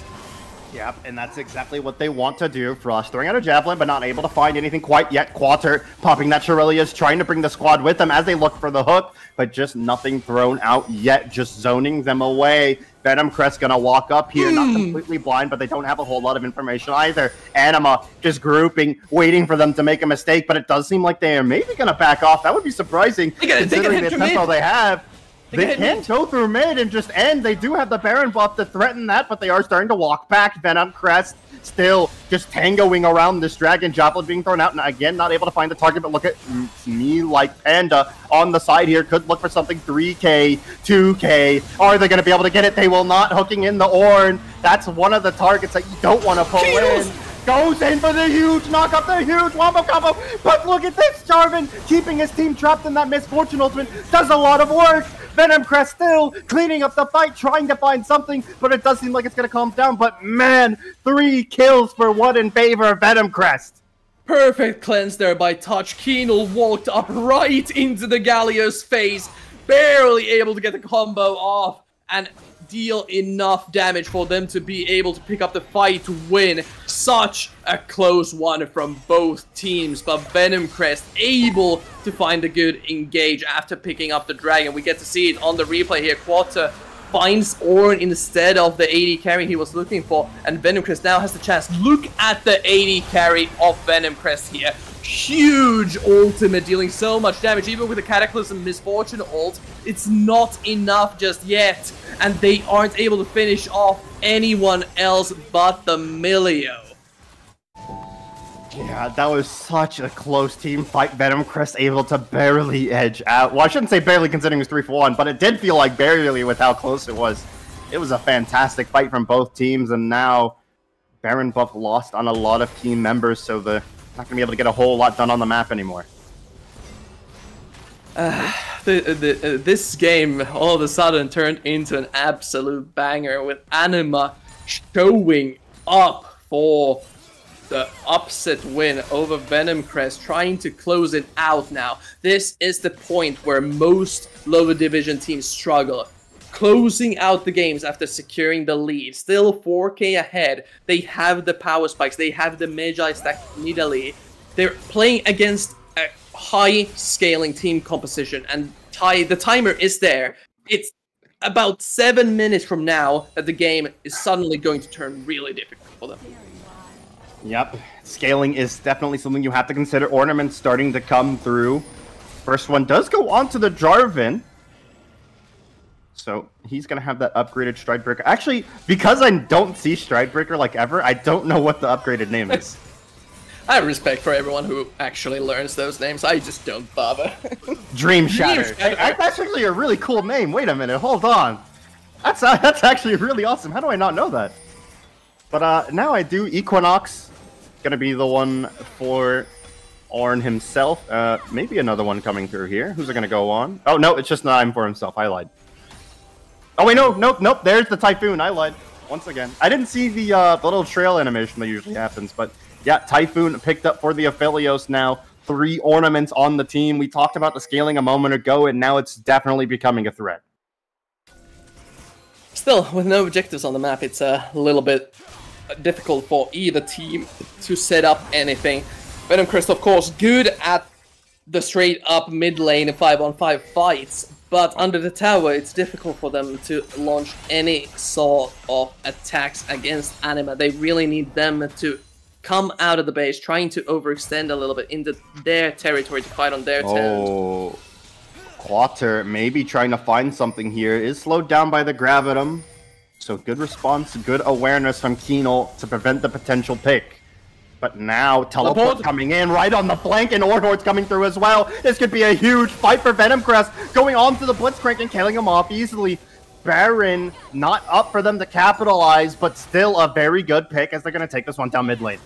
K: Yep, and that's exactly what they want to do. Frost throwing out a javelin, but not able to find anything quite yet. Quater popping that Shirelius, trying to bring the squad with them as they look for the hook, but just nothing thrown out yet, just zoning them away. Venom Crest gonna walk up here, not completely blind, but they don't have a whole lot of information either. Anima just grouping, waiting for them to make a mistake, but it does seem like they are maybe gonna back off. That would be surprising, considering the tempo they have. They can go through mid and just end. They do have the Baron buff to threaten that, but they are starting to walk back. Venom Crest still just tangoing around this Dragon. Javelin being thrown out, and again, not able to find the target, but look at me like Panda on the side here. Could look for something 3K, 2K. Are they going to be able to get it? They will not. Hooking in the Ornn. That's one of the targets that you don't want to pull in. Goes in for the huge knock up, the huge wombo combo. But look at this, Jarvan keeping his team trapped in that Misfortune ultimate. Does a lot of work. Venom Crest still cleaning up the fight, trying to find something, but it does seem like it's going to calm down. But man, 3 kills for 1 in favor of Venom Crest.
J: Perfect cleanse there by Touch. Keenel walked up right into the Galio's face, barely able to get the combo off and deal enough damage for them to be able to pick up the fight to win. Such a close one from both teams, but Venom Crest able to find a good engage after picking up the Dragon. We get to see it on the replay here. Quater finds Ornn instead of the AD carry he was looking for, and Venom Crest now has the chance. Look at the AD carry of Venom Crest here. Huge ultimate, dealing so much damage, even with the Cataclysm Misfortune ult. It's not enough just yet, and they aren't able to finish off anyone else but the Milio.
K: Yeah, that was such a close team fight. Venom Crest able to barely edge out. Well, I shouldn't say barely considering it was 3-for-1, but it did feel like barely with how close it was. It was a fantastic fight from both teams, and now Baron buff lost on a lot of team members, so they're not going to be able to get a whole lot done on the map anymore.
J: This game all of a sudden turned into an absolute banger, with Anima showing up for the upset win over Venom Crest, trying to close it out now. This is the point where most lower division teams struggle. Closing out the games after securing the lead. Still 4K ahead. They have the power spikes. They have the Magi stack Nidalee. They're playing against a high scaling team composition, and the timer is there. It's about 7 minutes from now that the game is suddenly going to turn really difficult for them.
K: Yep, scaling is definitely something you have to consider. Ornaments starting to come through. First one does go on to the Jarvan. So he's going to have that upgraded Stridebreaker. Actually, because I don't see Stridebreaker like ever, I don't know what the upgraded name is.
J: I have respect for everyone who actually learns those names. I just don't bother.
K: Dream Shatter. That's actually a really cool name. Wait a minute, hold on. That's actually really awesome. How do I not know that? But now I do. Equinox. Gonna be the one for Ornn himself. Maybe another one coming through here. Who's it gonna go on? Oh, no, it's just Naim for himself. I lied. Oh, wait, nope. There's the Typhoon. I lied. Once again. I didn't see the little trail animation that usually happens, but yeah, Typhoon picked up for the Aphelios now. 3 ornaments on the team. We talked about the scaling a moment ago, and now it's definitely becoming a threat.
J: Still, with no objectives on the map, it's a little bit difficult for either team to set up anything. Venom Crest, of course, good at the straight-up mid-lane 5-on-5 fights, but under the tower, it's difficult for them to launch any sort of attacks against Anima. They really need them to come out of the base, trying to overextend a little bit into their territory to fight on their terms.
K: Oh, Quater maybe trying to find something here. Is slowed down by the Gravitum. So good response, good awareness from Keenel to prevent the potential pick. But now, teleport coming in right on the flank, and Orhord's coming through as well. This could be a huge fight for Venom Crest, going on to the Blitzcrank and killing him off easily. Baron not up for them to capitalize, but still a very good pick as they're going to take this one down mid lane.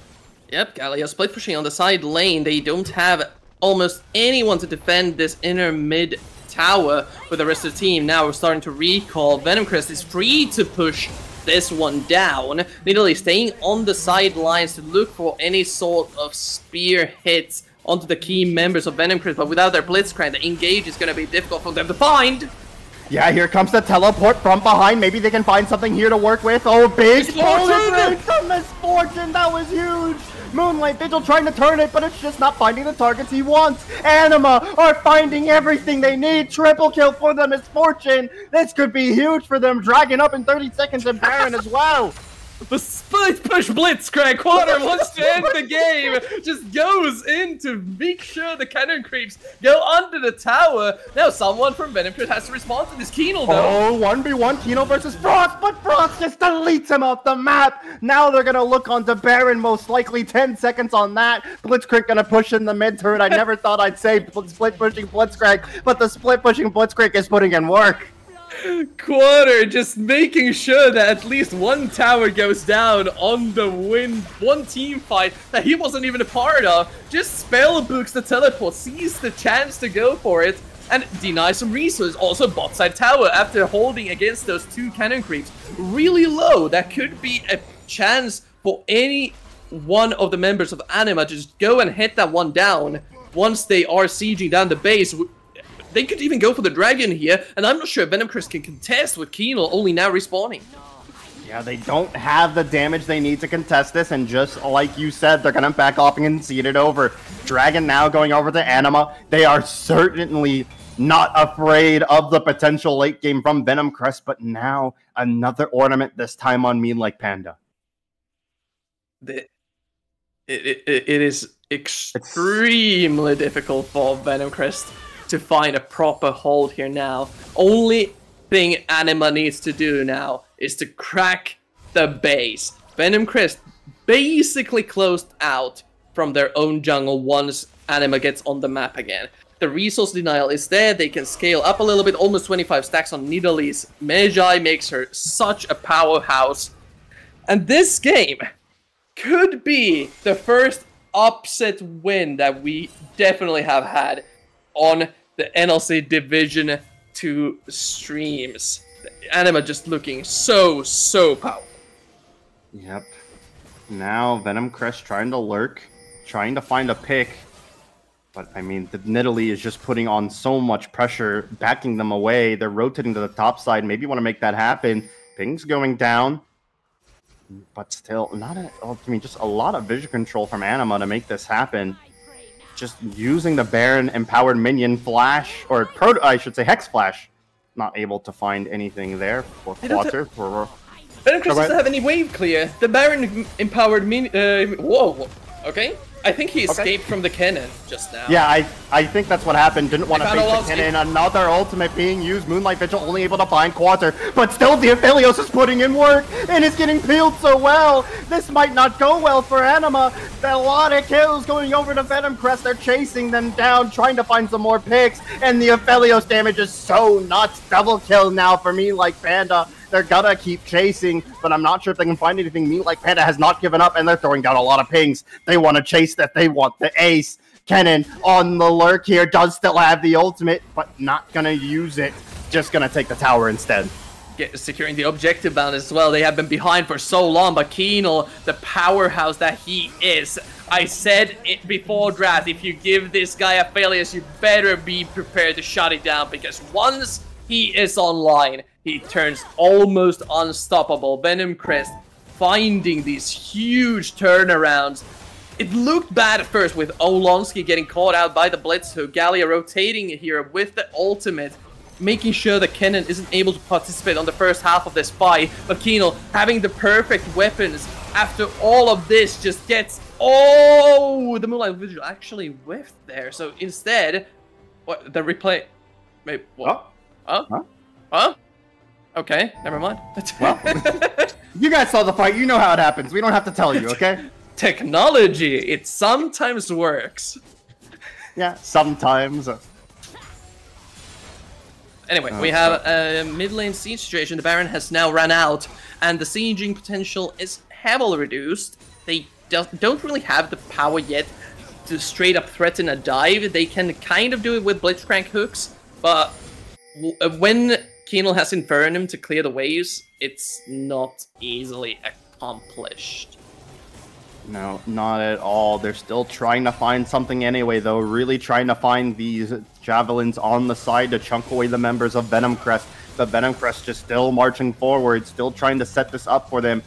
J: Yep, Gallia split pushing on the side lane. They don't have almost anyone to defend this inner mid tower with the rest of the team. Now we're starting to recall. Venom Crest is free to push this one down. Literally staying on the sidelines to look for any sort of spear hits onto the key members of Venom Crest, but without their Blitzcrank, the engage is going to be difficult for them to find.
K: Yeah, here comes the teleport from behind. Maybe they can find something here to work with. Oh, big bullet from Misfortune. That was huge. Moonlight Vigil trying to turn it, but it's just not finding the targets he wants. Anima are finding everything they need. Triple kill for the Misfortune. This could be huge for them. Dragging up in 30 seconds and Baron as well.
J: The split push Blitzcrank Quarter wants to end the game. Just goes in to make sure the cannon creeps go under the tower. Now someone from Venom Crest has to respond to this. Keenel though.
K: Oh, 1v1 Keenel versus Frost, but Frost just deletes him off the map. Now they're gonna look onto Baron, most likely 10 seconds on that. Blitzcrank gonna push in the mid turret. I never thought I'd say split pushing Blitzcrank, but the split pushing Blitzcrank is putting in work.
J: Quarter just making sure that at least one tower goes down on the one team fight that he wasn't even a part of. Just spell books the teleport, sees the chance to go for it, and denies some resources. Also bot side tower after holding against those two cannon creeps really low. That could be a chance for any one of the members of Anima to just go and hit that one down once they are sieging down the base. They could even go for the dragon here, and I'm not sure Venom Crest can contest with Keenel only now respawning.
K: Yeah, they don't have the damage they need to contest this, and just like you said, they're gonna back off and concede it over. Dragon now going over to Anima. They are certainly not afraid of the potential late game from Venom Crest, but now another ornament, this time on Moonlight Panda.
J: It is extremely difficult for Venom Crest to find a proper hold here now. Only thing Anima needs to do now is to crack the base. Venom Crest basically closed out from their own jungle once Anima gets on the map again. The resource denial is there. They can scale up a little bit, almost 25 stacks on Nidalee. Magi makes her such a powerhouse. And this game could be the first upset win that we definitely have had on the NLC Division 2 streams. Anima just looking so powerful.
K: Yep. Now Venom Crest trying to lurk, trying to find a pick. But I mean, the Nidalee is just putting on so much pressure, backing them away. They're rotating to the top side. Maybe want to make that happen. Ping's going down. But still, just a lot of vision control from Anima to make this happen. Just using the Baron empowered minion flash, or I should say Hex Flash. Not able to find anything there for Quarter.
J: Venom Crest doesn't have any wave clear. The Baron empowered minion. Whoa. Okay. I think he escaped from the cannon just now.
K: Yeah, I think that's what happened. Didn't want to face the cannon. Another ultimate being used. Moonlight Vigil only able to find Quarter. But still, the Aphelios is putting in work. And is getting peeled so well. This might not go well for Anima. A lot of kills going over to Venom Crest. They're chasing them down, trying to find some more picks. And the Aphelios damage is so nuts. Double kill now for me like Panda. They're gonna keep chasing, but I'm not sure if they can find anything. Me like Panda has not given up, and they're throwing down a lot of pings. They want to chase that. They want the ace. Kennen on the lurk here does still have the ultimate, but not gonna use it. Just gonna take the tower instead.
J: Securing the objective balance as well. They have been behind for so long, but Keenel, the powerhouse that he is. I said it before draft, if you give this guy a failure, you better be prepared to shut it down, because once he is online, he turns almost unstoppable. Venom Crest finding these huge turnarounds. It looked bad at first with Olonsky getting caught out by the Blitzhook. Gallia rotating here with the ultimate, making sure that Kennen isn't able to participate on the first half of this fight. But Keenel having the perfect weapons after all of this just gets... Oh! The Moonlight Vigil actually whiffed there. So instead, the replay... Wait, what?
K: Huh?
J: Huh? Okay, never mind.
K: Well, you guys saw the fight. You know how it happens. We don't have to tell you, okay?
J: Technology, it sometimes works.
K: Yeah, sometimes.
J: Anyway, we have a mid lane siege situation. The Baron has now run out, and the sieging potential is heavily reduced. They don't really have the power yet to straight up threaten a dive. They can kind of do it with Blitzcrank hooks, but when Keenel has Infernum to clear the waves, it's not easily accomplished.
K: No, not at all. They're still trying to find something anyway, though. Really trying to find these javelins on the side to chunk away the members of Venom Crest. But Venom Crest just still marching forward, still trying to set this up for them.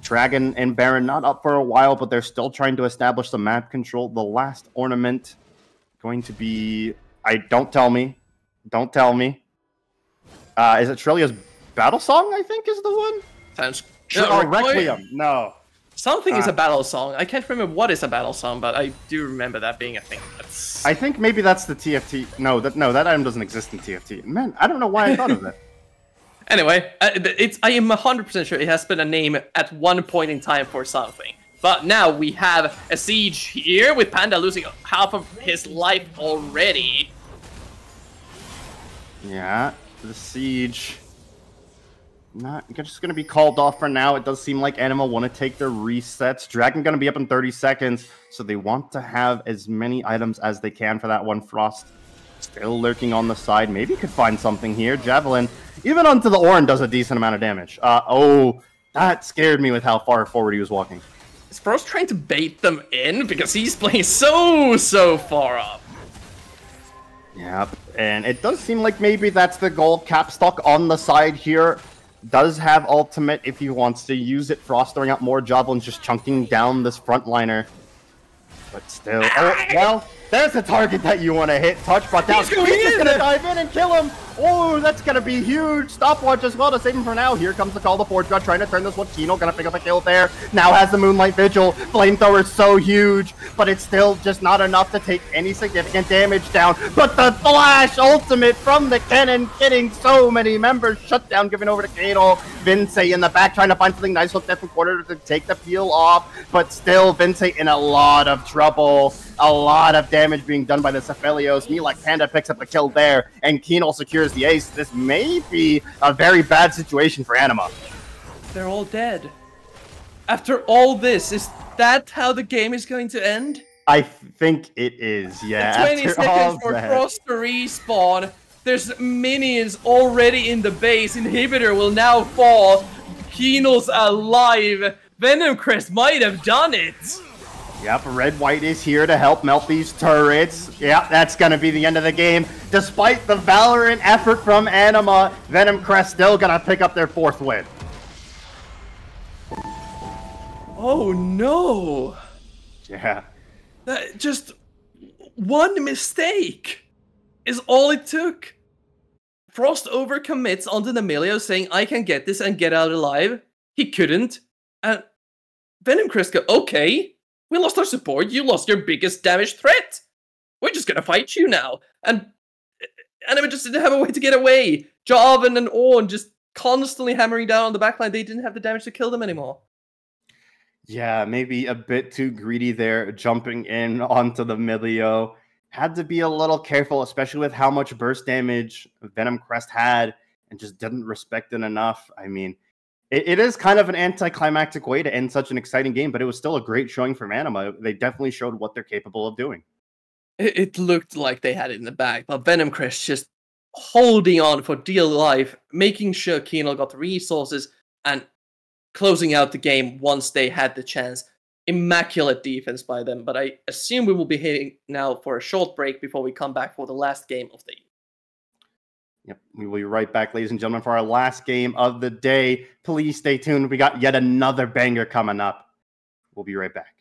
K: Dragon and Baron not up for a while, but they're still trying to establish the map control. The last ornament going to be... Don't tell me. Don't tell me. Is it Trillia's Battle Song, I think, is the one?
J: Sounds...
K: Requiem. No.
J: Something is a battle song. I can't remember what is a battle song, but I do remember that being a thing. That's...
K: I think maybe that's the TFT. No, that item doesn't exist in TFT. Man, I don't know why I thought of that.
J: Anyway, I am 100% sure it has been a name at one point in time for something. But now we have a siege here with Panda losing half of his life already.
K: Yeah, the siege... Not just going to be called off for now. It does seem like Anima want to take their resets. Dragon going to be up in 30 seconds, so they want to have as many items as they can for that one. Frost still lurking on the side. Maybe could find something here. Javelin, even onto the Orin, does a decent amount of damage. Oh, that scared me with how far forward he was walking.
J: Is Frost trying to bait them in? Because he's playing so far up.
K: Yep, and it does seem like maybe that's the goal. Capstock on the side here. Does have ultimate if he wants to use it. Frost throwing out more javelins, just chunking down this frontliner. But still, oh, well, there's a target that you want to hit. Touch brought down. He's just going to dive in and kill him. Oh, that's going to be huge. Stopwatch as well to save him for now. Here comes the call to Forge God trying to turn this one. Kino going to pick up a kill there. Now has the Moonlight Vigil. Flamethrower is so huge, but it's still just not enough to take any significant damage down. But the Flash ultimate from the cannon, getting so many members shut down, giving over to Kano. Vince in the back trying to find something nice. Hook that from quarter to take the peel off, but still Vince in a lot of trouble. A lot of damage being done by the Cephalios. Milak Panda picks up a kill there, and Kino secures the ace. This may be a very bad situation for Anima.
J: They're all dead. After all this, is that how the game is going to end?
K: I think it is, yeah.
J: 20 seconds for Frost to respawn. There's minions already in the base. Inhibitor will now fall. Kino's alive. Venom Crest might have done it.
K: Yep, Red-White is here to help melt these turrets. Yep, that's going to be the end of the game. Despite the Valorant effort from Anima, Venom Crest still going to pick up their 4th win.
J: Oh no!
K: Yeah.
J: Just one mistake is all it took. Frost overcommits onto the Emilio saying, I can get this and get out alive. He couldn't. And Venom Crest go, okay. We lost our support, you lost your biggest damage threat! We're just gonna fight you now! And Anima just didn't have a way to get away! Jarvan and Ornn just constantly hammering down on the backline, they didn't have the damage to kill them anymore.
K: Yeah, maybe a bit too greedy there, jumping in onto the Milio. Had to be a little careful, especially with how much burst damage Venom Crest had, and just didn't respect it enough. I mean, it is kind of an anticlimactic way to end such an exciting game, but it was still a great showing from Anima. They definitely showed what they're capable of doing.
J: It looked like they had it in the bag, but Venom Crest just holding on for dear life, making sure Kino got the resources, and closing out the game once they had the chance. Immaculate defense by them, but I assume we will be hitting now for a short break before we come back for the last game of the year.
K: Yep, we will be right back, ladies and gentlemen, for our last game of the day. Please stay tuned. We got yet another banger coming up. We'll be right back.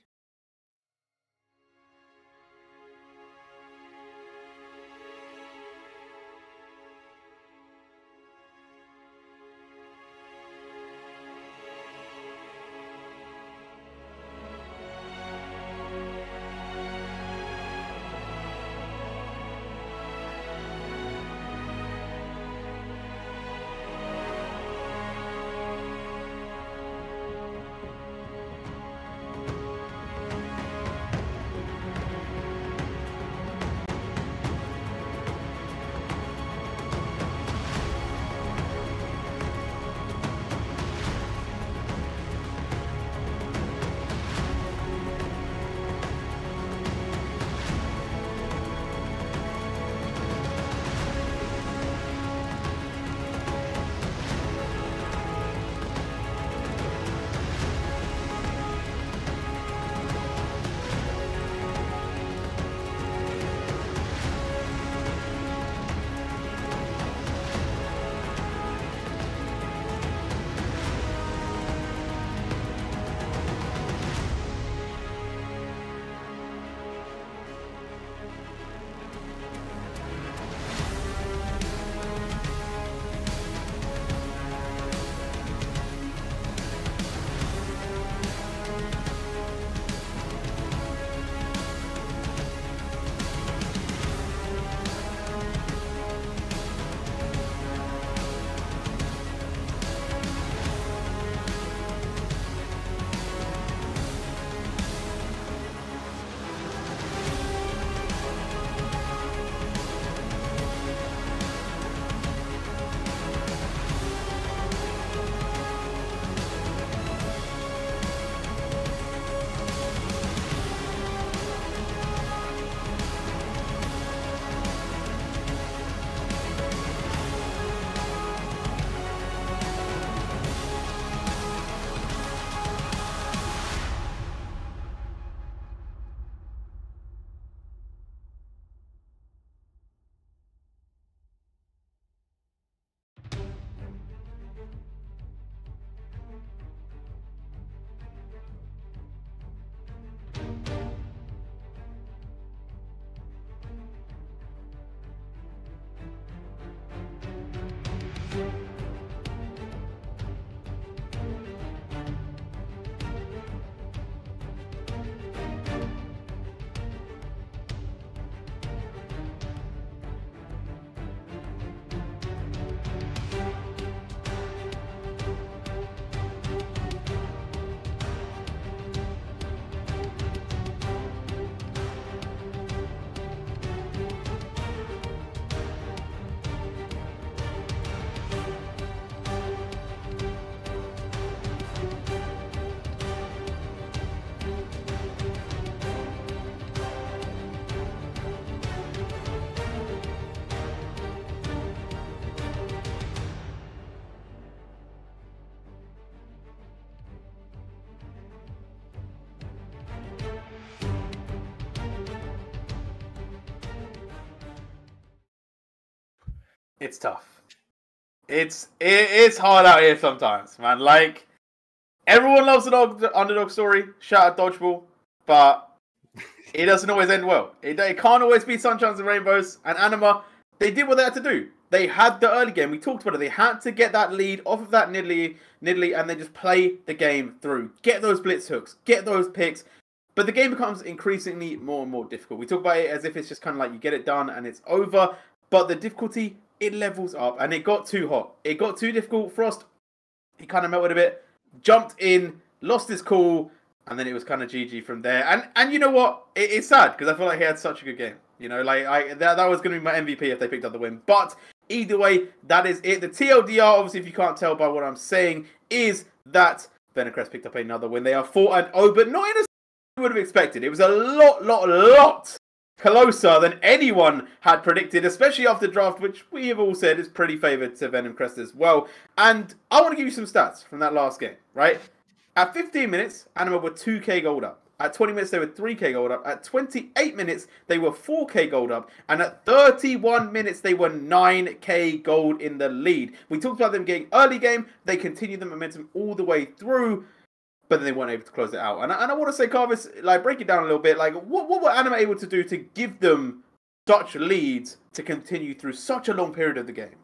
I: It's tough. It's hard out here sometimes, man. Like, everyone loves an underdog story. Shout out Dodgeball. But it doesn't always end well. It can't always be sunshines and rainbows. And Anima, they did what they had to do. They had the early game. We talked about it. They had to get that lead off of that Nidalee, and then just play the game through. Get those blitz hooks. Get those picks. But the game becomes increasingly more and more difficult. We talk about it as if it's just kind of like you get it done and it's over. But the difficulty, it levels up. And it got too hot. It got too difficult. Frost, he kind of melted a bit. Jumped in. Lost his cool. And then it was kind of GG from there. And you know what? It's sad because I feel like he had such a good game. You know, like that was going to be my MVP if they picked up the win. But either way, that is it. The TLDR, obviously, if you can't tell by what I'm saying, is that Venomcrest picked up another win. They are 4-0, but not in a you would have expected. It was a lot closer than anyone had predicted, especially after the draft, which we have all said is pretty favoured to Venomcrest as well. And I want to give you some stats from that last game, right? At 15 minutes, Anima were 2k gold up. At 20 minutes, they were 3k gold up. At 28 minutes, they were 4k gold up. And at 31 minutes, they were 9k gold in the lead. We talked about them getting early game. They continued the momentum all the way through, but then they weren't able to close it out. And I want to say, Carvis, like, break it down a little bit. Like, what were Anima able to do to give them such leads to continue through such a long period of the game?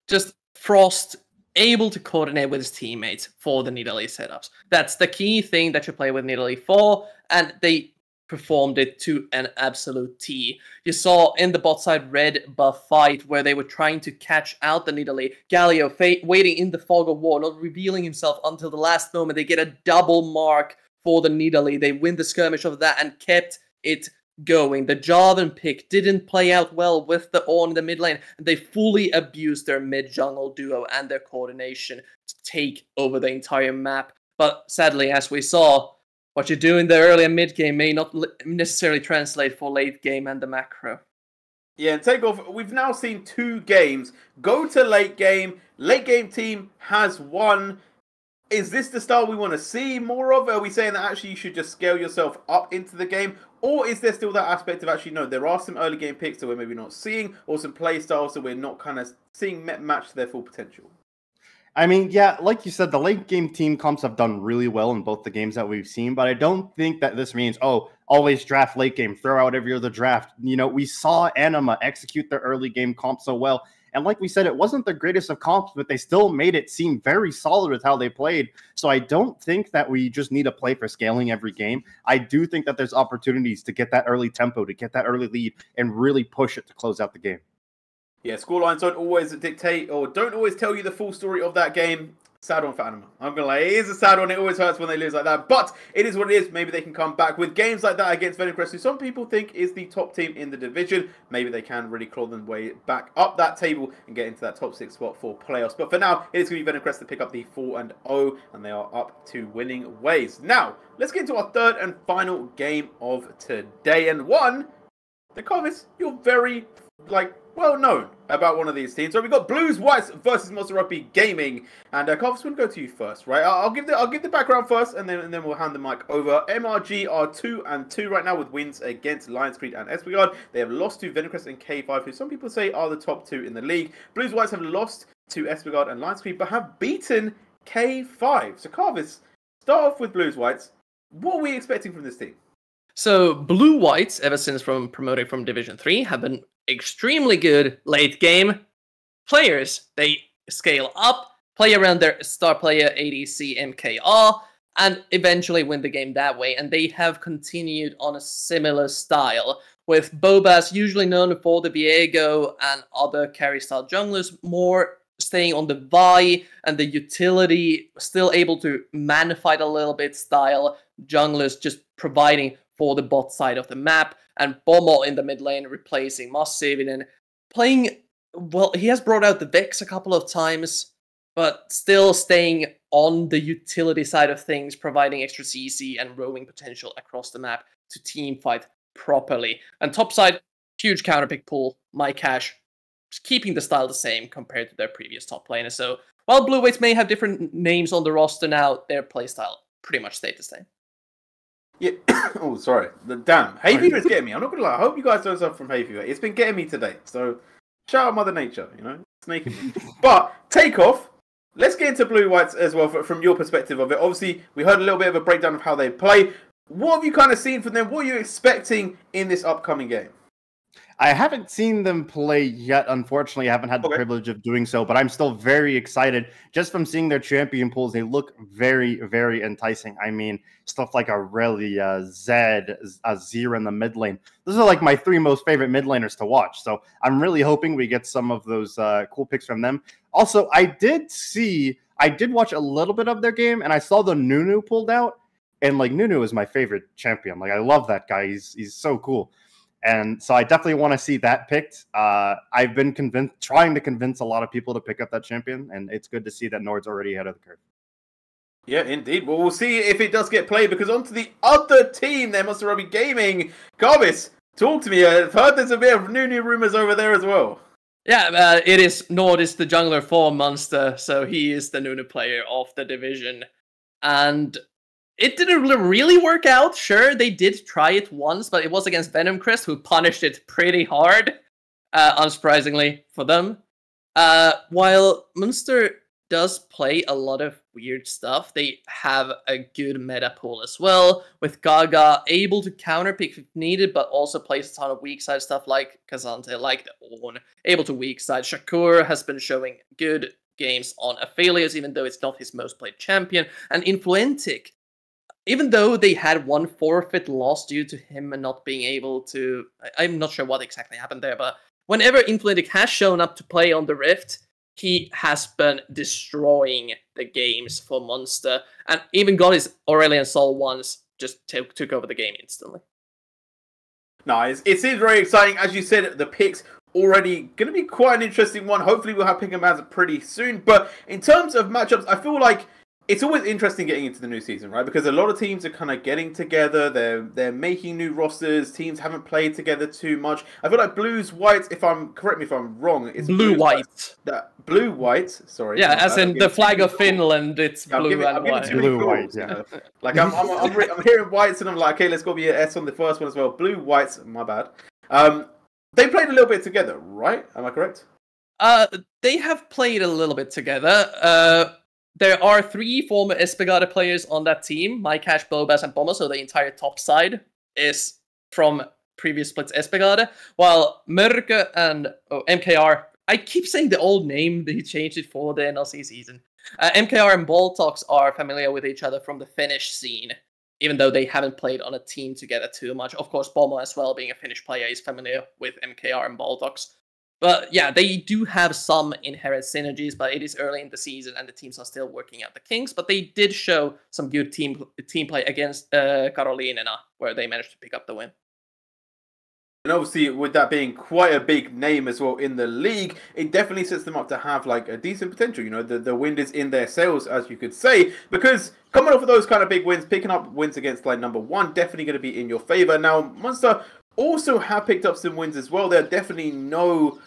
J: Just Frost able to coordinate with his teammates for the Nidalee setups. That's the key thing that you play with Nidalee for, and they performed it to an absolute T. You saw in the bot side red buff fight where they were trying to catch out the Nidalee. Galio waiting in the fog of war, not revealing himself until the last moment. They get a double mark for the Nidalee. They win the skirmish of that and kept it going. The Jarvan pick didn't play out well with the Ornn in the mid lane, and they fully abused their mid-jungle duo and their coordination to take over the entire map. But sadly, as we saw, what you do in the early and mid game may not necessarily translate for late game and the macro.
I: Yeah, and Takeoff, we've now seen 2 games go to late game. Late game team has won. Is this the style we want to see more of? Are we saying that actually you should just scale yourself up into the game? Or is there still that aspect of actually, no, there are some early game picks that we're maybe not seeing, or some play styles that we're not kind of seeing match to their full potential?
K: I mean, yeah, like you said, the late game team comps have done really well in both the games that we've seen, but I don't think that this means, oh, always draft late game, throw out every other draft. You know, we saw Anima execute their early game comp so well. And like we said, it wasn't the greatest of comps, but they still made it seem very solid with how they played. So I don't think that we just need to play for scaling every game. I do think that there's opportunities to get that early tempo, to get that early lead, and really push it to close out the game.
I: Yeah, scorelines don't always dictate or don't always tell you the full story of that game. Sad one for Anima. I'm going to lie, it is a sad one. It always hurts when they lose like that. But it is what it is. Maybe they can come back with games like that against Venomcrest, who some people think is the top team in the division. Maybe they can really claw their way back up that table and get into that top 6 spot for playoffs. But for now, it is going to be Venomcrest to pick up the 4-0, and they are up to winning ways. Now, let's get into our third and final game of today. And one, the Carvis, you're very, well known about one of these teams. So we've got Blues Whites versus Monster Rugby Gaming, and Carvis, we'll go to you first, right? I'll give the background first, and then we'll hand the mic over. MRG are 2-2 right now with wins against Lions Creed and Espigard. They have lost to Venomcrest and K5, who some people say are the top 2 in the league. Blues Whites have lost to Espigard and Lions Creed, but have beaten K5. So Carvis, start off with Blues Whites. What are we expecting from this team?
J: So Blue Whites, ever since promoting from Division 3, have been extremely good late game players. They scale up, play around their star player ADC MKR, and eventually win the game that way. And they have continued on a similar style, with Bobas usually known for the Viego and other carry style junglers, more staying on the Vi and the utility, still able to man-fight a little bit style junglers, just providing for the bot side of the map, and Bommel in the mid lane replacing Massive, and playing, well, he has brought out the Vex a couple of times, but still staying on the utility side of things, providing extra CC and roaming potential across the map to team fight properly. And top side, huge counterpick pool, MyCash, keeping the style the same compared to their previous top laner. So while Blue Whites may have different names on the roster now, their playstyle pretty much stayed the same.
I: Yeah. Oh, sorry. Damn. Hay fever is getting me. I'm not going to lie. I hope you guys don't suffer from hay fever. It's been getting me today. So, shout out Mother Nature, you know? snaking me. But Takeoff, let's get into Blue Whites as well from your perspective of it. Obviously, we heard a little bit of a breakdown of how they play. What have you kind of seen from them? What are you expecting in this upcoming game?
K: I haven't seen them play yet. Unfortunately, I haven't had the privilege of doing so, but I'm still very excited. Just from seeing their champion pools, they look very, very enticing. I mean, stuff like Aurelia, Zed, Azir in the mid lane. Those are like my 3 most favorite mid laners to watch. So I'm really hoping we get some of those cool picks from them. Also, I did watch a little bit of their game, and I saw the Nunu pulled out. And like Nunu is my favorite champion. Like I love that guy. He's so cool. And so I definitely want to see that picked. I've been trying to convince a lot of people to pick up that champion, and it's good to see that Nord's already ahead of the curve.
I: Yeah, indeed. Well, we'll see if it does get played, because onto the other team there, Monster Rugby Gaming. Carvis, talk to me. I've heard there's a bit of new rumors over there as well.
J: Yeah, it is. Nord is the jungler for Monster, so he is the Nunu player of the division. And it didn't really work out. Sure, they did try it once, but it was against Venom Crest, who punished it pretty hard, unsurprisingly for them. While Munster does play a lot of weird stuff, they have a good meta pool as well, with Gaga able to counterpick if needed, but also plays a ton of weak side stuff like Kazante, like the Ornn, able to weak side. Shakur has been showing good games on Aphelios, even though it's not his most played champion, and Influentic, even though they had 1 forfeit loss due to him not being able to... I'm not sure what exactly happened there, but whenever Influentic has shown up to play on the Rift, he has been destroying the games for Monster, and even got his Aurelian Soul once, just took over the game instantly.
I: Nice. It seems very exciting. As you said, the picks already going to be quite an interesting one. Hopefully we'll have pick and bans pretty soon. But in terms of matchups, I feel like it's always interesting getting into the new season, right? Because a lot of teams are kind of getting together. They're making new rosters. Teams haven't played together too much. I feel like Blues Whites, correct me if I'm wrong, it's
J: Blue White.
I: Blue White, sorry.
J: Yeah, as in the flag of Finland, it's blue and white.
K: Blue White, yeah.
I: Like I'm hearing whites and I'm like, okay, let's go be an S on the first one as well. Blue Whites, my bad. They played a little bit together, right? Am I correct?
J: They have played a little bit together. There are 3 former Espigada players on that team, Mike Cash, Bobas, and Bomber, so the entire top side is from previous splits Espigada, while Mörke and MKR, I keep saying the old name, they changed it for the NLC season. MKR and Boltox are familiar with each other from the Finnish scene, even though they haven't played on a team together too much. Of course, Bomber as well, being a Finnish player, is familiar with MKR and Boltox. But yeah, they do have some inherent synergies, but it is early in the season and the teams are still working out the kinks. But they did show some good team play against Karolinina, where they managed to pick up the win.
I: And obviously, with that being quite a big name as well in the league, it definitely sets them up to have like a decent potential. You know, the wind is in their sails, as you could say, because coming off of those kind of big wins, picking up wins against like number 1, definitely going to be in your favor. Now, Monster also have picked up some wins as well. They're definitely no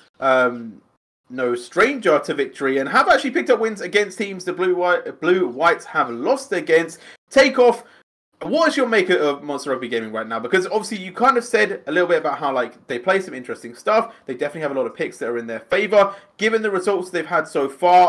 I: stranger to victory, and have actually picked up wins against teams the Blue Whites have lost against. Takeoff, what is your maker of Monster Rugby Gaming right now? Because obviously you kind of said a little bit about how like they play some interesting stuff. They definitely have a lot of picks that are in their favor. Given the results they've had so far,